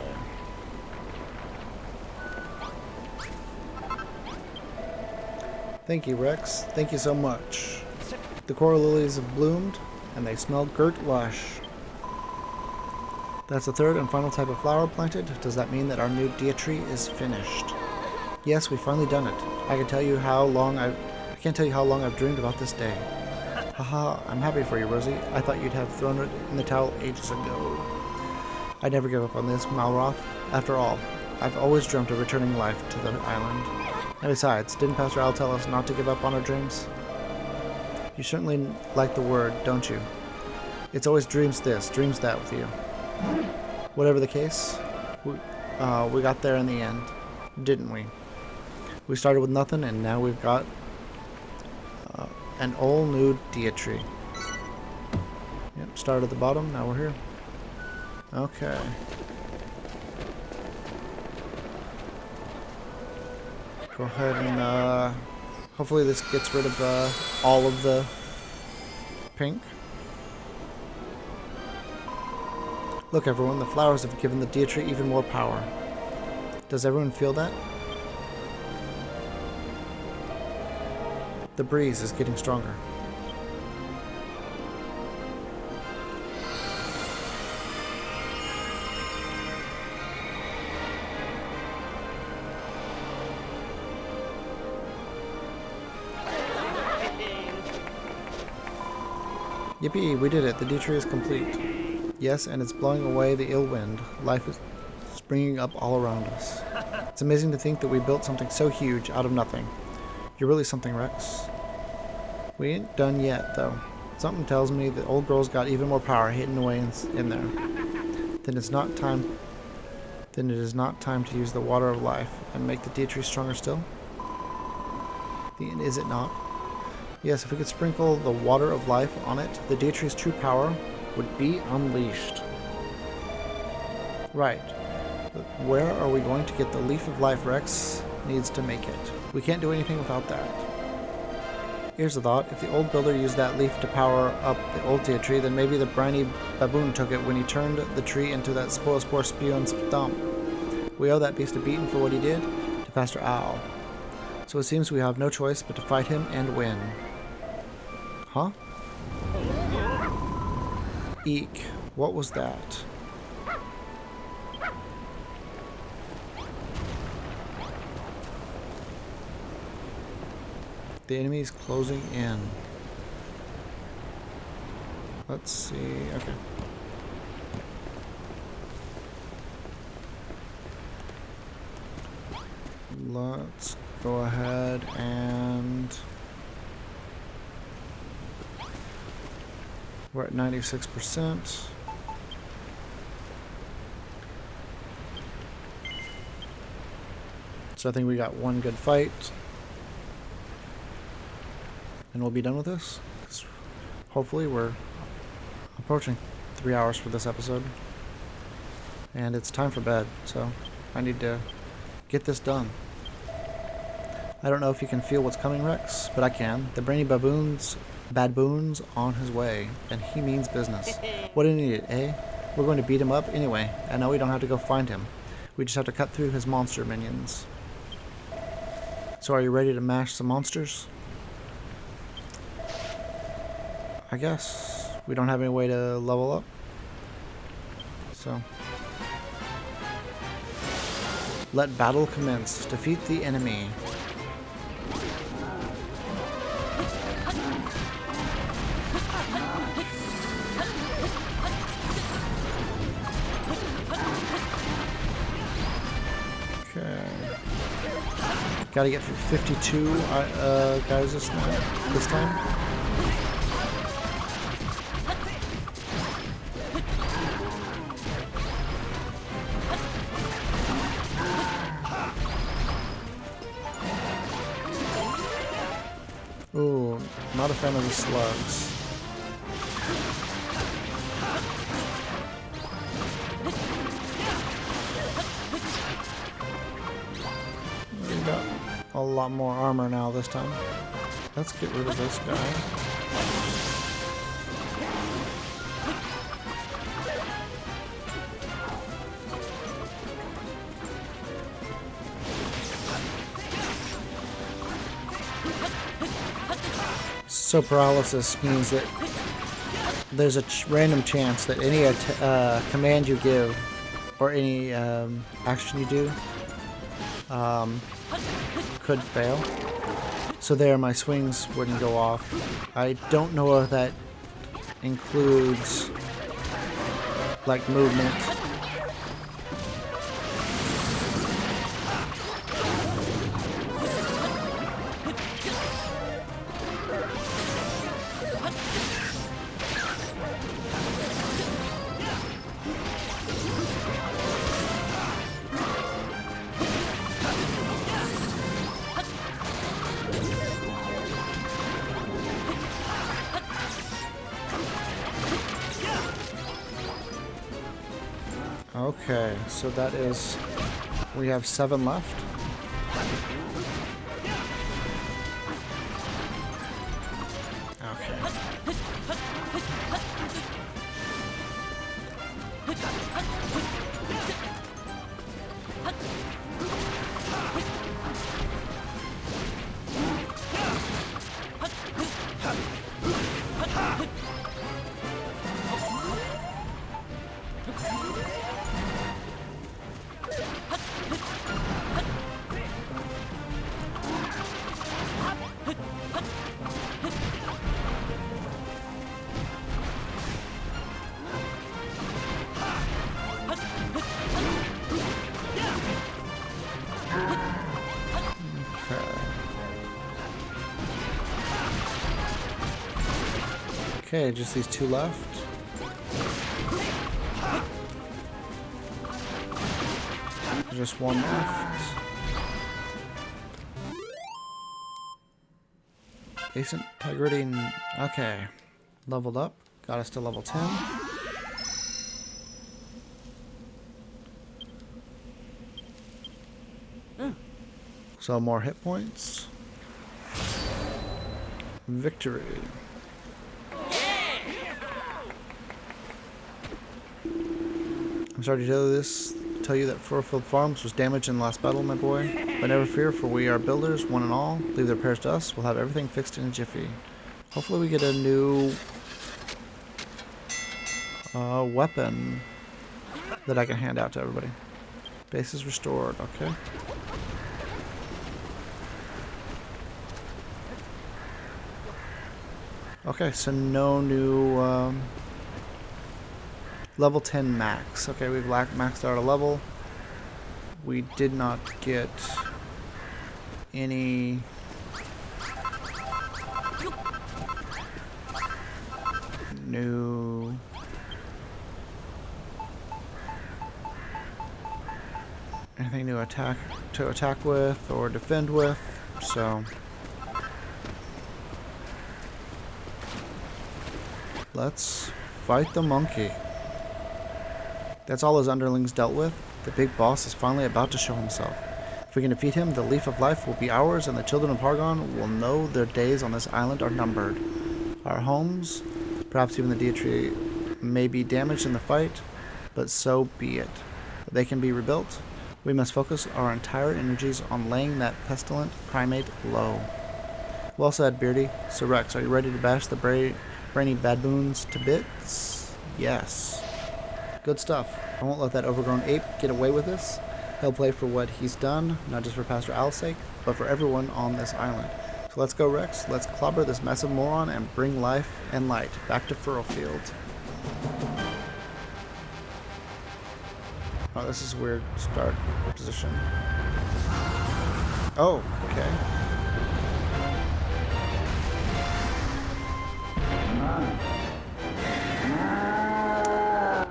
Thank you, Rex. Thank you so much. The coral lilies have bloomed, and they smell girt lush. That's the third and final type of flower planted. Does that mean that our new Dia Tree is finished? Yes, we've finally done it. I can't tell you how long I've dreamed about this day. Haha, I'm happy for you, Rosie. I thought you'd have thrown it in the towel ages ago. I'd never give up on this, Malroth. After all, I've always dreamt of returning life to the island. And besides, didn't Pastor Al tell us not to give up on our dreams? You certainly like the word, don't you? It's always dreams this, dreams that with you. Whatever the case, we got there in the end, didn't we? We started with nothing, and now we've got an all new Dia Tree. Yep, started at the bottom, now we're here. Okay. Go ahead and hopefully this gets rid of all of the pink. Look, everyone, the flowers have given the Dia Tree even more power. Does everyone feel that? The breeze is getting stronger. Yippee, we did it. The Dia Tree is complete. Yes, and it's blowing away the ill wind. Life is springing up all around us. It's amazing to think that we built something so huge out of nothing. You're really something, Rex. We ain't done yet, though. Something tells me the old girl's got even more power hidden away in there. Then it is not time to use the water of life and make the Dia Tree stronger still? Is it not? Yes, if we could sprinkle the water of life on it, the Dia Tree's true power would be unleashed. Right. But where are we going to get the leaf of life? Rex needs to make it. We can't do anything without that. Here's a thought. If the old builder used that leaf to power up the old Dia Tree, then maybe the briny baboon took it when he turned the tree into that spoil-spore spew and stump. We owe that beast a beating for what he did to Pastor Al. So it seems we have no choice but to fight him and win. Huh? Eek. What was that? The enemy is closing in. Let's see. Okay. let's go ahead and we're at 96%. So I think we got one good fight and we'll be done with this. Hopefully we're approaching 3 hours for this episode. And it's time for bed, so I need to get this done. I don't know if you can feel what's coming, Rex, but I can. The brainy baboon's on his way, and he means business. What an idiot, eh? We're going to beat him up anyway, and now we don't have to go find him. We just have to cut through his monster minions. So are you ready to mash some monsters? I guess. We don't have any way to level up. So let battle commence. Defeat the enemy. Okay. Gotta get through 52 guys this time. Ooh, not a fan of the slugs. We got a lot more armor now this time. Let's get rid of this guy. So paralysis means that there's a random chance that any command you give or any action you do could fail. So there, my swings wouldn't go off. I don't know if that includes like movement. Okay, so that is, we have 7 left. Okay. Okay, just these 2 left. Just 1 left. Ace integrity. Okay. Leveled up. Got us to level 10. So more hit points. Victory. I'm sorry to tell you that Furfield Farms was damaged in the last battle, my boy. But never fear, for we are builders, one and all. Leave the repairs to us. We'll have everything fixed in a jiffy. Hopefully we get a new weapon that I can hand out to everybody. Base is restored, okay. Okay, so no new level 10 max. Okay, we've maxed out a level. We did not get any new anything to attack with or defend with, so let's fight the monkey. That's all his underlings dealt with. The big boss is finally about to show himself. If we can defeat him, the Leaf of Life will be ours, and the children of Hargon will know their days on this island are numbered. Our homes, perhaps even the Deitree, may be damaged in the fight, but so be it. If they can be rebuilt, we must focus our entire energies on laying that pestilent primate low. Well said, Beardy. So Rex, are you ready to bash the brainy baboons to bits? Yes. Good stuff. I won't let that overgrown ape get away with this. He'll play for what he's done, not just for Pastor Al's sake, but for everyone on this island. So let's go, Rex. Let's clobber this massive moron and bring life and light back to Furrowfield. Oh, this is a weird start position. Oh, okay.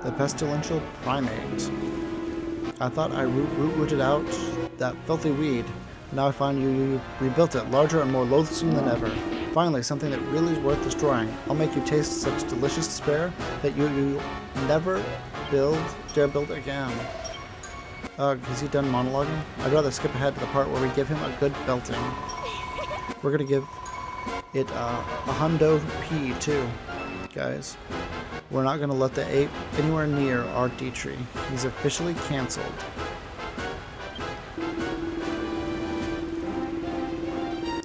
The pestilential primate. I thought I rooted out that filthy weed. Now I find you rebuilt it, larger and more loathsome than ever. Finally, something that really is worth destroying. I'll make you taste such delicious despair that you never dare build again. Has he done monologuing? I'd rather skip ahead to the part where we give him a good belting. We're gonna give it a hundo P too, guys. We're not gonna let the ape anywhere near our Deitree. He's officially cancelled.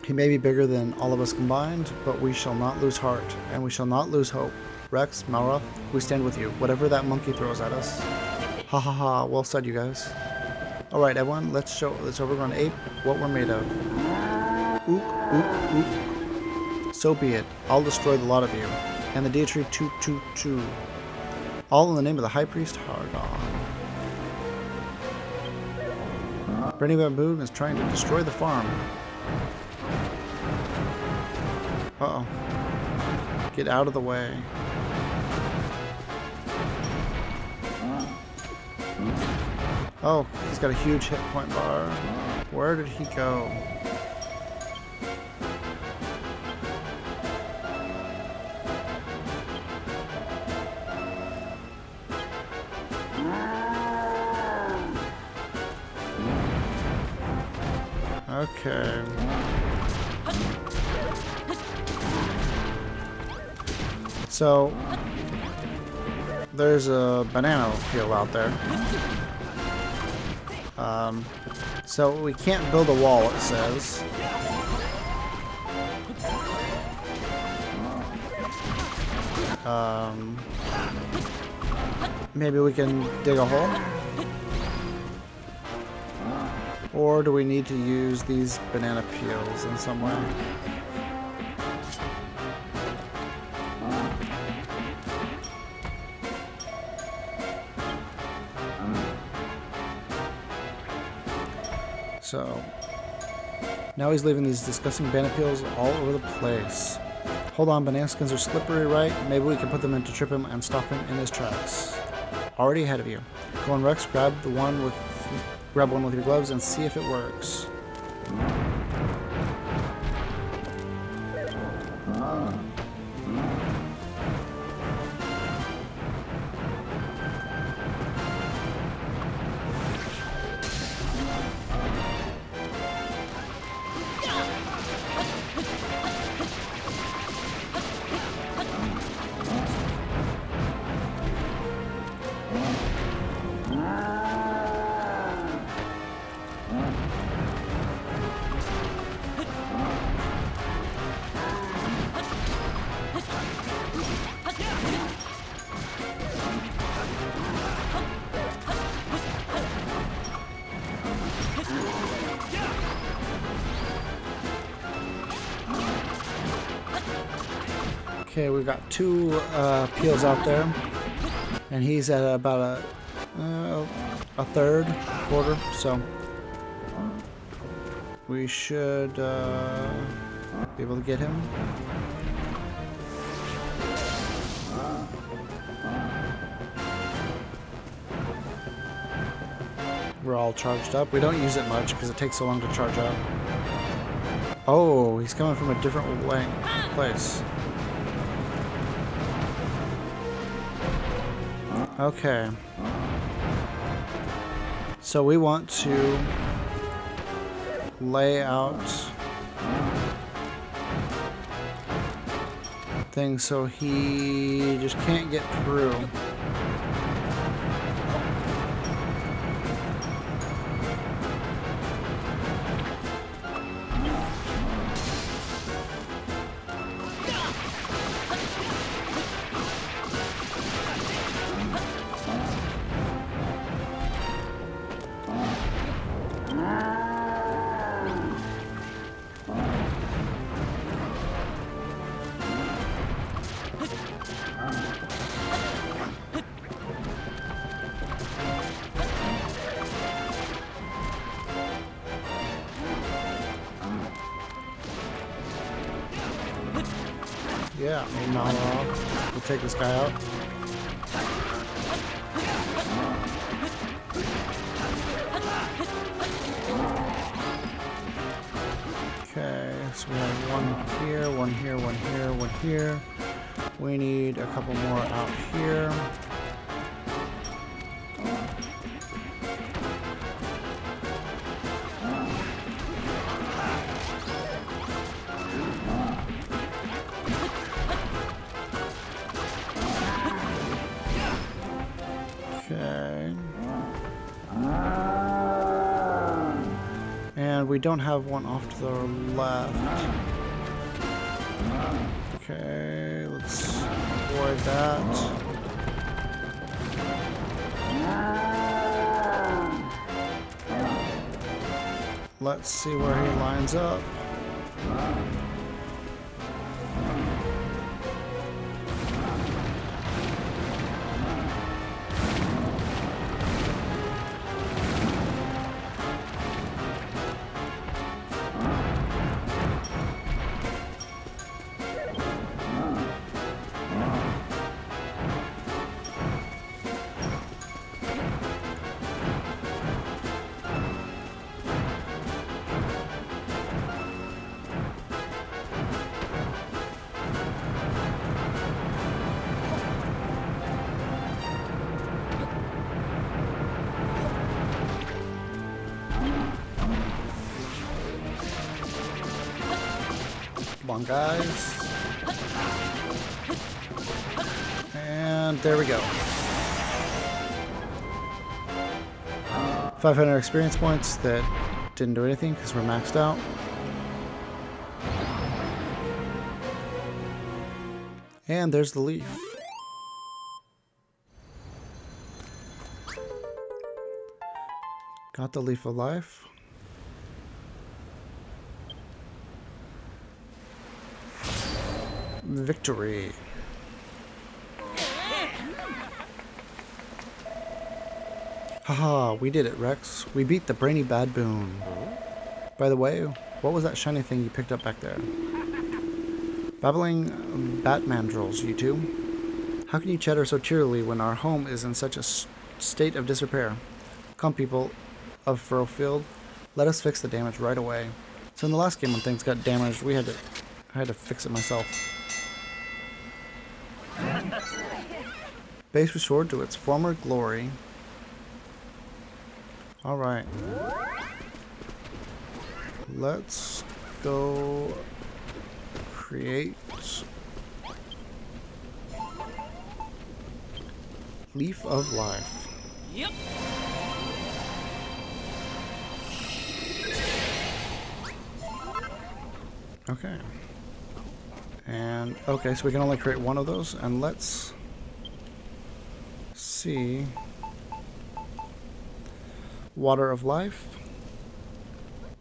He may be bigger than all of us combined, but we shall not lose heart, and we shall not lose hope. Rex, Malroth, we stand with you, whatever that monkey throws at us. Ha ha ha, well said, you guys. Alright, everyone, let's show this overgrown ape what we're made of. Ook, ook, ook. So be it. I'll destroy the lot of you. And the Deitree 222. All in the name of the High Priest Hargon. Brainy Baboon is trying to destroy the farm. Uh-oh. Get out of the way. Oh, he's got a huge hit point bar. Where did he go? Okay. So, there's a banana peel out there. So we can't build a wall, it says. Maybe we can dig a hole? Or do we need to use these banana peels in some way? So, now he's leaving these disgusting banana peels all over the place. Hold on, banana skins are slippery, right? Maybe we can put them in to trip him and stop him in his tracks. Already ahead of you. Go on, Rex, grab one with your gloves and see if it works. Okay, we've got two peels out there, and he's at about a third, quarter, so We should be able to get him. We're all charged up. We don't use it much because it takes so long to charge up. Oh, he's coming from a different place. Okay. So we want to lay out things so he just can't get through. Yeah, maybe not all. We'll take this guy out. Okay, so we have one here, one here, one here, one here. We need a couple more out here. Okay. And we don't have one off to the left. Okay, let's avoid that. Let's see where he lines up. Come on, guys. And there we go. 500 experience points that didn't do anything because we're maxed out. And there's the leaf. Got the leaf of life. Victory. Haha, we did it, Rex. We beat the brainy baboon. By the way, what was that shiny thing you picked up back there? Babbling Batmandrels, you two. How can you chatter so cheerily when our home is in such a state of disrepair? Come, people of Furrowfield, let us fix the damage right away. So in the last game when things got damaged, I had to fix it myself. Base restored to its former glory. Alright. Let's go create Leaf of Life. Yep. Okay. And okay, so we can only create one of those, and let's see. Water of Life,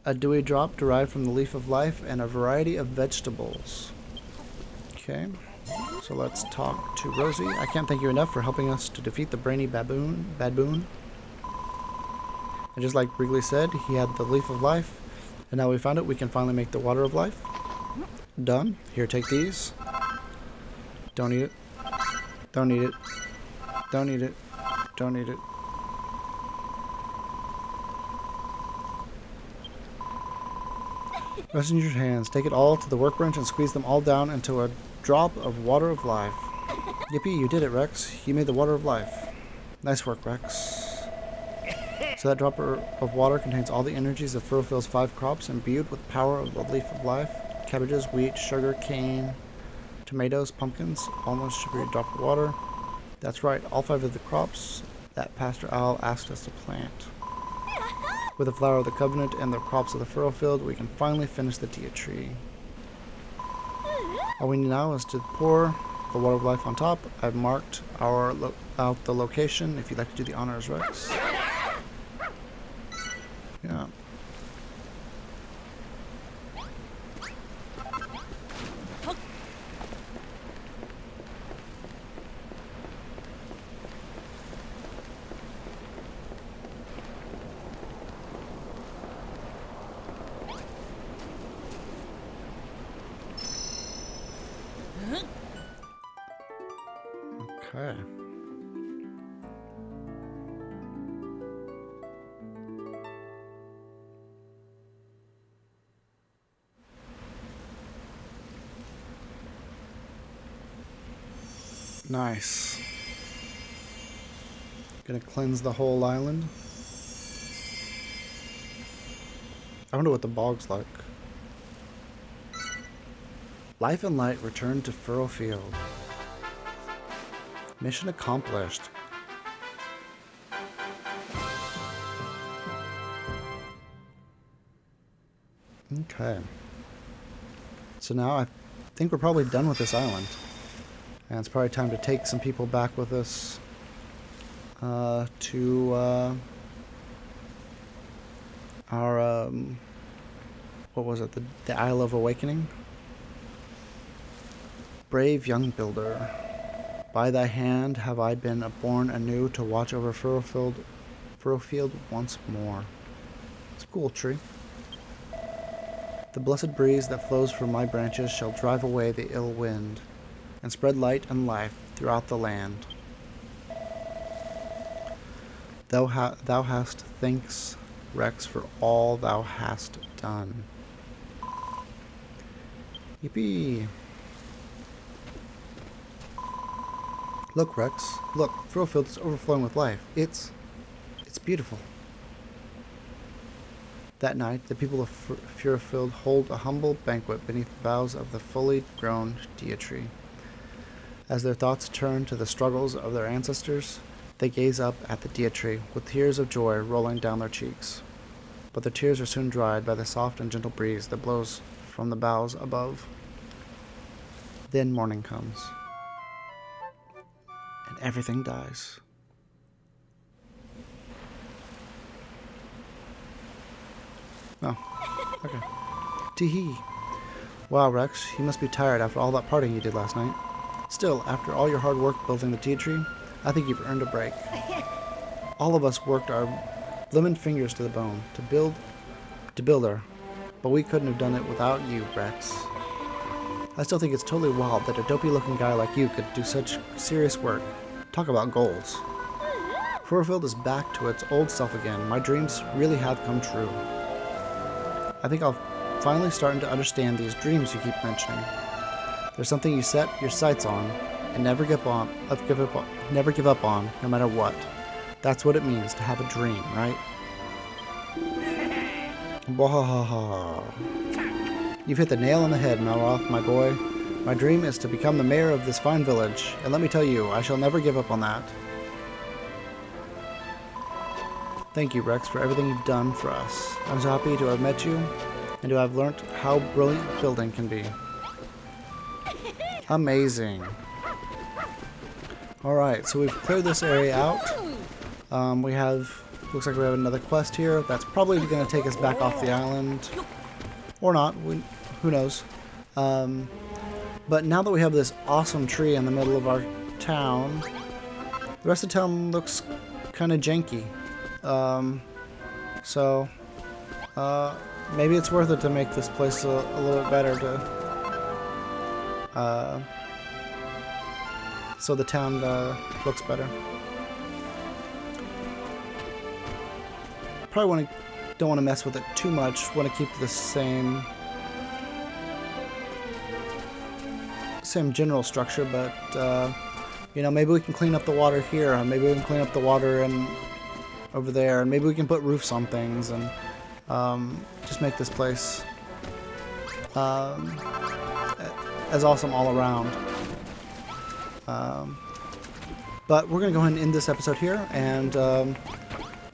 a dewy drop derived from the Leaf of Life, and a variety of vegetables. Okay, so let's talk to Rosie. I can't thank you enough for helping us to defeat the brainy baboon. And just like Wrigley said, he had the Leaf of Life, And now we found it, we can finally make the water of life. Done. Here, take these. Don't eat it. Don't eat it. Don't eat it. Don't eat it. Rest in your hands. Take it all to the workbench and squeeze them all down into a drop of water of life. Yippee, you did it, Rex. You made the water of life. Nice work, Rex. So that drop of water contains all the energies of Furrowfield's 5 crops, imbued with power of the leaf of life. Cabbages, wheat, sugar, cane, tomatoes, pumpkins, almonds should be a drop of water. That's right, all 5 of the crops that Pastor Owl asked us to plant. With the flower of the covenant and the crops of the Furrowfield, we can finally finish the Dia tree. All we need now is to pour the water of life on top. I've marked out the location if you'd like to do the honors, Rex. Yeah. Okay. Nice. Gonna cleanse the whole island. I wonder what the bog's like. Life and light return to Furrowfield. Mission accomplished. Okay. So now I think we're probably done with this island. And it's probably time to take some people back with us to our, what was it? The Isle of Awakening? Brave young builder. By thy hand have I been born anew to watch over Furrowfield once more. It's a cool tree. The blessed breeze that flows from my branches shall drive away the ill wind, and spread light and life throughout the land. Thou hast thanks, Rex, for all thou hast done. Yippee! Look, Rex. Look, Furrowfield is overflowing with life. It's beautiful. That night, the people of Furrowfield hold a humble banquet beneath the boughs of the fully grown Dia tree. As their thoughts turn to the struggles of their ancestors, they gaze up at the Dia tree with tears of joy rolling down their cheeks. But their tears are soon dried by the soft and gentle breeze that blows from the boughs above. Then morning comes. And everything dies. Oh, okay. Tee-hee. Wow, Rex, you must be tired after all that partying you did last night. Still, after all your hard work building the Dia tree, I think you've earned a break. All of us worked our blimmin' fingers to the bone to build her, but we couldn't have done it without you, Rex. I still think it's totally wild that a dopey-looking guy like you could do such serious work. Talk about goals. Furrowfield is back to its old self again. My dreams really have come true. I think I'll finally starting to understand these dreams you keep mentioning. There's something you set your sights on and never give up on, no matter what. That's what it means to have a dream, right? Wahaha. You've hit the nail on the head, Melroth, my boy. My dream is to become the mayor of this fine village, and let me tell you, I shall never give up on that. Thank you, Rex, for everything you've done for us. I'm so happy to have met you, and to have learnt how brilliant building can be. Amazing. Alright, so we've cleared this area out. Looks like we have another quest here. That's probably going to take us back off the island. Or not, who knows. But now that we have this awesome tree in the middle of our town, the rest of the town looks kind of janky. maybe it's worth it to make this place a little bit better to, so the town looks better. Probably don't want to mess with it too much. Want to keep the same general structure, but you know, maybe we can clean up the water here. Maybe we can clean up the water and over there, and maybe we can put roofs on things and just make this place as awesome all around. But we're gonna go ahead and end this episode here, and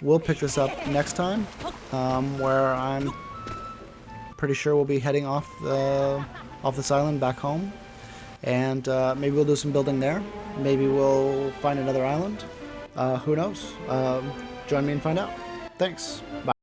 we'll pick this up next time, where I'm pretty sure we'll be heading off this island back home, and maybe we'll do some building there. Maybe we'll find another island. Who knows? Join me and find out. Thanks. Bye.